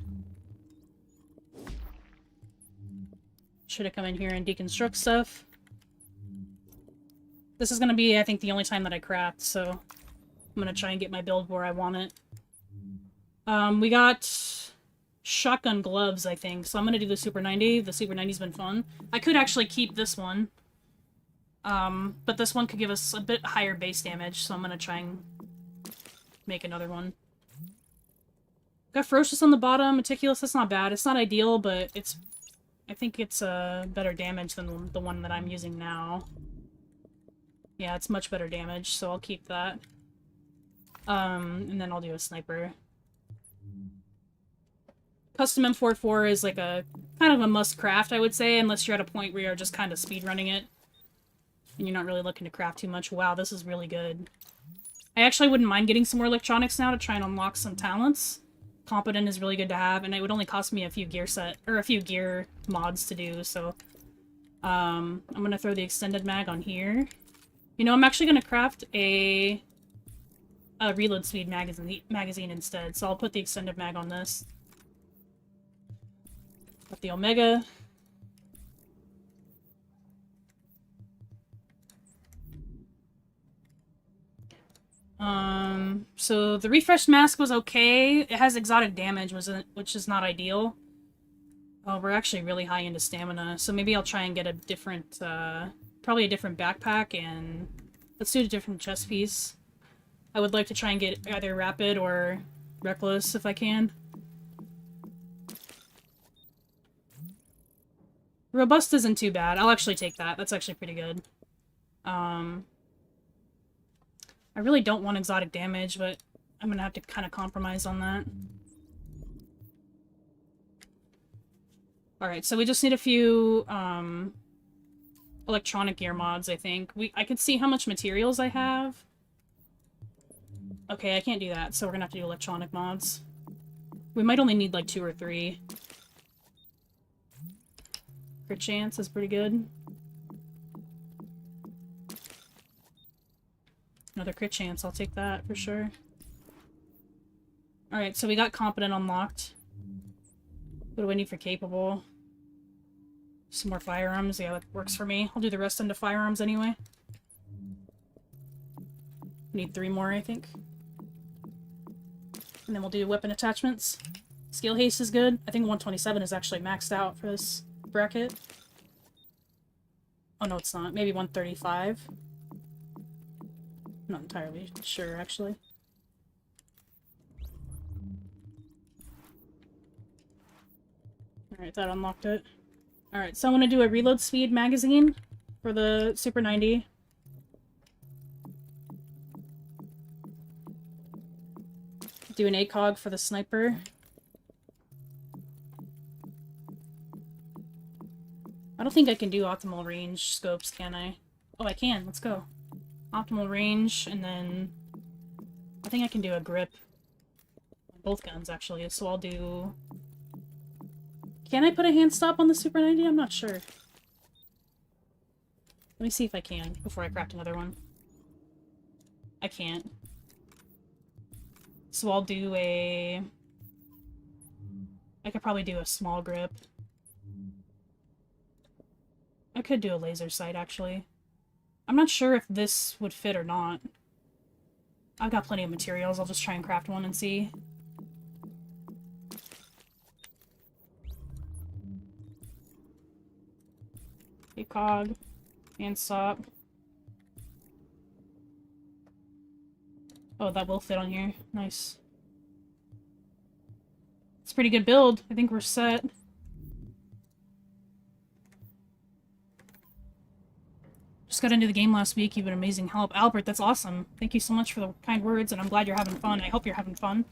Should have come in here and deconstruct stuff. This is going to be, I think, the only time that I craft, so I'm going to try and get my build where I want it. We got shotgun gloves, I think, so I'm going to do the Super 90. The Super 90's been fun. I could actually keep this one, but this one could give us a bit higher base damage, so I'm going to try and make another one. Got Ferocious on the bottom, Meticulous, that's not bad. It's not ideal, but it's... I think it's better damage than the one that I'm using now. Yeah, it's much better damage, so I'll keep that. And then I'll do a sniper. Custom M44 is like a kind of a must craft, I would say, unless you're at a point where you're just kind of speedrunning it. And you're not really looking to craft too much. Wow, this is really good. I actually wouldn't mind getting some more electronics now to try and unlock some talents. competent is really good to have, and it would only cost me a few gear mods to do, so I'm gonna throw the extended mag on here. You know, I'm actually gonna craft a reload speed magazine instead, so I'll put the extended mag on this. Got the Omega. So the refreshed mask was okay. It has exotic damage, which is not ideal. Oh, we're actually really high into stamina, so maybe I'll try and get a different, probably a different backpack, and let's do a different chest piece. I would like to try and get either rapid or reckless if I can. Robust isn't too bad. I'll actually take that. That's actually pretty good. I really don't want exotic damage, but I'm gonna have to kind of compromise on that. Alright, so we just need a few, electronic gear mods, I think. I can see how much materials I have. Okay, I can't do that, so we're gonna have to do electronic mods. We might only need, like, 2 or 3. Crit chance is pretty good. Another crit chance, I'll take that for sure. Alright, so we got competent unlocked. What do I need for capable? Some more firearms, yeah, that works for me. I'll do the rest into firearms anyway. Need 3 more, I think. And then we'll do weapon attachments. Skill haste is good. I think 127 is actually maxed out for this bracket. Oh no, it's not. Maybe 135. I'm not entirely sure, actually. Alright, that unlocked it. Alright, so I'm gonna do a reload speed magazine for the Super 90. Do an ACOG for the sniper. I don't think I can do optimal range scopes, can I? Oh, I can. Let's go. Optimal range, and then I think I can do a grip on both guns, actually, so I'll do... Can I put a hand stop on the Super 90? I'm not sure. Let me see if I can before I craft another one. I can't. So I'll do a... I could probably do a small grip. I could do a laser sight, actually. I'm not sure if this would fit or not. I've got plenty of materials. I'll just try and craft one and see. ACOG. Hand stop. Oh, that will fit on here. Nice. It's a pretty good build. I think we're set. Just got into the game last week. You've been amazing help. Albert, that's awesome. Thank you so much for the kind words, and I'm glad you're having fun. I hope you're having fun.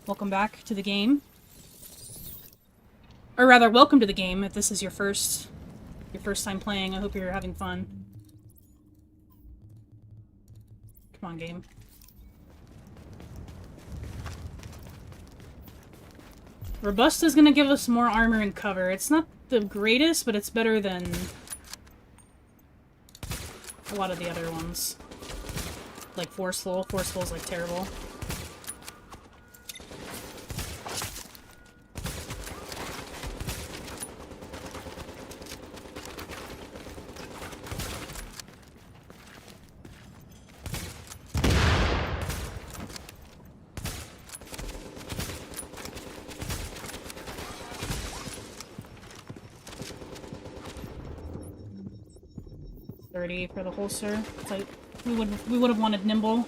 Welcome back to the game. Or rather, welcome to the game if this is your first time playing. I hope you're having fun. Come on, game. Robust is gonna give us more armor and cover. It's not the greatest, but it's better than a lot of the other ones. Like Forceful. Forceful's like terrible. For the holster. So we would have wanted nimble.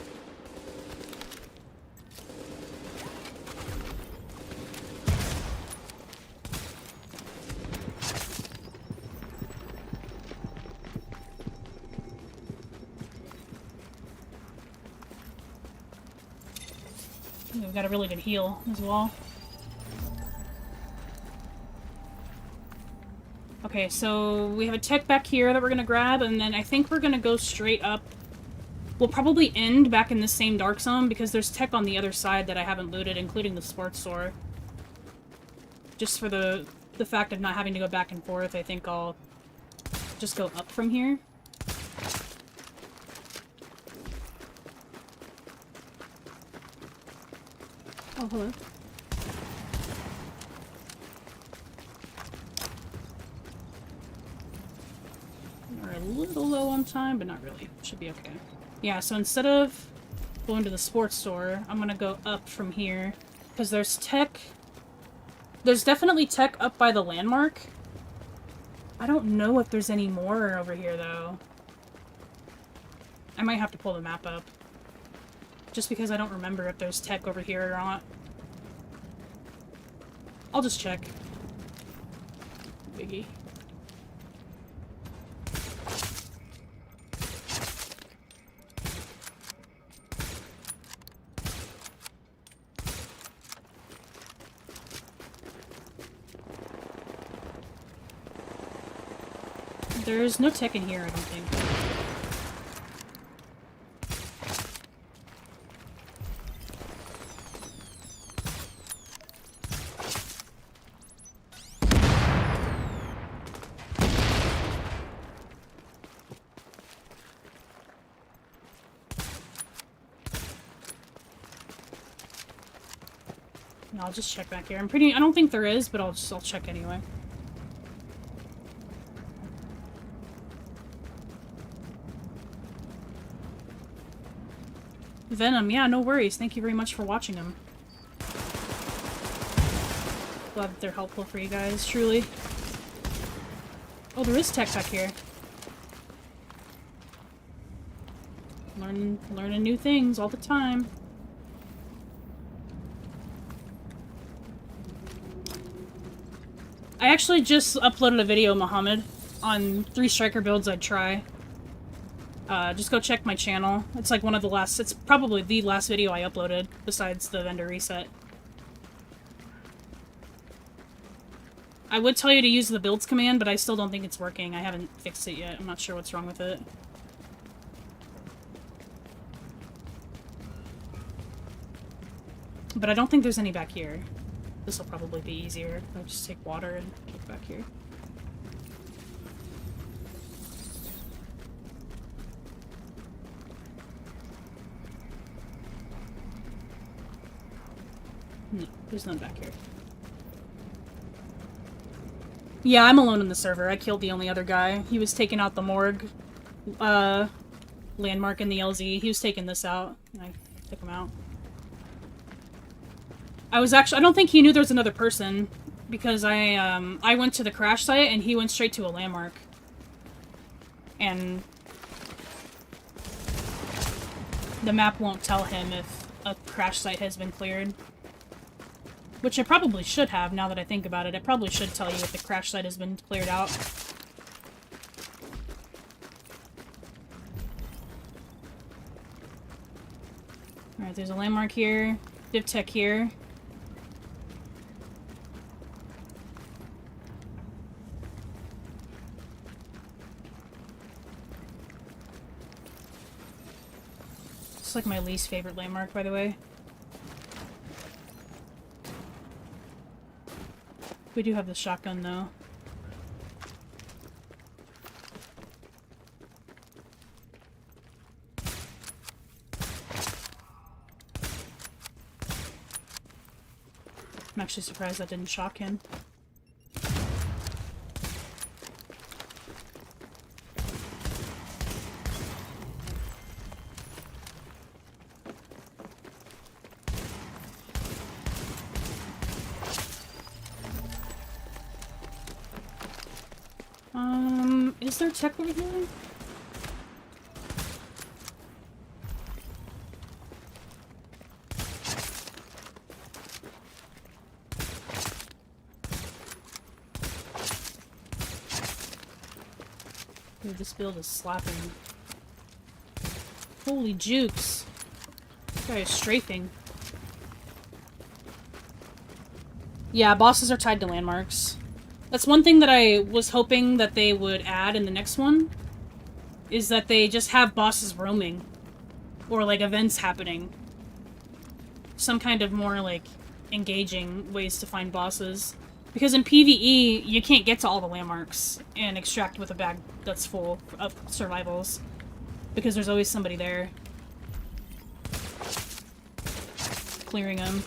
We've got a really good heal as well. Okay, so we have a tech back here that we're gonna grab, and then I think we're gonna go straight up we'll probably end back in the same dark zone because there's tech on the other side that I haven't looted, including the sports store. Just for the fact of not having to go back and forth, I think I'll just go up from here. Oh, hello. We're a little low on time, but not really. Should be okay. Yeah, so instead of going to the sports store, I'm gonna go up from here. Because there's tech... There's definitely tech up by the landmark. I don't know if there's any more over here, though. I might have to pull the map up. Just because I don't remember if there's tech over here or not. I'll just check. Biggie. There's no tech in here, I don't think. No, I'll just check back here. I don't think there is, but I'll check anyway. Venom, yeah, no worries. Thank you very much for watching them. Glad that they're helpful for you guys, truly. Oh, there is tech back here. Learning new things all the time. I actually just uploaded a video, Muhammad, on 3 striker builds I'd try. Just go check my channel. It's like one of the last... It's probably the last video I uploaded, besides the vendor reset. I would tell you to use the builds command, but I still don't think it's working. I haven't fixed it yet. I'm not sure what's wrong with it. But I don't think there's any back here. This will probably be easier. I'll just take water and get back here. No, there's none back here. Yeah, I'm alone in the server. I killed the only other guy. He was taking out the morgue landmark in the LZ. He was taking this out, and I took him out. I don't think he knew there was another person, because I went to the crash site, and he went straight to a landmark. And the map won't tell him if a crash site has been cleared. Which I probably should have, now that I think about it. It probably should tell you if the crash site has been cleared out. Alright, there's a landmark here. Div tech here. It's like my least favorite landmark, by the way. We do have the shotgun, though. I'm actually surprised that didn't shock him. Is there tech over here? Dude, this build is slapping. Holy jukes. This guy is strafing. Yeah, bosses are tied to landmarks. That's one thing that I was hoping that they would add in the next one, is that they just have bosses roaming. or like events happening. Some kind of more like engaging ways to find bosses. Because in PvE, you can't get to all the landmarks and extract with a bag that's full of survivals. Because there's always somebody there. Clearing them.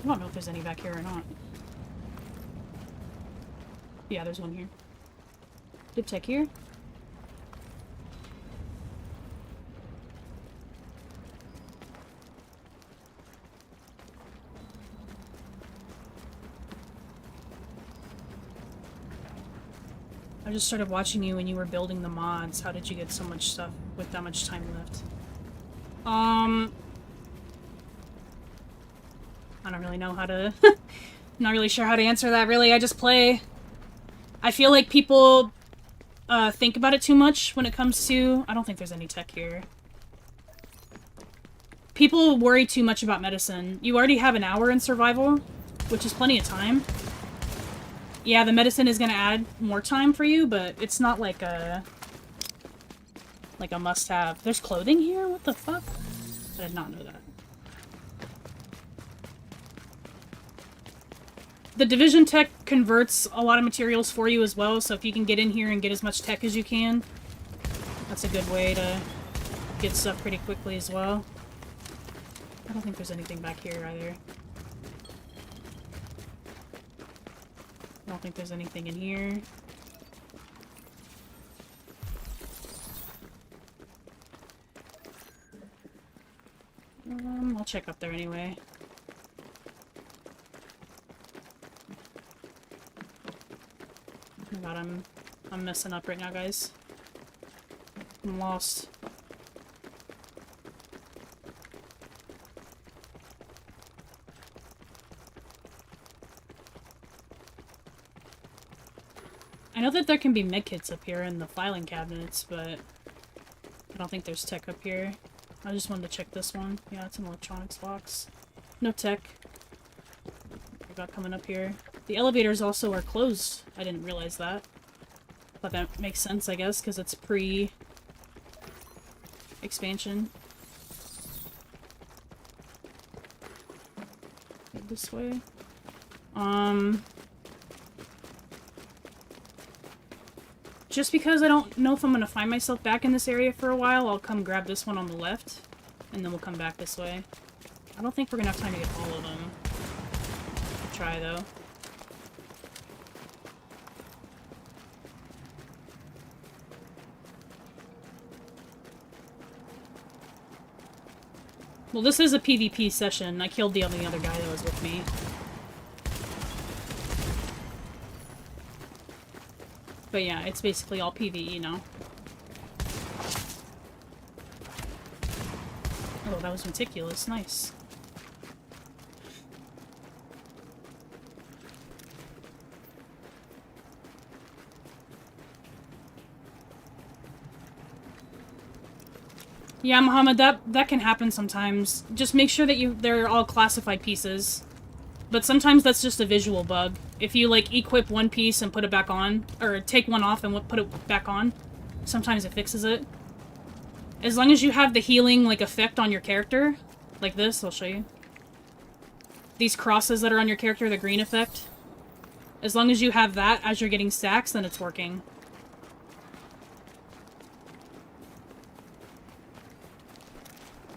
I don't know if there's any back here or not. Yeah, there's one here. Dip tech here. I just started watching you when you were building the mods. How did you get so much stuff with that much time left? I don't really know how to... Not really sure how to answer that, really. I just play. I feel like people think about it too much when it comes to... I don't think there's any tech here. People worry too much about medicine. You already have an hour in survival, which is plenty of time. Yeah, the medicine is gonna add more time for you, but it's not like a must-have. There's clothing here? What the fuck? I did not know that. The Division tech converts a lot of materials for you as well, so if you can get in here and get as much tech as you can, that's a good way to get stuff pretty quickly as well. I don't think there's anything back here either. I don't think there's anything in here. I'll check up there anyway. Oh god, I'm messing up right now, guys. I'm lost. I know that there can be medkits up here in the filing cabinets, but I don't think there's tech up here. I just wanted to check this one. Yeah, it's an electronics box. No tech. What we got coming up here? The elevators also are closed. I didn't realize that. Thought that makes sense, I guess, because it's pre-expansion. This way. Just because I don't know if I'm gonna find myself back in this area for a while, I'll come grab this one on the left, and then we'll come back this way. I don't think we're gonna have time to get all of them. I'll try, though. Well, this is a PvP session. I killed the other guy that was with me. But yeah, it's basically all PvE now. Oh, that was meticulous. Nice. Yeah, Muhammad, that can happen sometimes. Just make sure that they're all classified pieces. But sometimes that's just a visual bug. If you, like, equip one piece and put it back on, or take one off and put it back on, sometimes it fixes it. As long as you have the healing, like, effect on your character, like this, I'll show you. These crosses that are on your character, the green effect. As long as you have that as you're getting stacks, then it's working.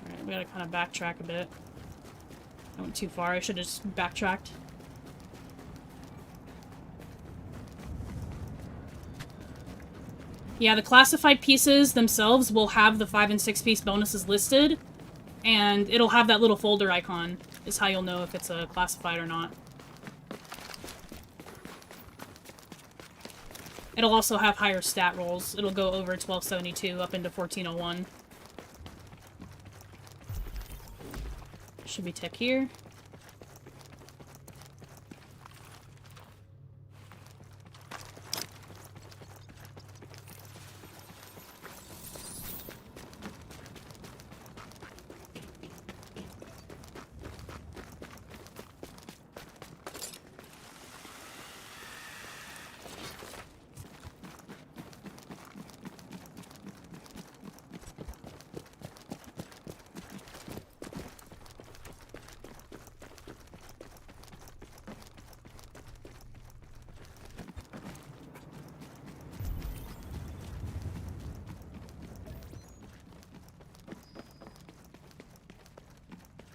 Alright, we gotta kind of backtrack a bit. I went too far. I should have just backtracked. Yeah, the classified pieces themselves will have the 5 and 6 piece bonuses listed, and it'll have that little folder icon, is how you'll know if it's a classified or not. It'll also have higher stat rolls. It'll go over 1272 up into 1401. Should be tech here.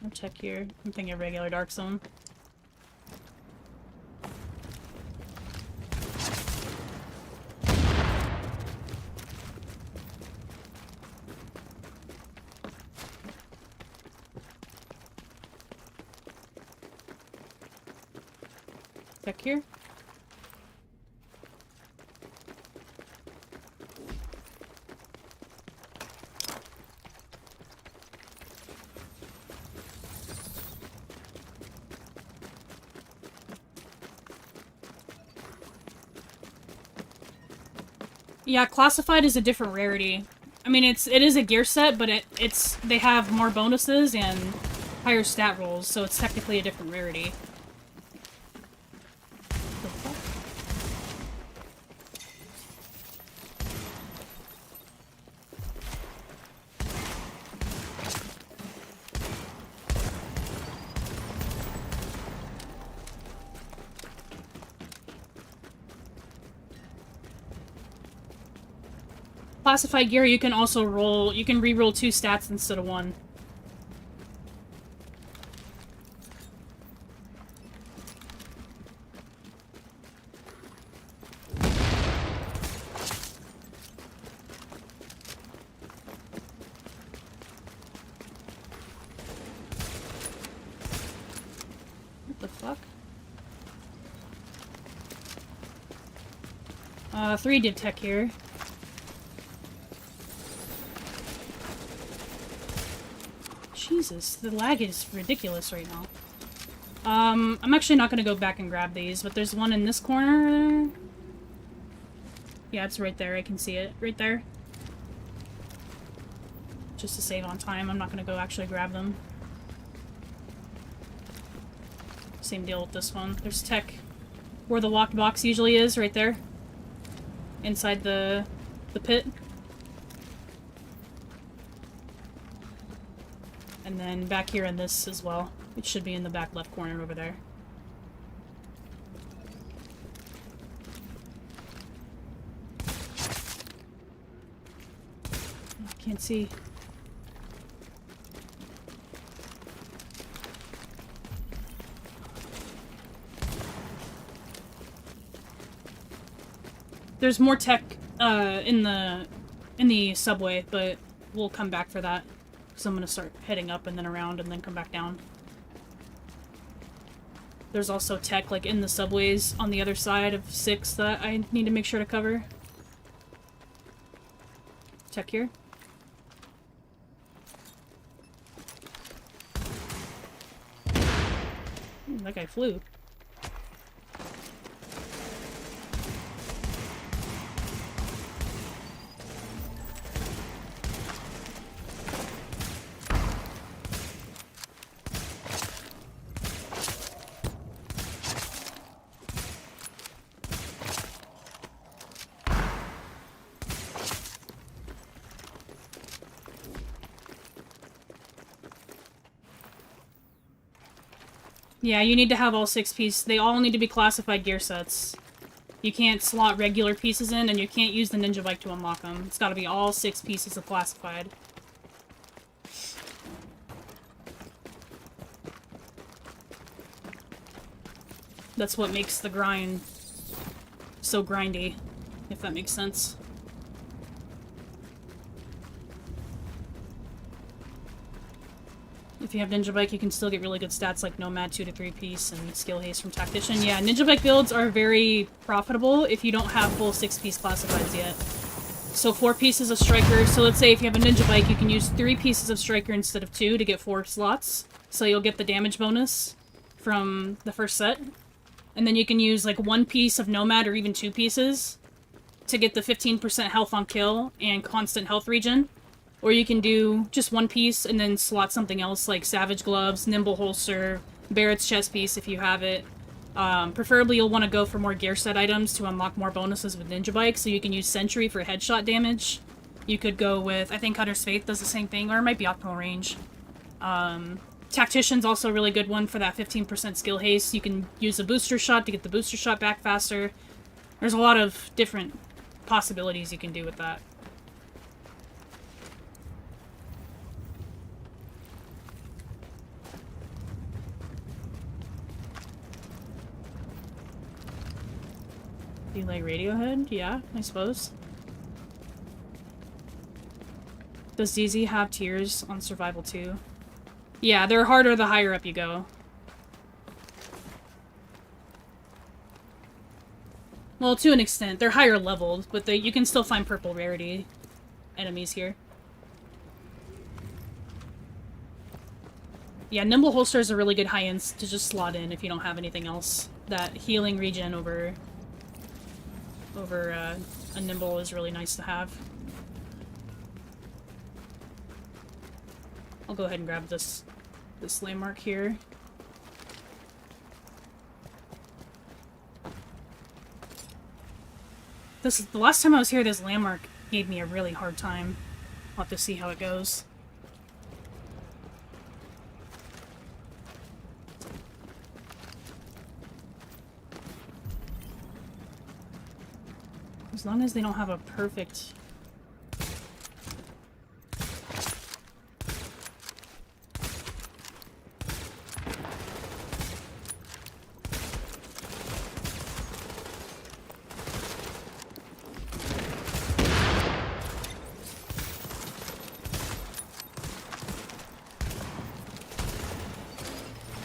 I'll check here. I'm thinking regular Dark Zone. Check here. Yeah, classified is a different rarity. I mean, it is a gear set, but they have more bonuses and higher stat rolls, so it's technically a different rarity. The fuck? Classified gear, you can also roll, you can re-roll 2 stats instead of 1. What the fuck? 3 div tech here. Jesus, the lag is ridiculous right now. I'm actually not gonna go back and grab these, but there's one in this corner. Yeah, it's right there. I can see it. Right there. Just to save on time, I'm not gonna go actually grab them. Same deal with this one. There's tech where the locked box usually is, right there. Inside the pit. And then back here in this as well. It should be in the back left corner over there. I can't see. There's more tech in the subway, but we'll come back for that. So I'm gonna start heading up and then around and then come back down. There's also tech like in the subways on the other side of 6 that I need to make sure to cover. Tech here. Ooh, that guy flew. Yeah, you need to have all 6 pieces. They all need to be classified gear sets. You can't slot regular pieces in, and you can't use the ninja bike to unlock them. It's gotta be all 6 pieces of classified. That's what makes the grind so grindy, if that makes sense. If you have Ninja Bike, you can still get really good stats like Nomad 2 to 3 piece and Skill Haste from Tactician. Yeah, Ninja Bike builds are very profitable if you don't have full 6-piece classifieds yet. So 4 pieces of Striker. So let's say if you have a Ninja Bike, you can use 3 pieces of Striker instead of 2 to get 4 slots. So you'll get the damage bonus from the first set. And then you can use like 1 piece of Nomad or even 2 pieces to get the 15% health on kill and constant health regen. Or you can do just 1 piece and then slot something else like Savage Gloves, Nimble Holster, Barrett's chest piece if you have it. Preferably you'll want to go for more gear set items to unlock more bonuses with Ninja Bike, so you can use Sentry for headshot damage. You could go with, I think Cutter's Faith does the same thing, or it might be Optimal Range. Tactician's also a really good one for that 15% skill haste. You can use a booster shot to get the booster shot back faster. There's a lot of different possibilities you can do with that. Do you like Radiohead? Yeah, I suppose. Does ZZ have tiers on Survival 2? Yeah, they're harder the higher up you go. Well, to an extent. They're higher leveled, but you can still find purple rarity enemies here. Yeah, Nimble Holster is a really good high-end to just slot in if you don't have anything else. That healing regen over a Nimble is really nice to have. I'll go ahead and grab this landmark here. The last time I was here, this landmark gave me a really hard time. I'll have to see how it goes. As long as they don't have a perfect...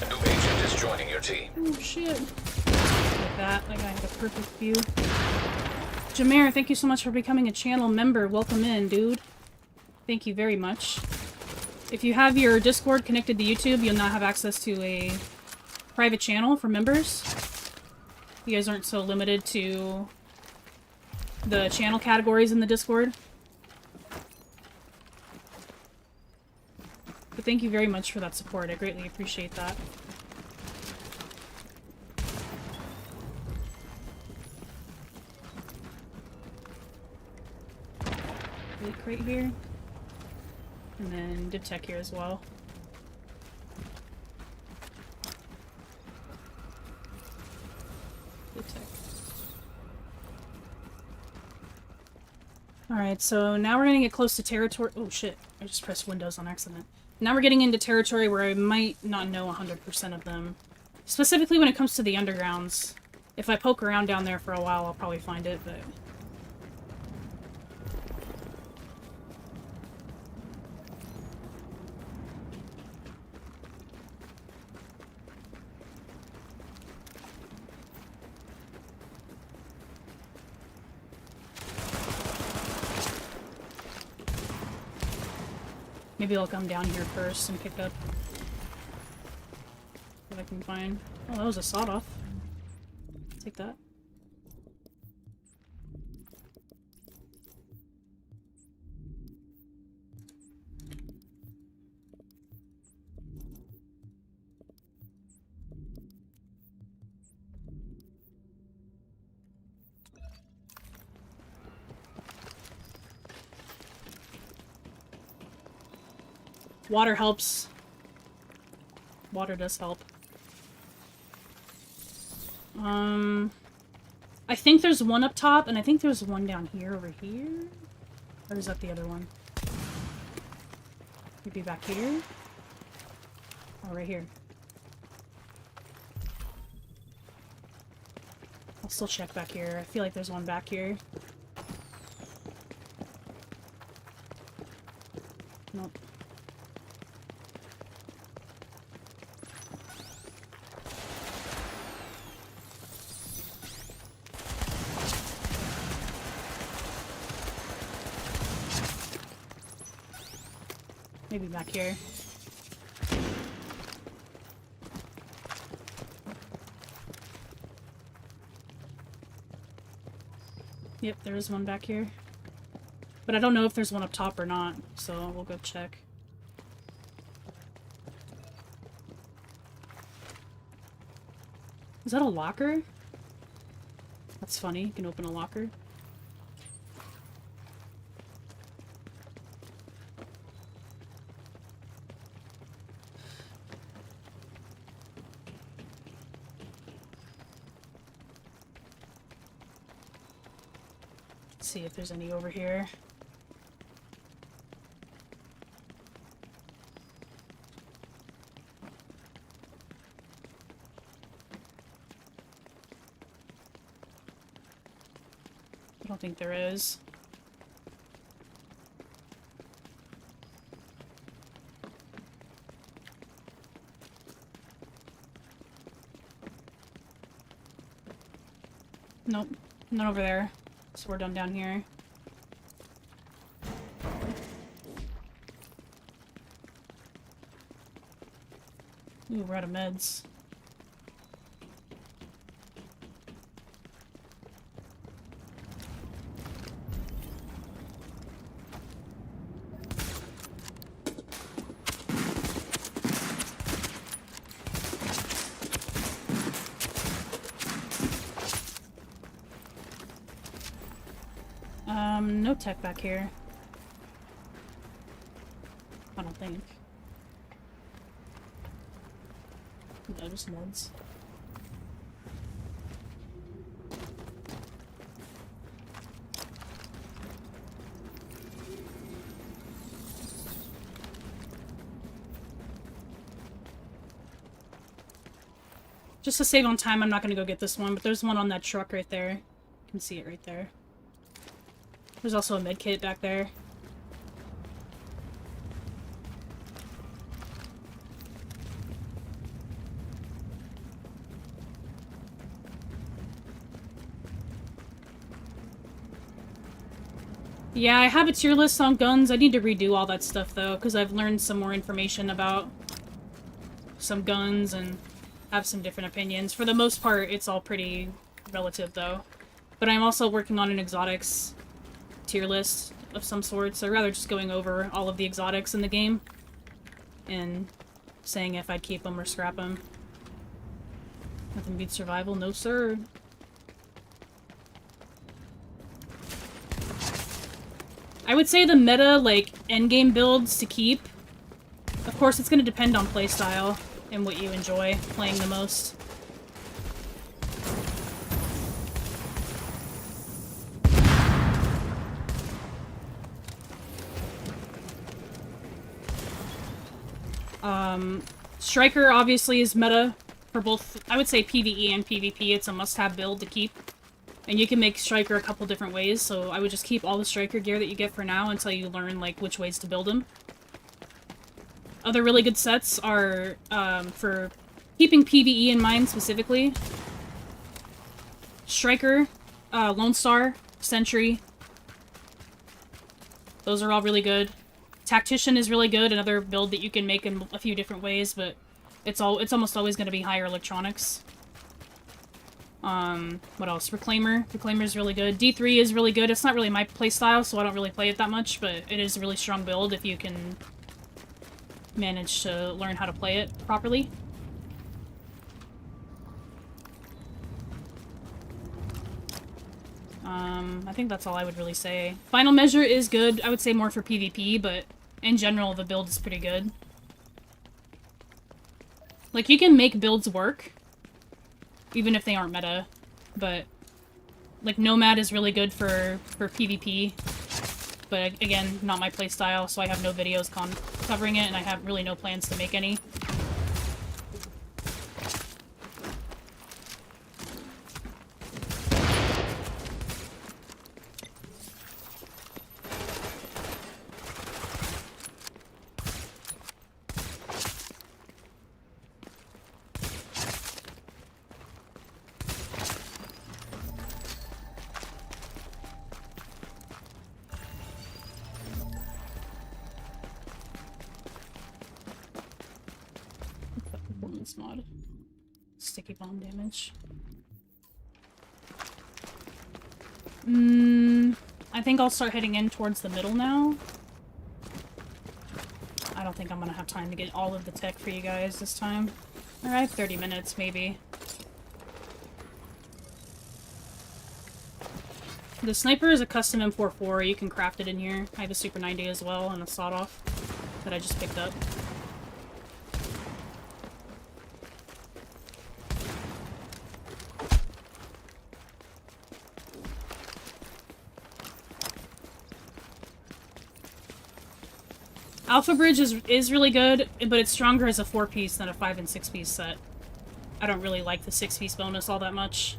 A new agent is joining your team. Oh shit. Like that guy had a perfect view. Jameer, thank you so much for becoming a channel member. Welcome in, dude. Thank you very much. If you have your Discord connected to YouTube, you'll now have access to a private channel for members. You guys aren't so limited to the channel categories in the Discord. But thank you very much for that support. I greatly appreciate that. Loot crate here. And then div tech here as well. Div tech. Alright, so now we're gonna get close to territory. Oh shit, I just pressed Windows on accident. Now we're getting into territory where I might not know 100% of them. Specifically when it comes to the undergrounds. If I poke around down there for a while, I'll probably find it, but... Maybe I'll come down here first and pick up what I can find. Oh, that was a sawed-off. Take that. Water helps. Water does help. I think there's one up top, and I think there's one down here over here. Or is that the other one? Maybe back here? Oh, right here. I'll still check back here. I feel like there's one back here. Nope. Maybe back here. Yep, there is one back here. But I don't know if there's one up top or not, so we'll go check. Is that a locker? That's funny, you can open a locker. See if there's any over here. don't think there is. Nope, none over there. So we're done down here. Ooh, we're out of meds. No tech back here. I don't think. No, just meds. Just to save on time, I'm not gonna go get this one, but there's one on that truck right there. You can see it right there. There's also a med kit back there. Yeah, I have a tier list on guns. I need to redo all that stuff, though, because I've learned some more information about some guns and have some different opinions. For the most part, it's all pretty relative, though. But I'm also working on an exotics tier list of some sort, so I'd rather just going over all of the exotics in the game and saying if I'd keep them or scrap them. Nothing beats survival, no sir. I would say the meta, like, endgame builds to keep. Of course, it's going to depend on playstyle and what you enjoy playing the most. Striker obviously is meta for both, I would say PvE and PvP. It's a must-have build to keep. And you can make Striker a couple different ways, so I would just keep all the Striker gear that you get for now until you learn, like, which ways to build them. Other really good sets are, for keeping PvE in mind specifically. Striker, Lone Star, Sentry. Those are all really good. Tactician is really good, another build that you can make in a few different ways, but it's almost always going to be higher electronics. What else? Reclaimer. Reclaimer is really good. D3 is really good. It's not really my playstyle, so I don't really play it that much, but it is a really strong build if you can manage to learn how to play it properly. I think that's all I would really say. Final Measure is good. I would say more for PvP, but in general, the build is pretty good. Like, you can make builds work, even if they aren't meta, but, like, Nomad is really good for PvP, but again, not my playstyle, so I have no videos covering it, and I have really no plans to make any. Mod. Sticky bomb damage. I think I'll start heading in towards the middle now. I don't think I'm gonna have time to get all of the tech for you guys this time. Alright, 30 minutes maybe. The sniper is a custom M44. You can craft it in here. I have a Super 90 as well and a sawed-off that I just picked up. Alpha Bridge is really good, but it's stronger as a 4-piece than a 5- and 6-piece set. I don't really like the 6-piece bonus all that much.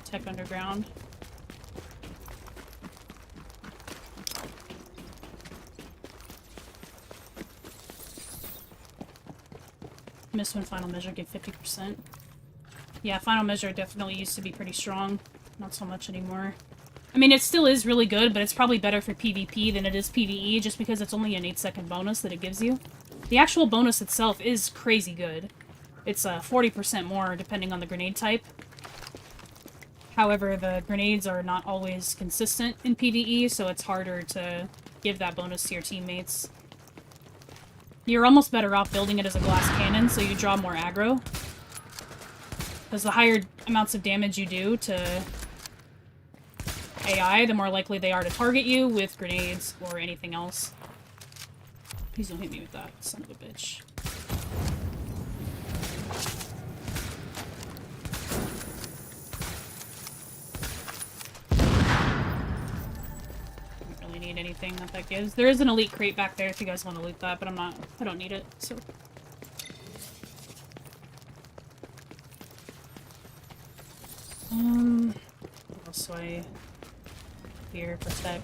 get tech underground. Missed when final measure gave 50%. Yeah, final measure definitely used to be pretty strong. Not so much anymore. I mean, it still is really good, but it's probably better for PvP than it is PvE, just because it's only an 8-second bonus that it gives you. The actual bonus itself is crazy good. It's 40% more, depending on the grenade type. However, the grenades are not always consistent in PvE, so it's harder to give that bonus to your teammates. You're almost better off building it as a glass cannon, so you draw more aggro. Because the higher amounts of damage you do to AI, the more likely they are to target you with grenades or anything else. Please don't hit me with that, son of a bitch. Don't really need anything that gives. There is an elite crate back there if you guys want to loot that, but I don't need it, so. What else do I here for tech?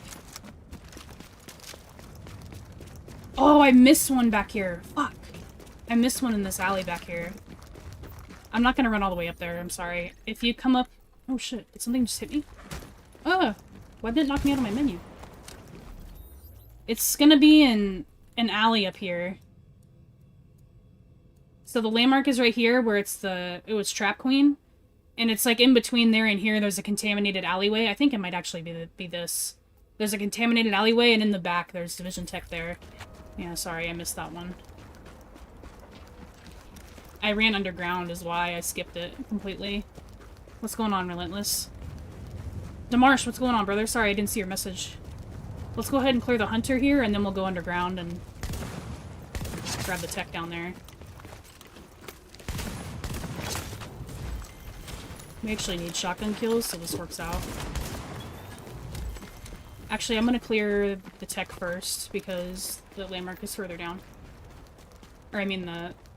Oh, I missed one back here. Fuck. I missed one in this alley back here. I'm not gonna run all the way up there, I'm sorry. If you come up... Oh shit, did something just hit me? Oh! Why did it knock me out of my menu? It's gonna be in an alley up here. So the landmark is right here where it was Trap Queen. And it's like in between there and here, there's a contaminated alleyway. I think it might actually be this. There's a contaminated alleyway, and in the back, there's Division Tech there. Yeah, sorry, I missed that one. I ran underground is why I skipped it completely. What's going on, Relentless? Demarsh, what's going on, brother? Sorry, I didn't see your message. Let's go ahead and clear the hunter here, and then we'll go underground and grab the tech down there. We actually need shotgun kills, so this works out. Actually, I'm gonna clear the tech first, because the landmark is further down. Or, I mean,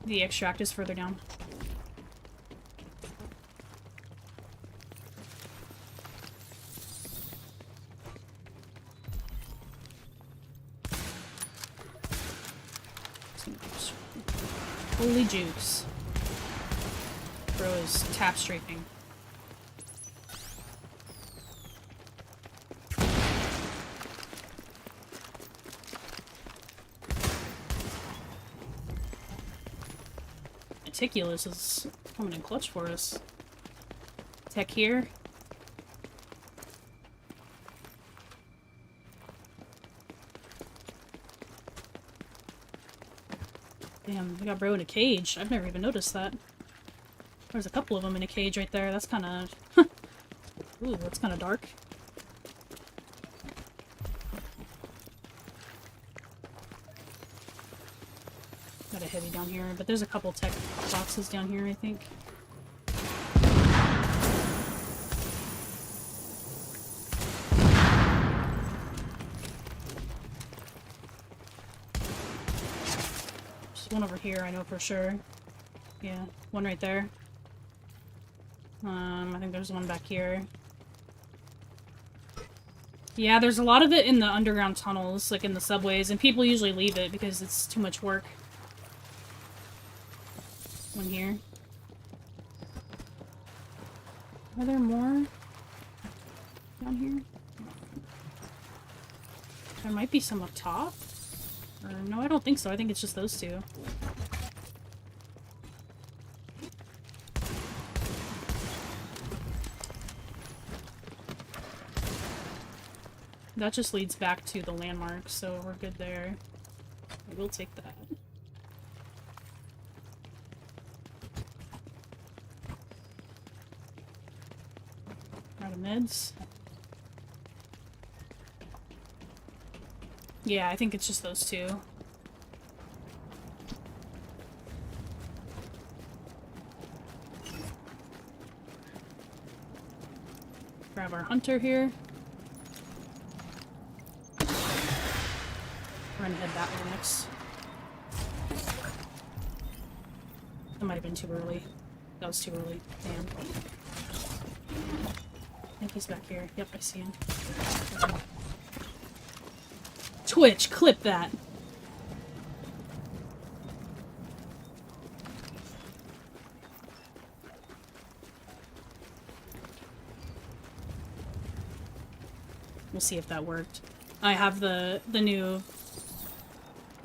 the extract is further down. Holy jukes. Bro is tap strafing. Meticulous is coming in clutch for us. Tech here. Damn, we got bro in a cage. I've never even noticed that. There's a couple of them in a cage right there. That's kind of... Ooh, that's kind of dark. Got a heavy down here, but there's a couple tech boxes down here, I think. There's one over here, I know for sure. Yeah, one right there. I think there's one back here. Yeah, there's a lot of it in the underground tunnels, like in the subways, and people usually leave it because it's too much work. One here. Are there more down here? There might be some up top. Or, no, I don't think so. I think it's just those two. That just leads back to the landmark, so we're good there. We'll take that. Out of meds. Yeah, I think it's just those two. Grab our hunter here. We're gonna head that way next. That might have been too early. That was too early. Damn. think he's back here. Yep, I see him. Twitch, clip that. We'll see if that worked. I have the new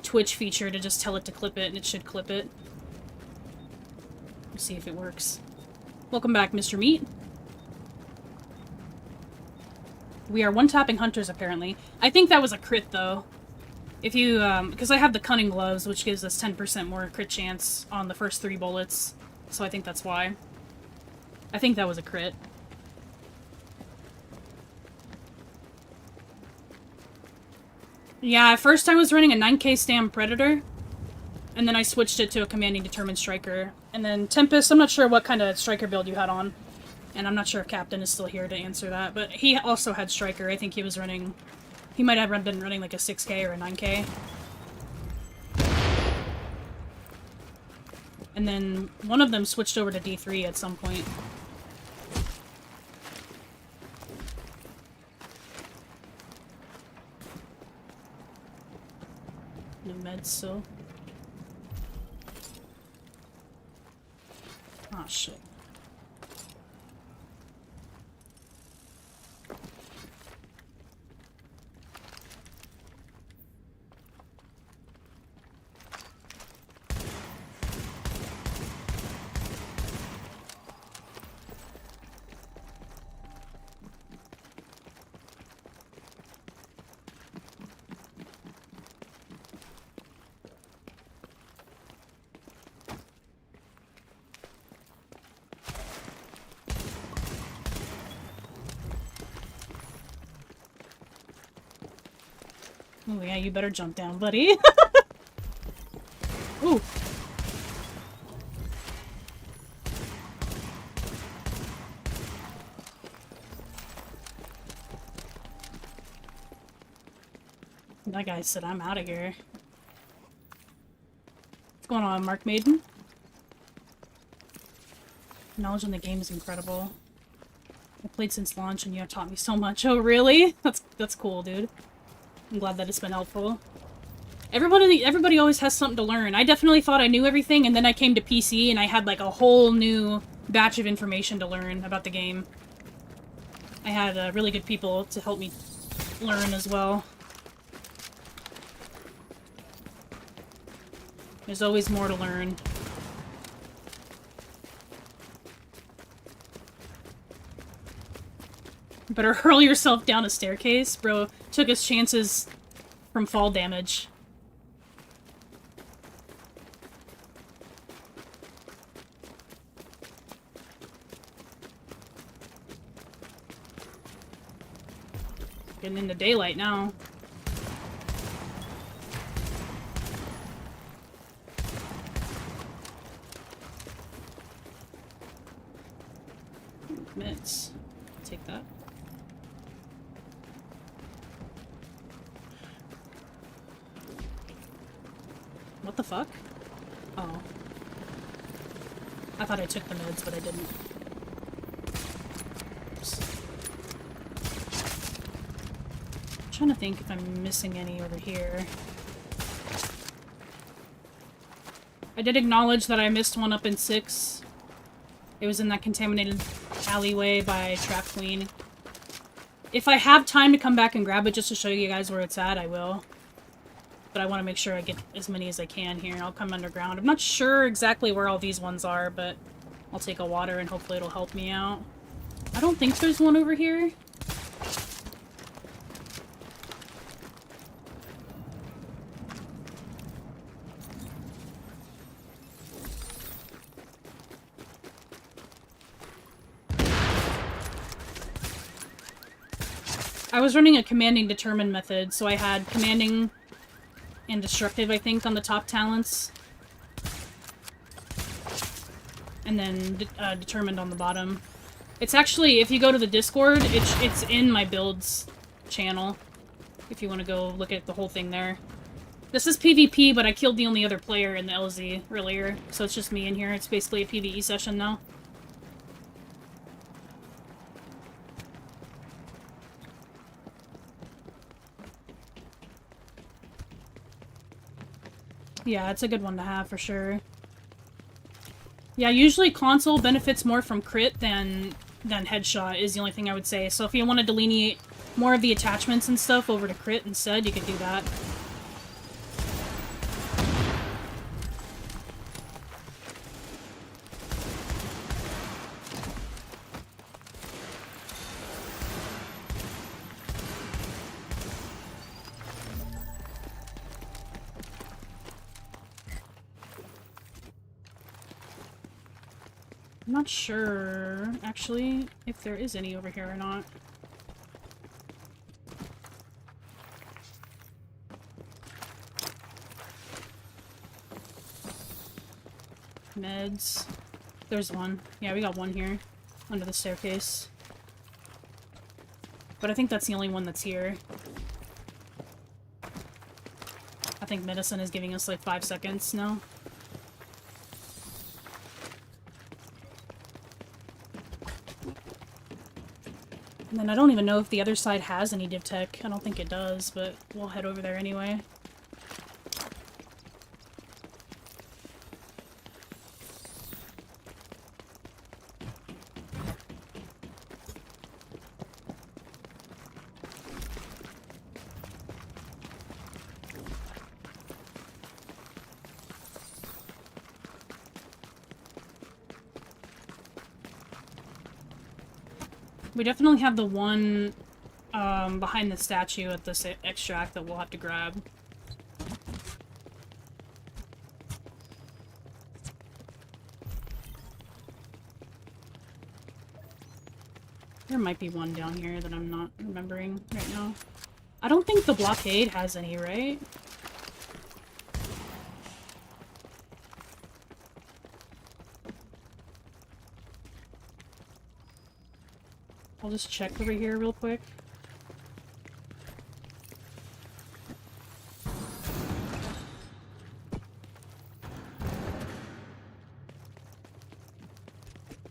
Twitch feature to just tell it to clip it, and it should clip it. We'll see if it works. Welcome back, Mr. Meat. We are one-tapping hunters, apparently. I think that was a crit, though. If you, because I have the cunning gloves, which gives us 10% more crit chance on the first 3 bullets. So I think that's why. I think that was a crit. Yeah, at first I was running a 9k Stam Predator, and then I switched it to a Commanding Determined Striker. And then Tempest, I'm not sure what kind of Striker build you had on. And I'm not sure if Captain is still here to answer that, but he also had Striker. I think he was running... He might have been running like a 6k or a 9k. And then one of them switched over to D3 at some point. No meds still. Oh shit. Oh yeah, you better jump down, buddy. Ooh. That guy said, I'm out of here. What's going on, Mark Maiden? Knowledge in the game is incredible. I played since launch and you have taught me so much. Oh, really? That's cool, dude. I'm glad that it's been helpful. Everybody always has something to learn. I definitely thought I knew everything, and then I came to PC and I had like a whole new batch of information to learn about the game. I had really good people to help me learn as well. There's always more to learn. Better hurl yourself down a staircase, bro. Took his chances from fall damage. Getting into daylight now. Meds. Take that. What the fuck? Oh. I thought I took the meds, but I didn't. Oops. I'm trying to think if I'm missing any over here. I did acknowledge that I missed one up in 6. It was in that contaminated alleyway by Trap Queen. If I have time to come back and grab it just to show you guys where it's at, I will. But I want to make sure I get as many as I can here. I'll come underground. I'm not sure exactly where all these ones are, but I'll take a water and hopefully it'll help me out. I don't think there's one over here. I was running a commanding determined method, so I had commanding and destructive, I think, on the top talents. And then determined on the bottom. It's actually, if you go to the Discord, it's in my builds channel. If you want to go look at the whole thing there. This is PvP, but I killed the only other player in the LZ earlier, so it's just me in here. It's basically a PvE session now. Yeah, it's a good one to have for sure. Yeah, usually console benefits more from crit than headshot is the only thing I would say. So if you want to delineate more of the attachments and stuff over to crit instead, you could do that. I'm not sure, actually, if there is any over here or not. Meds. There's one. Yeah, we got one here. Under the staircase. But I think that's the only one that's here. I think medicine is giving us like 5 seconds now. And then I don't even know if the other side has any div tech. I don't think it does, but we'll head over there anyway. We definitely have the one behind the statue at this extract that we'll have to grab. There might be one down here that I'm not remembering right now. I don't think the blockade has any, right? I'll just check over here real quick.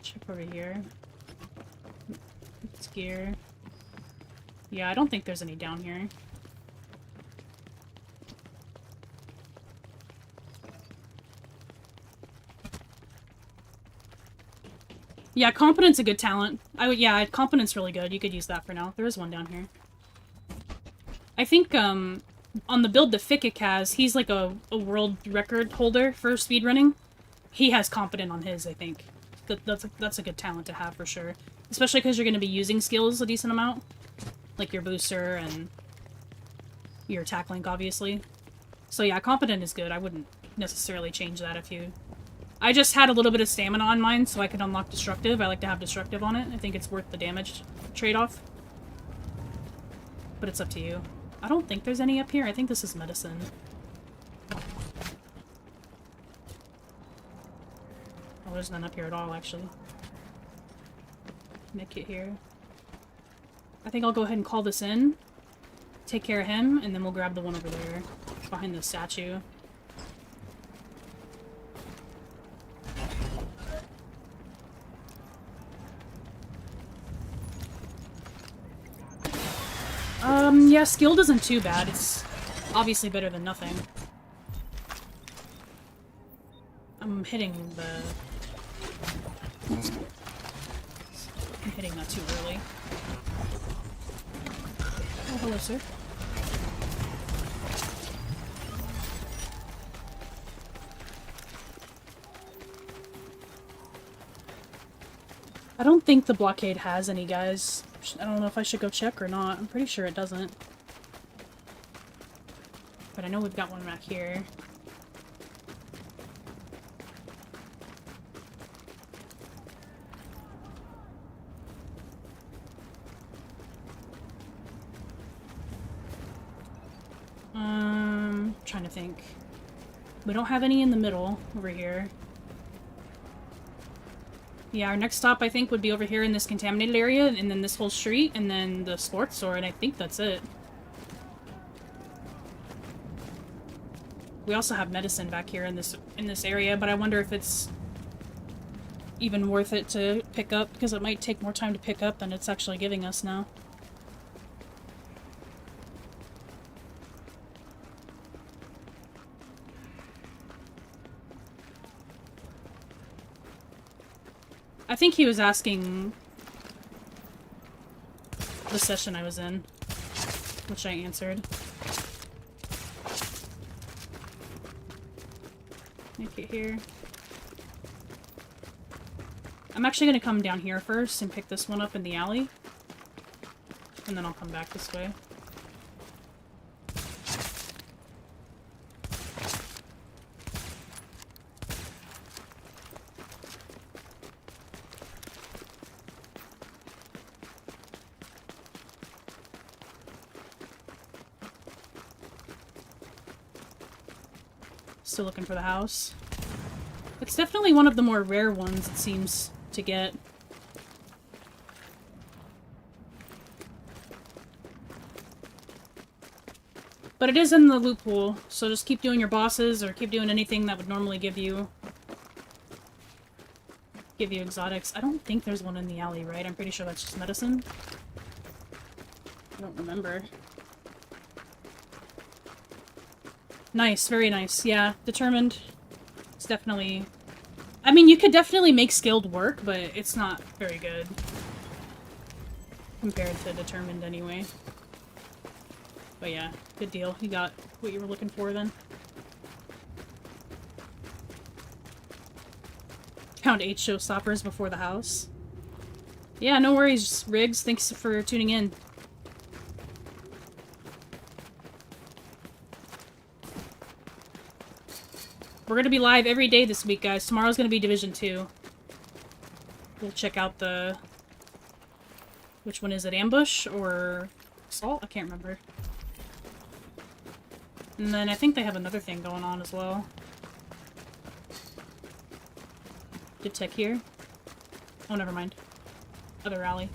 Check over here. It's gear. Yeah, I don't think there's any down here. Yeah, competence a good talent. Yeah, competence really good. You could use that for now. There is one down here. I think on the build that Fikik has, he's like a world record holder for speedrunning. He has competent on his, I think. That's a good talent to have for sure. Especially because you're going to be using skills a decent amount. Like your booster and your attack link, obviously. So yeah, competent is good. I wouldn't necessarily change that if you... I just had a little bit of stamina on mine so I could unlock destructive. I like to have destructive on it. I think it's worth the damage trade-off. But it's up to you. I don't think there's any up here. I think this is medicine. Oh, there's none up here at all, actually. Medkit here. I think I'll go ahead and call this in. Take care of him, and then we'll grab the one over there. Behind the statue. Yeah, skilled isn't too bad. It's obviously better than nothing. I'm hitting the... Oops. I'm hitting that too early. Oh, hello, sir. I don't think the blockade has any, guys. I don't know if I should go check or not. I'm pretty sure it doesn't. But I know we've got one back here. Trying to think. We don't have any in the middle over here. Yeah, our next stop, I think, would be over here in this contaminated area, and then this whole street, and then the sports store, and I think that's it. We also have medicine back here in this area, but I wonder if it's even worth it to pick up, because it might take more time to pick up than it's actually giving us now. I think he was asking the session I was in, which I answered. Make it here. I'm actually gonna come down here first and pick this one up in the alley. And then I'll come back this way. Still looking for the house. It's definitely one of the more rare ones, it seems, to get. But it is in the loot pool, so just keep doing your bosses or keep doing anything that would normally give you exotics. I don't think there's one in the alley, right? I'm pretty sure that's just medicine. I don't remember. Nice, very nice. Yeah, determined. It's definitely... I mean, you could definitely make skilled work, but it's not very good. Compared to determined anyway. But yeah, good deal. You got what you were looking for then. Found 8 showstoppers before the house. Yeah, no worries, Riggs. Thanks for tuning in. We're gonna be live every day this week, guys. Tomorrow's gonna be Division 2. We'll check out the... Which one is it? Ambush or Assault? I can't remember. And then I think they have another thing going on as well. Did tech here? Oh, never mind. Other rally.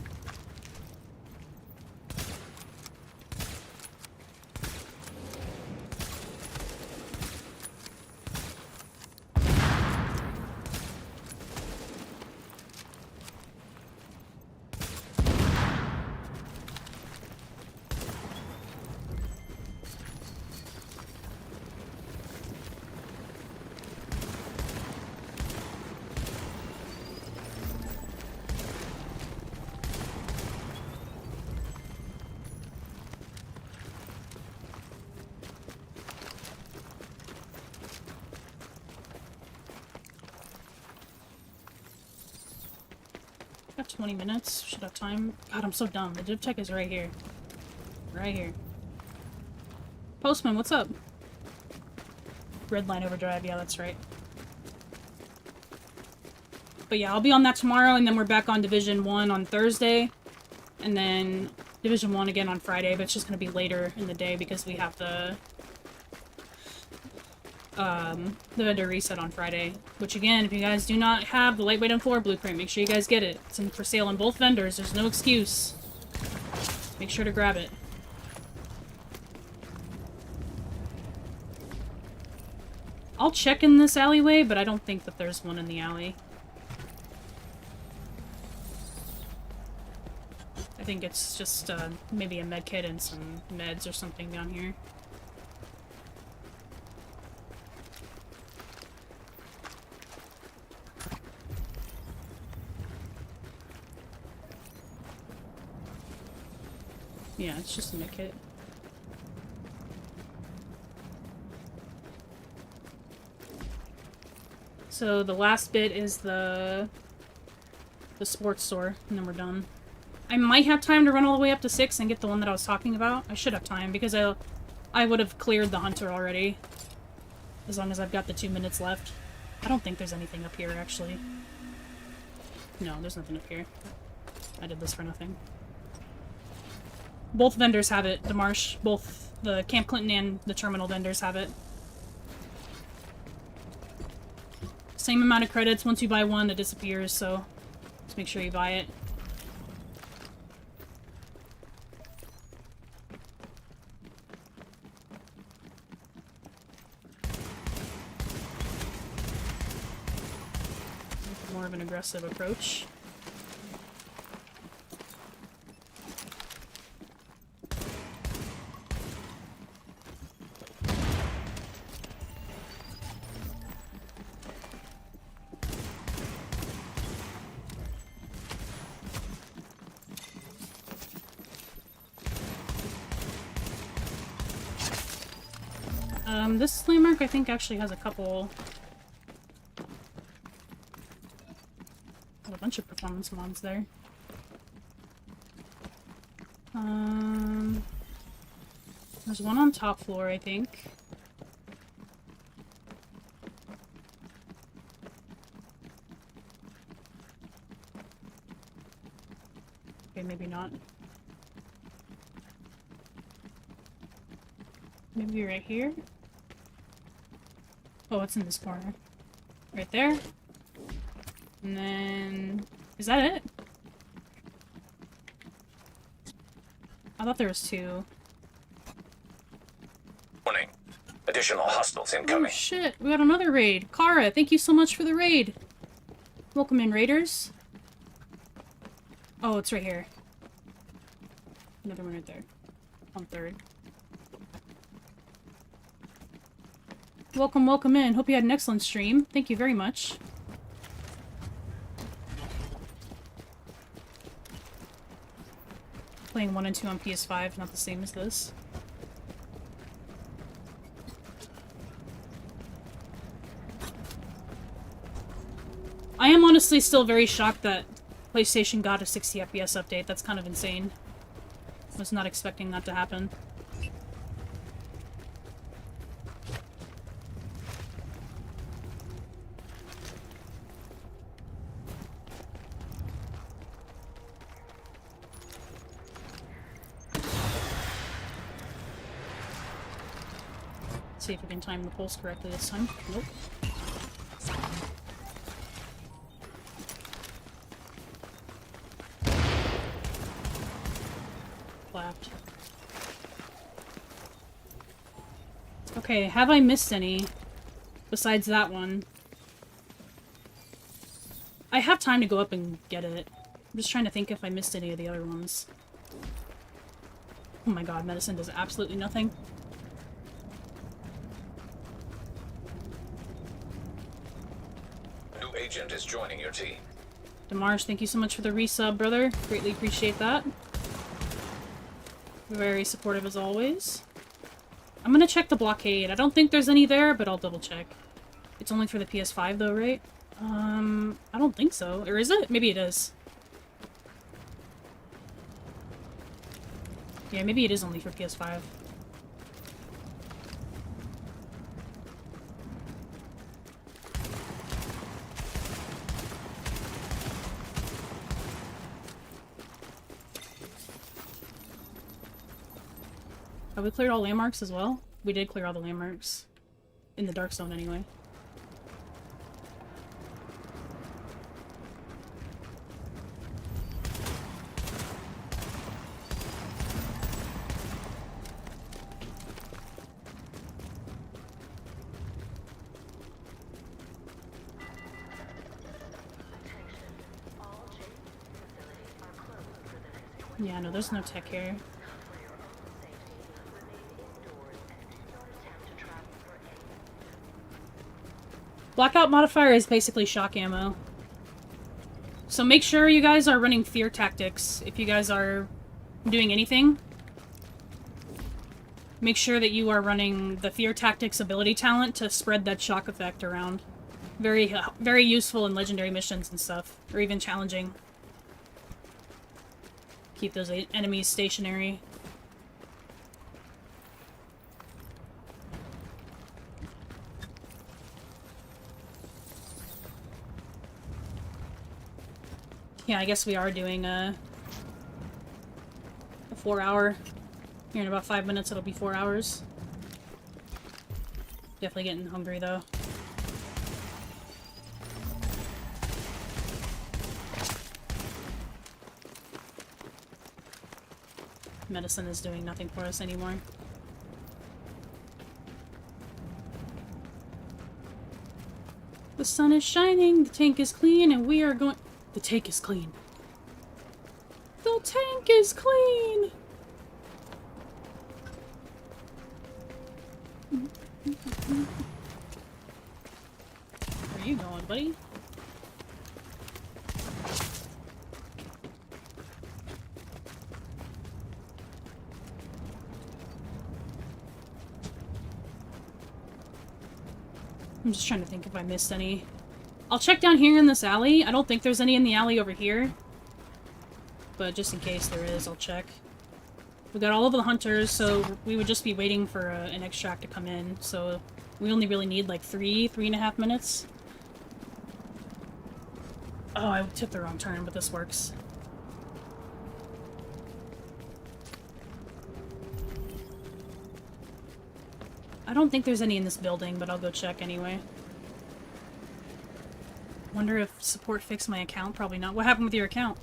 Got 20 minutes. Should have time. God, I'm so dumb. The div tech is right here. Right here. Postman, what's up? Redline Overdrive. Yeah, that's right. But yeah, I'll be on that tomorrow, and then we're back on Division 1 on Thursday. And then Division 1 again on Friday, but it's just going to be later in the day because we have the vendor reset on Friday. Which again, if you guys do not have the Lightweight M4 blueprint, make sure you guys get it. It's for sale on both vendors. There's no excuse. Make sure to grab it. I'll check in this alleyway, but I don't think that there's one in the alley. I think it's just maybe a med kit and some meds or something down here. Yeah, it's just a med kit. So the last bit is the sports store, and then we're done. I might have time to run all the way up to 6 and get the one that I was talking about. I should have time, because I would have cleared the hunter already. As long as I've got the 2 minutes left. I don't think there's anything up here, actually. No, there's nothing up here. I did this for nothing. Both vendors have it, Demarche. Both the Camp Clinton and the terminal vendors have it. Same amount of credits. Once you buy one, it disappears, so just make sure you buy it. More of an aggressive approach. This landmark I think actually has a couple... a bunch of performance mods there. There's one on top floor, I think. Okay, maybe not. Maybe right here? Oh, it's in this corner. Right there. And then... is that it? I thought there was two. Warning. Additional hostiles Oh incoming. shit, we got another raid. Kara, thank you so much for the raid. Welcome in, raiders. Oh, it's right here. Another one right there. On third. Welcome, welcome in. Hope you had an excellent stream. Thank you very much. Playing 1 and 2 on PS5, not the same as this. I am honestly still very shocked that PlayStation got a 60 FPS update. That's kind of insane. I was not expecting that to happen. Let's see if we can time the pulse correctly this time. Nope. Clapped. Okay, have I missed any besides that one? I have time to go up and get it. I'm just trying to think if I missed any of the other ones. Oh my god, medicine does absolutely nothing. New agent is joining your team. Demarsh, thank you so much for the resub, brother. Greatly appreciate that. Very supportive as always. I'm gonna check the blockade. I don't think there's any there, but I'll double check. It's only for the PS5 though, right? I don't think so. Or is it? Maybe it is. Yeah, maybe it is only for PS5. Have we cleared all landmarks as well? We did clear all the landmarks. In the dark zone, anyway. Yeah, no, there's no tech here. Blackout modifier is basically shock ammo. So make sure you guys are running fear tactics if you guys are doing anything. Make sure that you are running the fear tactics ability talent to spread that shock effect around. Very, very useful in legendary missions and stuff, or even challenging. Keep those enemies stationary. Yeah, I guess we are doing a 4-hour. Here in about 5 minutes it'll be 4 hours. Definitely getting hungry though. Medicine is doing nothing for us anymore. The sun is shining, the tank is clean, and we are going... The tank is clean. The tank is clean! Where are you going, buddy? I'm just trying to think if I missed any. I'll check down here in this alley. I don't think there's any in the alley over here. But just in case there is, I'll check. We got all of the hunters, so we would just be waiting for an extract to come in. So we only really need like 3.5 minutes. Oh, I took the wrong turn, but this works. I don't think there's any in this building, but I'll go check anyway. Wonder if support fixed my account? Probably not. What happened with your account?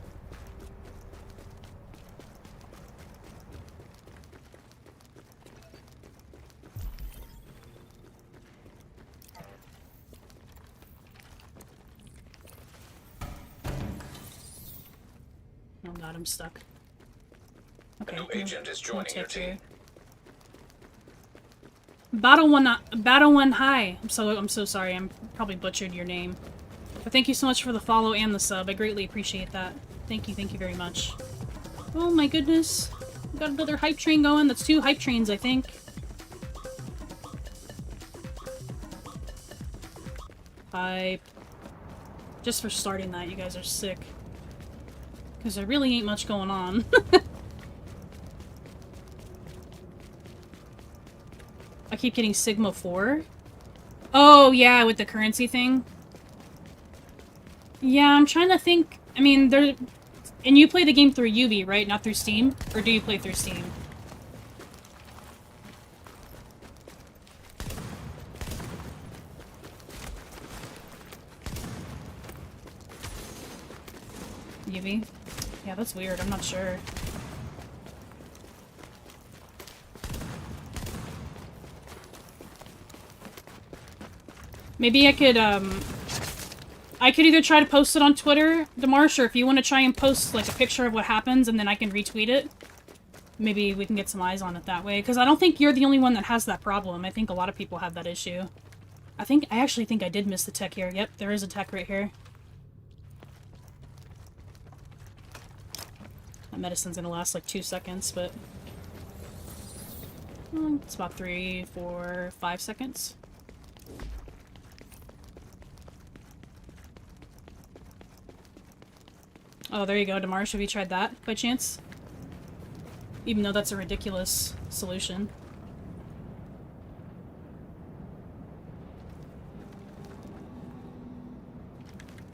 Oh god, I'm stuck. A new agent is joining your team. Battle one hi. I'm so sorry. I'm probably butchered your name. But thank you so much for the follow and the sub. I greatly appreciate that. Thank you very much. Oh my goodness. We got another hype train going. That's 2 hype trains, I think. Hype. Just for starting that, you guys are sick. Because there really ain't much going on. I keep getting Sigma 4. Oh, yeah, with the currency thing. Yeah, I'm trying to think. I mean, there... And you play the game through Ubi, right? Not through Steam? Or do you play through Steam? Ubi? Yeah, that's weird. I'm not sure. Maybe I could either try to post it on Twitter, Demarsh, or if you want to try and post, like, a picture of what happens and then I can retweet it. Maybe we can get some eyes on it that way, because I don't think you're the only one that has that problem. I think a lot of people have that issue. I actually think I did miss the tech here. Yep, there is a tech right here. That medicine's gonna last, like, 2 seconds, but... it's about 3, 4, 5 seconds. Oh, there you go, Demarsh. Have you tried that, by chance? Even though that's a ridiculous solution.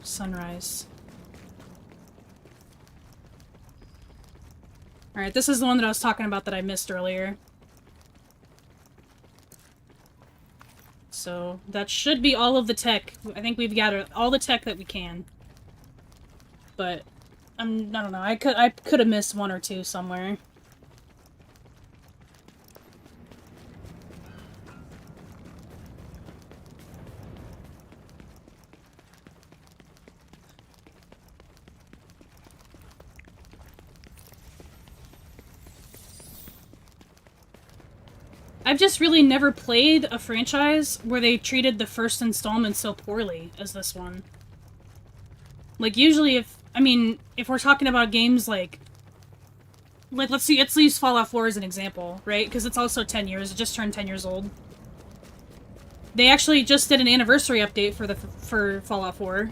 Sunrise. Alright, this is the one that I was talking about that I missed earlier. So, that should be all of the tech. I think we've gathered all the tech that we can. But... I don't know. I could have missed 1 or 2 somewhere. I've just really never played a franchise where they treated the first installment so poorly as this one. Like, usually if we're talking about games like let's use Fallout 4 as an example, right? Because it's also 10 years. It just turned 10 years old. They actually just did an anniversary update for Fallout 4.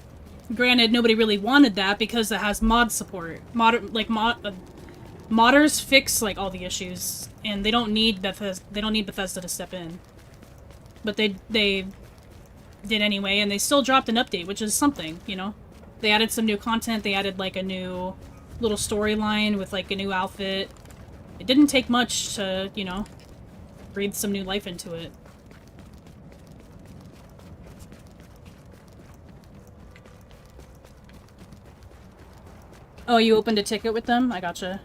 Granted, nobody really wanted that because it has mod support. Modders fix like all the issues, and they don't need Bethesda to step in. But they did anyway, and they still dropped an update, which is something, you know. They added some new content, they added, like, a new little storyline with, like, a new outfit. It didn't take much to, you know, breathe some new life into it. Oh, you opened a ticket with them? I gotcha.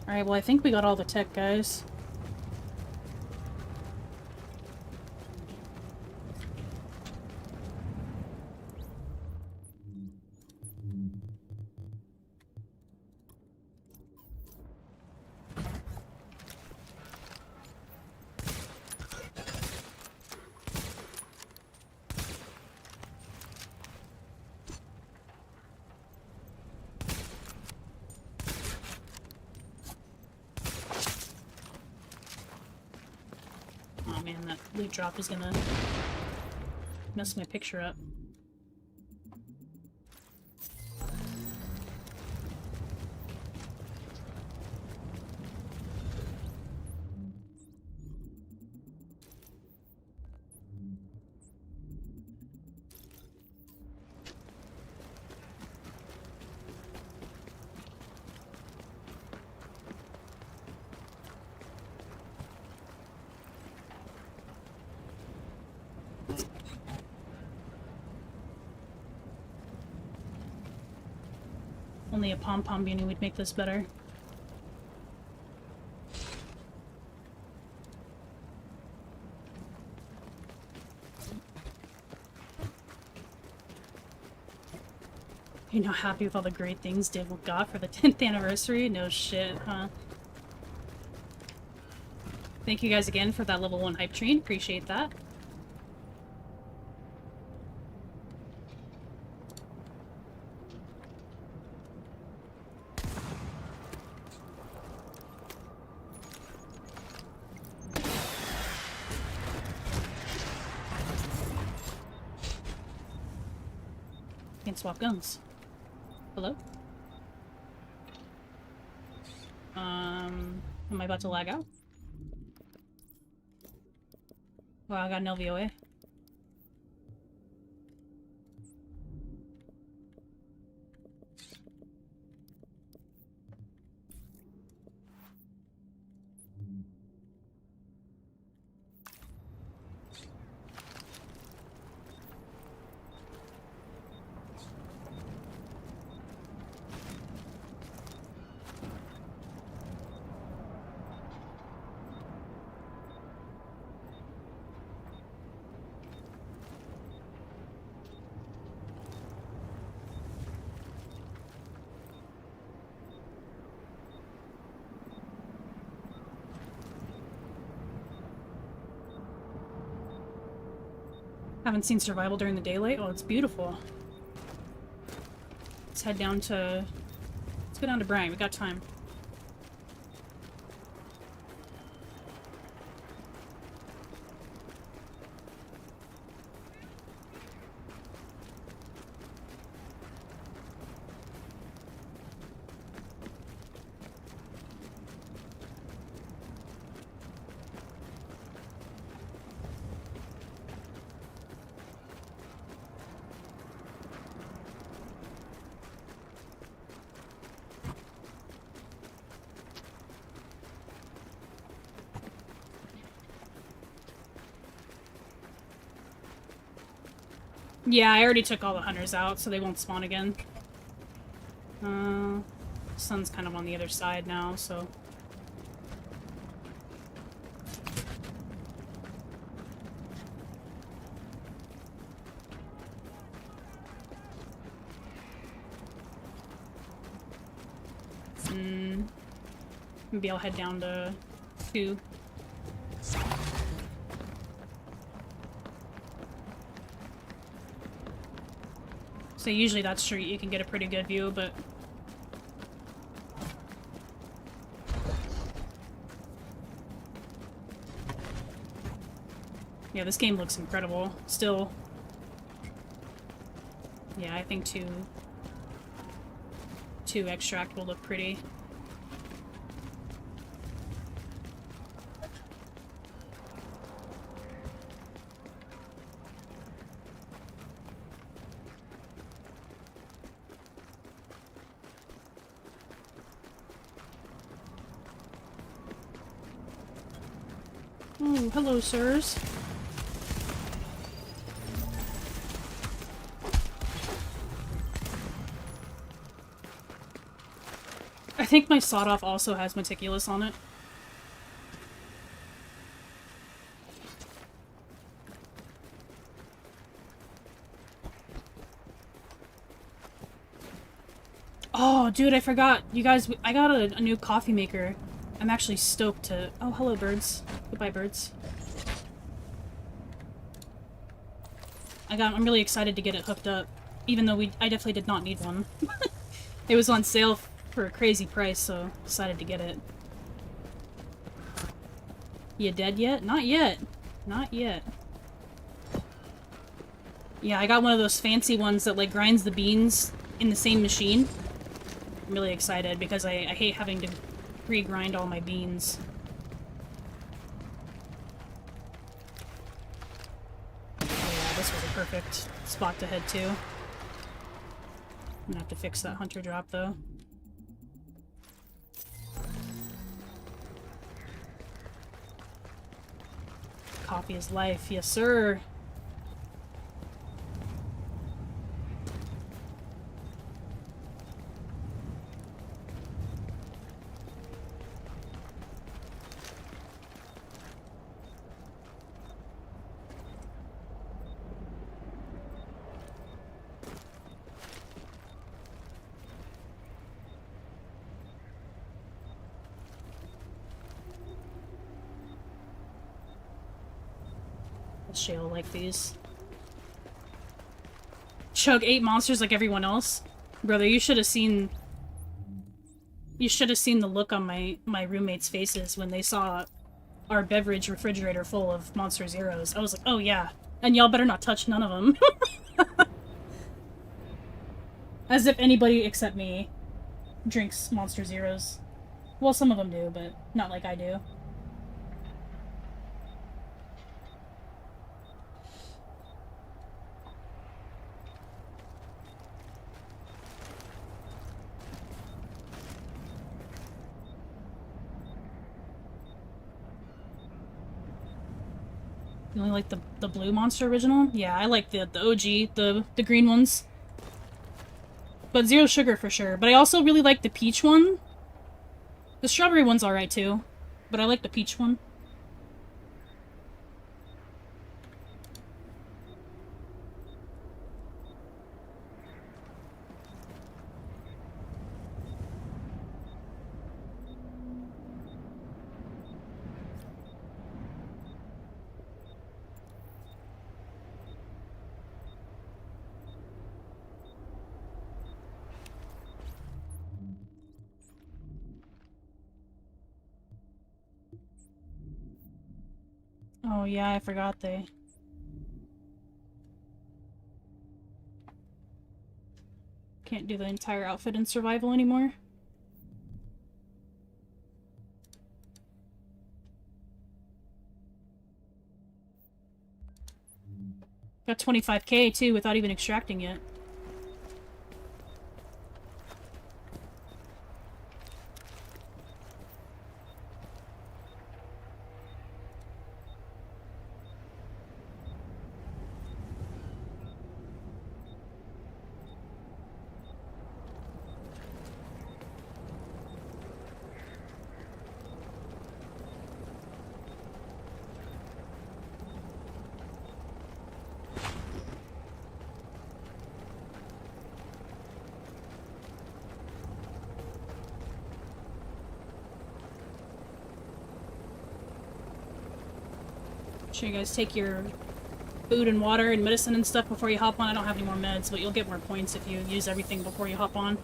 Alright, well, I think we got all the tech, guys. man, that loot drop is gonna mess my picture up. Only a pom-pom beanie would make this better. You're not happy with all the great things Div got for the 10th anniversary? No shit, huh? Thank you guys again for that level 1 hype train. Appreciate that. Can swap guns. Hello? Am I about to lag out? Well, I got an LVOA. Haven't seen survival during the daylight? Oh, it's beautiful. Let's head down to... Let's go down to Brian. We got time. Yeah, I already took all the hunters out, so they won't spawn again. Sun's kind of on the other side now, so... Maybe I'll head down to 2. So usually that street you can get a pretty good view, but... Yeah, this game looks incredible. Still... Yeah, I think 2 extract will look pretty. Oh, hello, sirs. I think my sawed-off also has meticulous on it. Oh, dude, I forgot. You guys, I got a new coffee maker. I'm actually stoked to... Oh, hello, birds. Goodbye, birds. I'm really excited to get it hooked up. Even though I definitely did not need one. It was on sale for a crazy price, so decided to get it. You dead yet? Not yet. Not yet. Yeah, I got one of those fancy ones that, like, grinds the beans in the same machine. I'm really excited because I hate having to re-grind all my beans. Oh yeah, this was a perfect spot to head to. I'm gonna have to fix that hunter drop, though. Coffee is life, yes sir! Shale like these. Chug 8 monsters like everyone else? Brother, you should have seen... You should have seen the look on my roommates' faces when they saw our beverage refrigerator full of Monster Zeros. I was like, oh yeah. And y'all better not touch none of them. As if anybody except me drinks Monster Zeros. Well, some of them do, but not like I do. You only like the blue Monster original? Yeah, I like the OG, the green ones. But zero sugar for sure. But I also really like the peach one. The strawberry one's alright too. But I like the peach one. Oh yeah, I forgot they... Can't do the entire outfit in survival anymore. Got 25k too without even extracting it. Sure you guys take your food and water and medicine and stuff before you hop on. I don't have any more meds, but you'll get more points if you use everything before you hop on.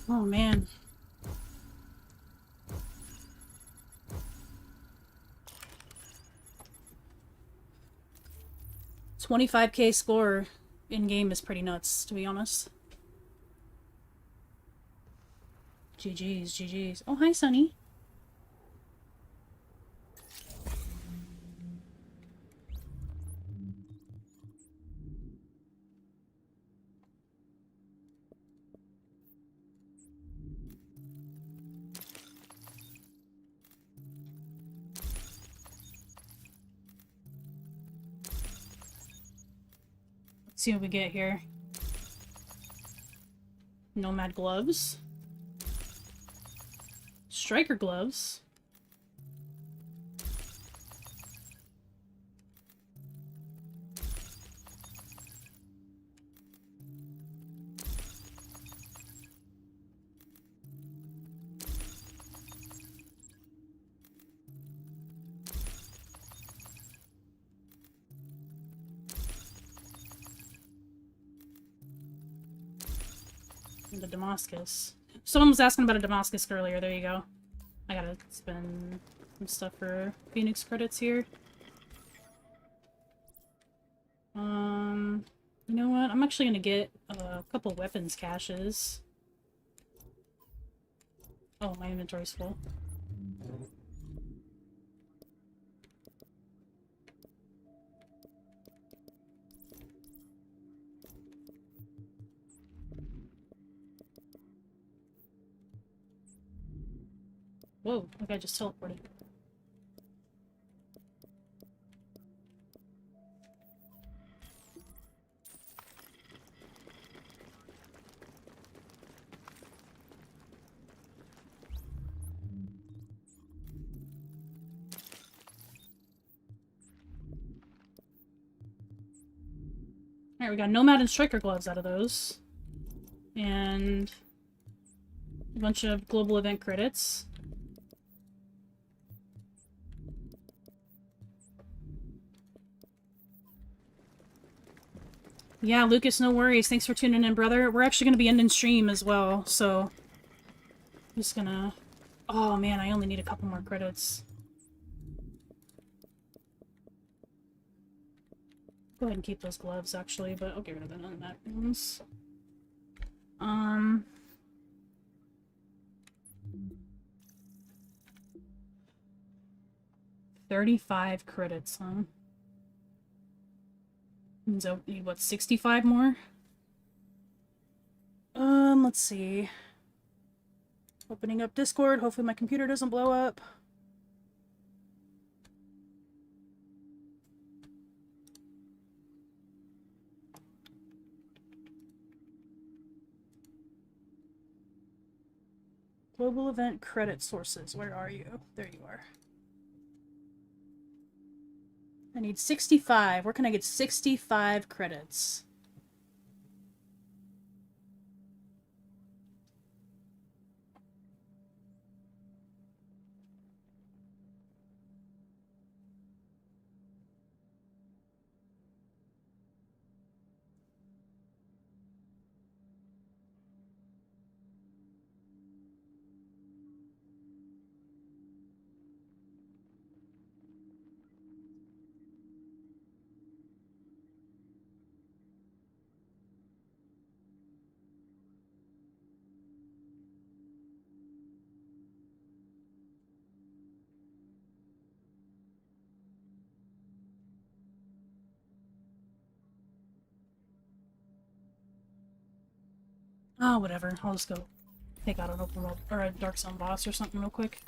Oh man. $25k score in-game is pretty nuts, to be honest. GG's, GG's. Oh, hi, Sunny. See what we get here. Nomad gloves. Striker gloves. The Damascus. Someone was asking about a Damascus earlier. There you go. I gotta spend some stuff for Phoenix credits here. You know what? I'm actually gonna get a couple weapons caches. Oh, my inventory's full. Whoa, that guy just teleported. Alright, we got Nomad and Striker gloves out of those. And a bunch of global event credits. Yeah, Lucas, no worries. Thanks for tuning in, brother. We're actually going to be ending stream as well, so... I'm just gonna... Oh, man, I only need a couple more credits. Go ahead and keep those gloves, actually, but I'll get rid of the nomad ones. 35 credits, huh? So, need what, 65 more? Let's see. Opening up Discord, hopefully my computer doesn't blow up. Global event credit sources, where are you? There you are. I need 65. Where can I get 65 credits? Oh, whatever. I'll just go take out an open world or a Dark Zone boss or something real quick.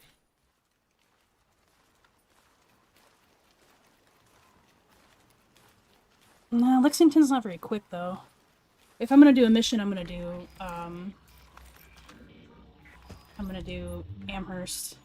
No, Lexington's not very quick though. If I'm gonna do a mission, I'm gonna do Amherst.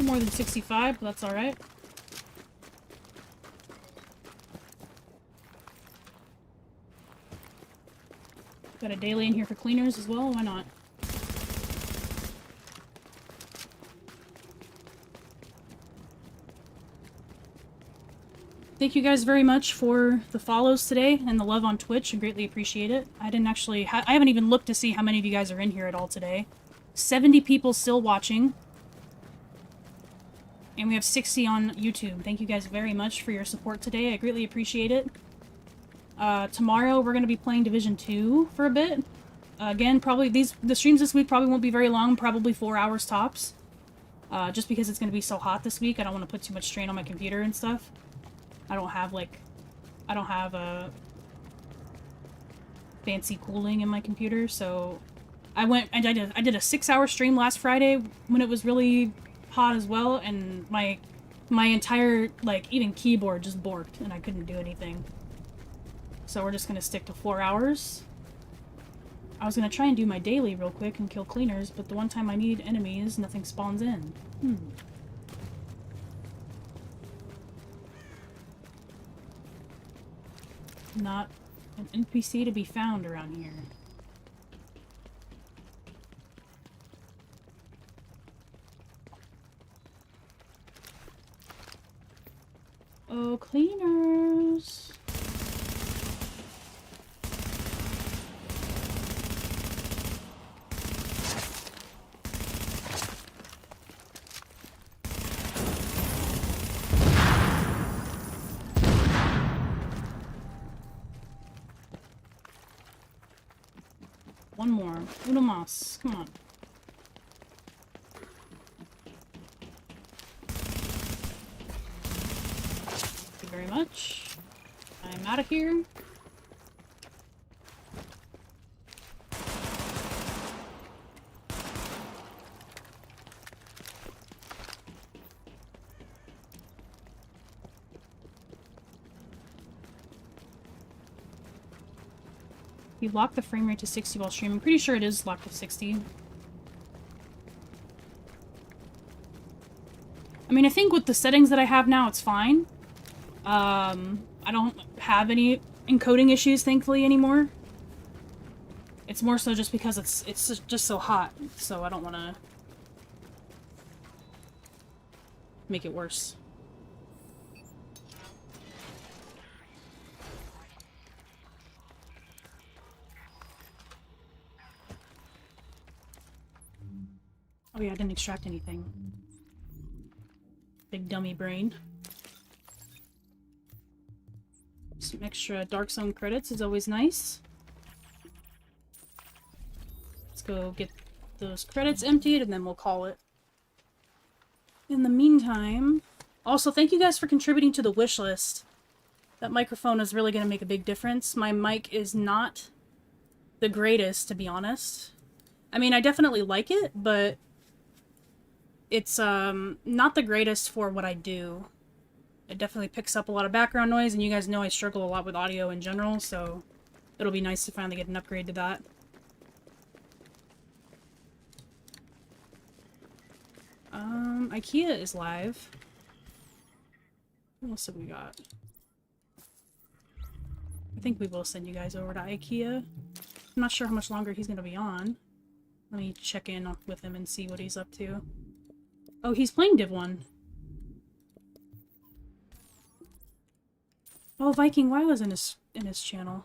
little more than 65, but that's alright. Got a daily in here for cleaners as well, why not? Thank you guys very much for the follows today and the love on Twitch. I greatly appreciate it. I didn't actually... I haven't even looked to see how many of you guys are in here at all today. 70 people still watching. And we have 60 on YouTube. Thank you guys very much for your support today. I greatly appreciate it. Tomorrow we're going to be playing Division 2 for a bit. Again, probably the streams this week probably won't be very long, probably 4 hours tops. Just because it's going to be so hot this week, I don't want to put too much strain on my computer and stuff. I don't have a fancy cooling in my computer, so I did a 6-hour stream last Friday when it was really hot as well, and my entire, like, even keyboard just borked, and I couldn't do anything. So we're just gonna stick to 4 hours. I was gonna try and do my daily real quick and kill cleaners, but the one time I need enemies, nothing spawns in. Not an NPC to be found around here. Oh, cleaners! One more. Uno mas. Come on. Thank you very much. I'm out of here. You lock the frame rate to 60 while streaming. Pretty sure it is locked to 60. I mean, I think with the settings that I have now, it's fine. I don't have any encoding issues, thankfully, anymore. It's more so just because it's just so hot, so I don't want to make it worse. Oh yeah, I didn't extract anything. Big dummy brain. Some extra Dark Zone credits is always nice. Let's go get those credits emptied and then we'll call it. In the meantime... Also, thank you guys for contributing to the wish list. That microphone is really going to make a big difference. My mic is not the greatest, to be honest. I mean, I definitely like it, but... it's not the greatest for what I do. It definitely picks up a lot of background noise, and you guys know I struggle a lot with audio in general, so it'll be nice to finally get an upgrade to that. IKEA is live. What else have we got? I think we will send you guys over to IKEA. I'm not sure how much longer he's gonna be on. Let me check in with him and see what he's up to. Oh, he's playing Div 1. Oh, Viking Y was in his channel.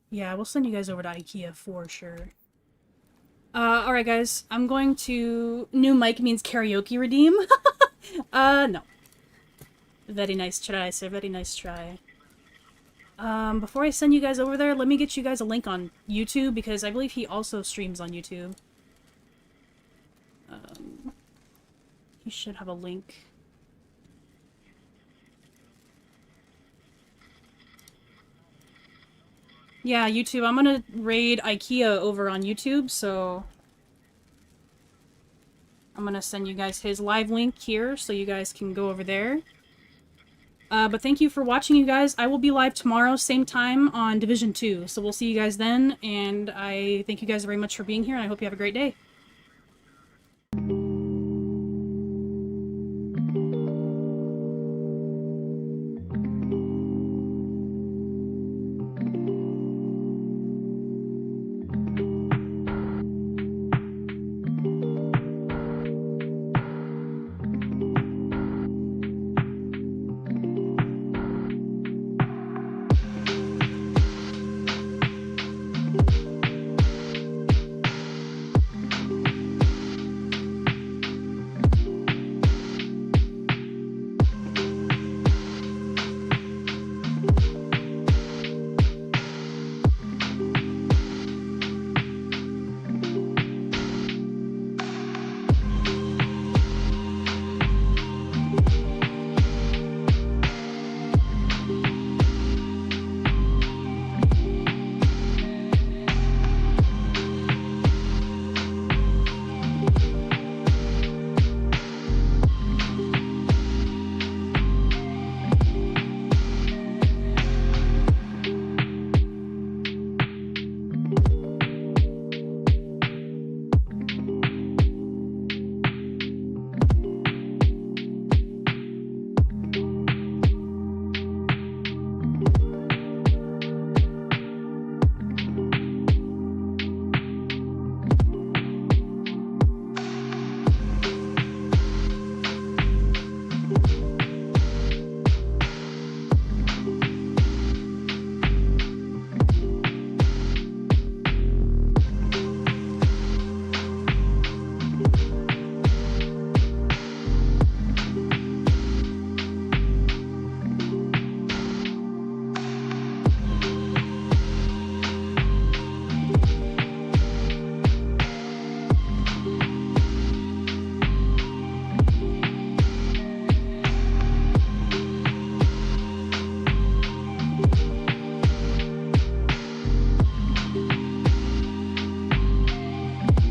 Yeah, we'll send you guys over to IKEA for sure. Alright guys, I'm going to... New mic means karaoke redeem? No. Very nice try, sir. Very nice try. Before I send you guys over there, let me get you guys a link on YouTube, because I believe he also streams on YouTube. He should have a link. Yeah, YouTube. I'm gonna raid IKEA over on YouTube, so... I'm gonna send you guys his live link here, so you guys can go over there. But thank you for watching, you guys. I will be live tomorrow, same time on Division 2. So we'll see you guys then. And I thank you guys very much for being here, and I hope you have a great day.